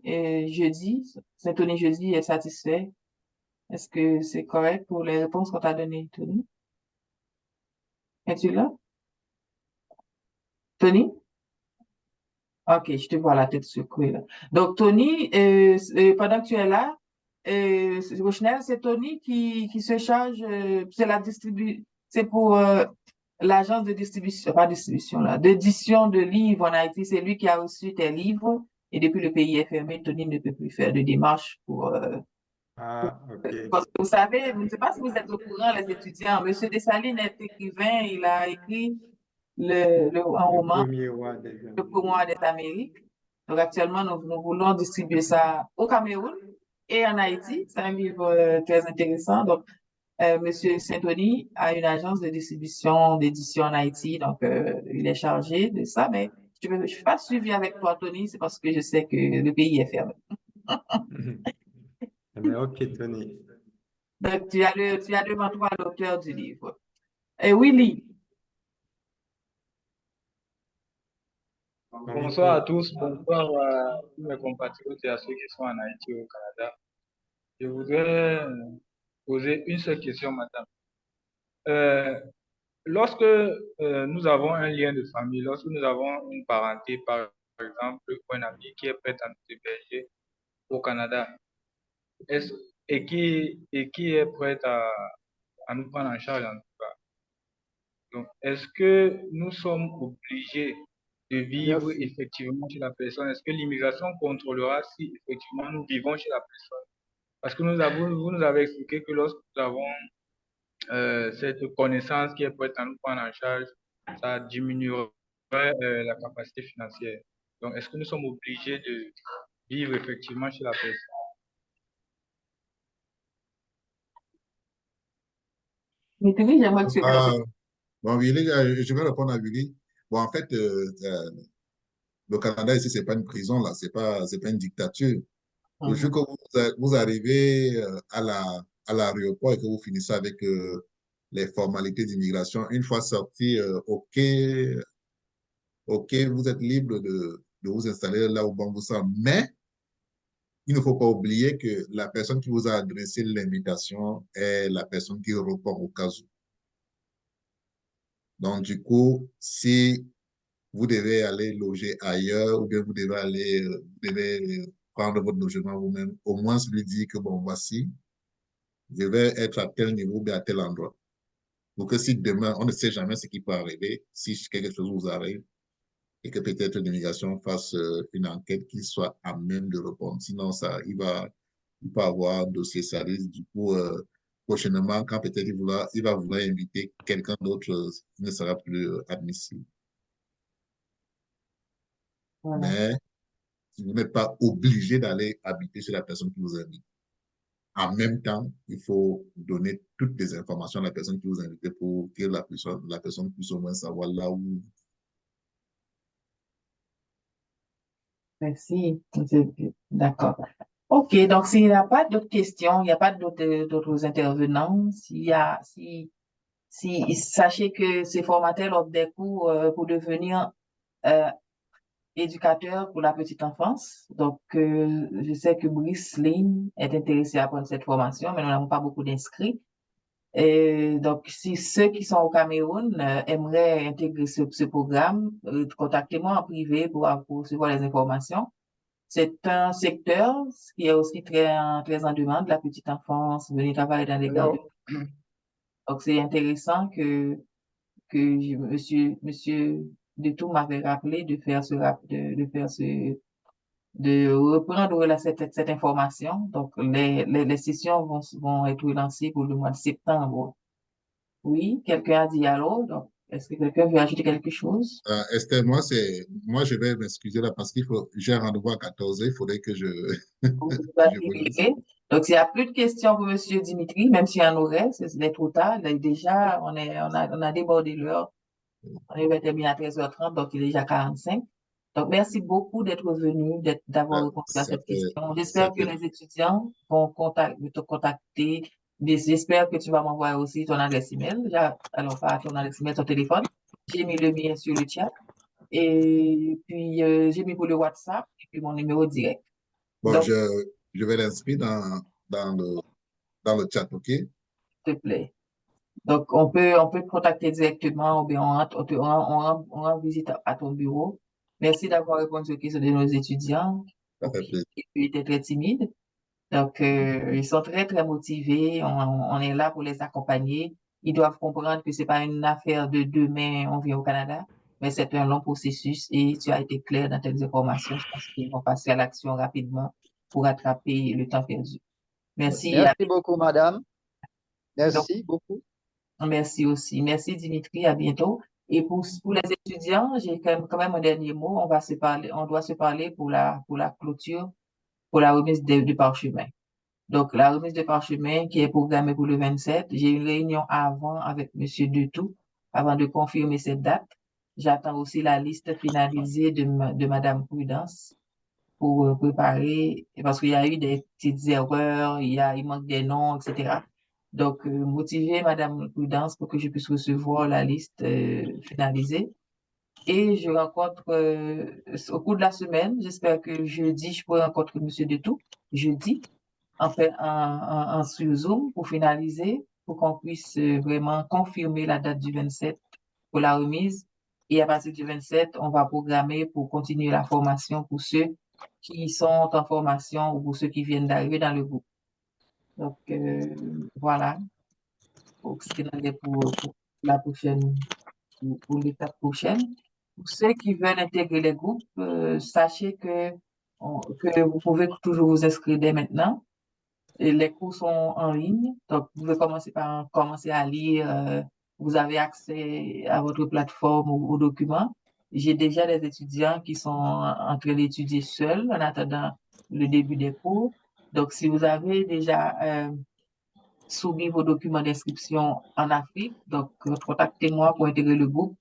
Speaker 1: Jeudi est satisfait. Est-ce que c'est correct pour les réponses qu'on t'a données, Tony? Es-tu là? Tony? Ok, je te vois la tête secouée là. Donc, Tony, pendant que tu es là, Rochnel, c'est Tony qui se charge, c'est pour l'agence de distribution, pas distribution là, d'édition de livres en Haïti. C'est lui qui a reçu tes livres et depuis le pays est fermé, Tony ne peut plus faire de démarches
Speaker 6: Ah, ok.
Speaker 1: parce que vous savez, je ne sais pas si vous êtes au courant, les étudiants, Monsieur Dessalines est écrivain, il a écrit un
Speaker 6: Le
Speaker 1: roman,
Speaker 6: premier roi des
Speaker 1: Le courant des Amériques. Donc actuellement, nous voulons distribuer ça au Cameroun et en Haïti. C'est un livre très intéressant. Donc, Monsieur Saint-Denis a une agence de distribution, d'édition en Haïti. Donc, il est chargé de ça. Mais je ne suis pas suivi avec toi, Tony, c'est parce que je sais que le pays est fermé.
Speaker 6: Mais ok, Tony.
Speaker 1: Donc, tu as devant toi l'auteur du livre. Willy.
Speaker 10: Bonsoir à tous, bonsoir à tous mes compatriotes et à ceux qui sont en Haïti ou au Canada. Je voudrais poser une seule question, madame. Lorsque nous avons un lien de famille, lorsque nous avons une parenté, par exemple, ou un ami qui est prêt à nous héberger au Canada, et qui est prêt à nous prendre en charge en tout cas. Donc, est-ce que nous sommes obligés de vivre effectivement chez la personne? Est-ce que l'immigration contrôlera si effectivement nous vivons chez la personne? Parce que vous nous avez expliqué que lorsque nous avons cette connaissance qui est prête à nous prendre en charge, ça diminuerait la capacité financière. Donc, est-ce que nous sommes obligés de vivre effectivement chez la personne?
Speaker 1: Dimitri, j'aimerais que tu répondes.
Speaker 5: Bon, Willy, je vais répondre à Willy. Bon, en fait, le Canada ici, c'est pas une prison, là, c'est pas une dictature. Le jour que vous arrivez à l'aéroport et que vous finissez avec les formalités d'immigration, une fois sorti, OK, vous êtes libre de vous installer là où bon vous semble. Mais il ne faut pas oublier que la personne qui vous a adressé l'invitation est la personne qui reporte au cas où. Donc, du coup, si vous devez aller loger ailleurs ou bien vous devez prendre votre logement vous-même, au moins lui dire que, bon, voici, je vais être à tel niveau, bien à tel endroit. Donc, si demain, on ne sait jamais ce qui peut arriver, si quelque chose vous arrive, et que peut-être l'immigration fasse une enquête qui soit à même de répondre. Sinon, il peut avoir un dossier sérieux. Du coup, prochainement, quand peut-être il va vouloir inviter quelqu'un d'autre, il ne sera plus admissible.
Speaker 1: Voilà.
Speaker 5: Mais vous n'êtes pas obligé d'aller habiter chez la personne qui vous invite. En même temps, il faut donner toutes les informations à la personne qui vous invite pour que la personne puisse au moins savoir là où.
Speaker 1: Merci. D'accord. OK, donc s'il n'y a pas d'autres questions, il n'y a pas d'autres intervenants, sachez que ces formateurs offrent des cours pour devenir éducateur pour la petite enfance. Donc, je sais que Brice Lane est intéressé à prendre cette formation, mais nous n'avons pas beaucoup d'inscrits. Et donc, si ceux qui sont au Cameroun aimeraient intégrer ce programme, contactez-moi en privé pour recevoir les informations. C'est un secteur qui est aussi très en demande, la petite enfance, venir travailler dans les gardes. Donc, c'est intéressant que monsieur Detou m'avait rappelé de reprendre cette information. Donc, les sessions vont être lancées pour le mois de septembre. Oui, quelqu'un a dit allô, donc est-ce que quelqu'un veut ajouter quelque chose?
Speaker 5: Esther, moi, je vais m'excuser là parce j'ai un rendez-vous à 14h, il faudrait que je vous laisse.
Speaker 1: Donc, s'il n'y a plus de questions pour M. Dimitri, même s'il y en aurait, c'est trop tard. Là, déjà, on a débordé l'heure. On va terminer à 13h30, donc il est déjà 45. Donc, merci beaucoup d'être venu, d'avoir répondu à cette question. J'espère que les étudiants vont te contacter. J'espère que tu vas m'envoyer aussi ton adresse email. Alors, pas ton adresse email, ton téléphone. J'ai mis le mien sur le chat. Et puis, j'ai mis pour le WhatsApp et puis mon numéro direct.
Speaker 5: Bon,
Speaker 1: donc,
Speaker 5: je vais l'inscrire dans le chat, OK?
Speaker 1: S'il te plaît. Donc, on peut te contacter directement ou bien on rend visite à ton bureau. Merci d'avoir répondu aux questions de nos étudiants
Speaker 5: Ça fait plaisir.
Speaker 1: qui étaient très timides. Donc, ils sont très, très motivés. On est là pour les accompagner. Ils doivent comprendre que c'est pas une affaire de demain, on vient au Canada, mais c'est un long processus et tu as été clair dans tes informations. Je pense qu'ils vont passer à l'action rapidement pour rattraper le temps perdu. Merci.
Speaker 14: Merci beaucoup, madame.
Speaker 1: Donc,
Speaker 14: Merci beaucoup.
Speaker 1: merci aussi. Merci Dimitri, à bientôt. Et pour les étudiants, j'ai quand même un dernier mot. On doit se parler pour la clôture, pour la remise de parchemin. Donc, la remise de parchemin qui est programmée pour le 27, j'ai une réunion avant avec Monsieur Dutou, avant de confirmer cette date. J'attends aussi la liste finalisée de Madame Prudence pour préparer, parce qu'il y a eu des petites erreurs, il manque des noms, etc. Donc, motiver Madame Prudence pour que je puisse recevoir la liste finalisée. Et je rencontre au cours de la semaine, j'espère que jeudi, je pourrai rencontrer Monsieur Dutou, jeudi, en fait, sur Zoom pour finaliser, pour qu'on puisse vraiment confirmer la date du 27 pour la remise. Et à partir du 27, on va programmer pour continuer la formation pour ceux qui sont en formation ou pour ceux qui viennent d'arriver dans le groupe. Donc, voilà, pour ce qui est pour la prochaine, pour l'étape prochaine. Pour ceux qui veulent intégrer les groupes, sachez que vous pouvez toujours vous inscrire dès maintenant. Et les cours sont en ligne, donc vous pouvez commencer à lire. Vous avez accès à votre plateforme ou aux documents. J'ai déjà des étudiants qui sont en train d'étudier seuls en attendant le début des cours. Donc, si vous avez déjà soumis vos documents d'inscription en Afrique, donc contactez-moi pour intégrer le groupe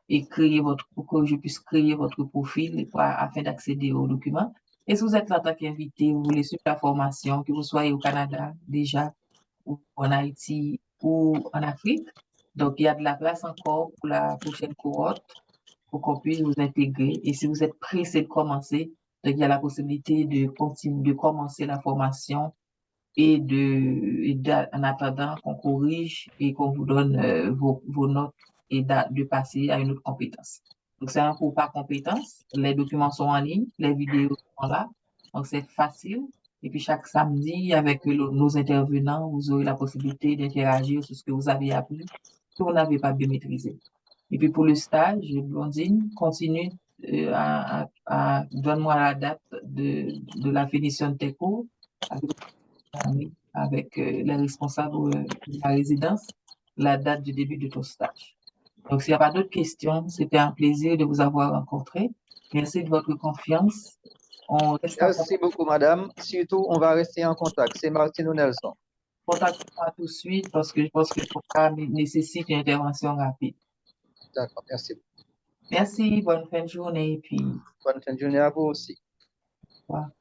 Speaker 1: et pour que je puisse créer votre profil afin d'accéder aux documents. Et si vous êtes là en tant qu'invité, vous voulez suivre la formation, que vous soyez au Canada déjà, ou en Haïti, ou en Afrique, donc il y a de la place encore pour la prochaine cohorte pour qu'on puisse vous intégrer. Et si vous êtes pressé de commencer, donc il y a la possibilité de commencer la formation et en attendant qu'on corrige et qu'on vous donne vos notes et de passer à une autre compétence. Donc, c'est un cours par compétence. Les documents sont en ligne, les vidéos sont là. Donc, c'est facile. Et puis, chaque samedi, avec nos intervenants, vous aurez la possibilité d'interagir sur ce que vous avez appris, que vous n'avez pas bien maîtrisé. Et puis, pour le stage, Blondine, continue donne-moi la date de la finition de tes cours avec les responsables de la résidence, la date du début de ton stage. Donc, s'il n'y a pas d'autres questions, c'était un plaisir de vous avoir rencontré. Merci de votre confiance. On reste
Speaker 14: Merci beaucoup, madame. Surtout, on va rester en contact. C'est Martino Nelson.
Speaker 1: Contactez-moi tout de suite parce que je pense que le cas nécessite une intervention rapide.
Speaker 14: D'accord, merci.
Speaker 1: Merci, bonne fin de journée. Puis...
Speaker 14: Bonne fin de journée à vous aussi.
Speaker 1: Au revoir.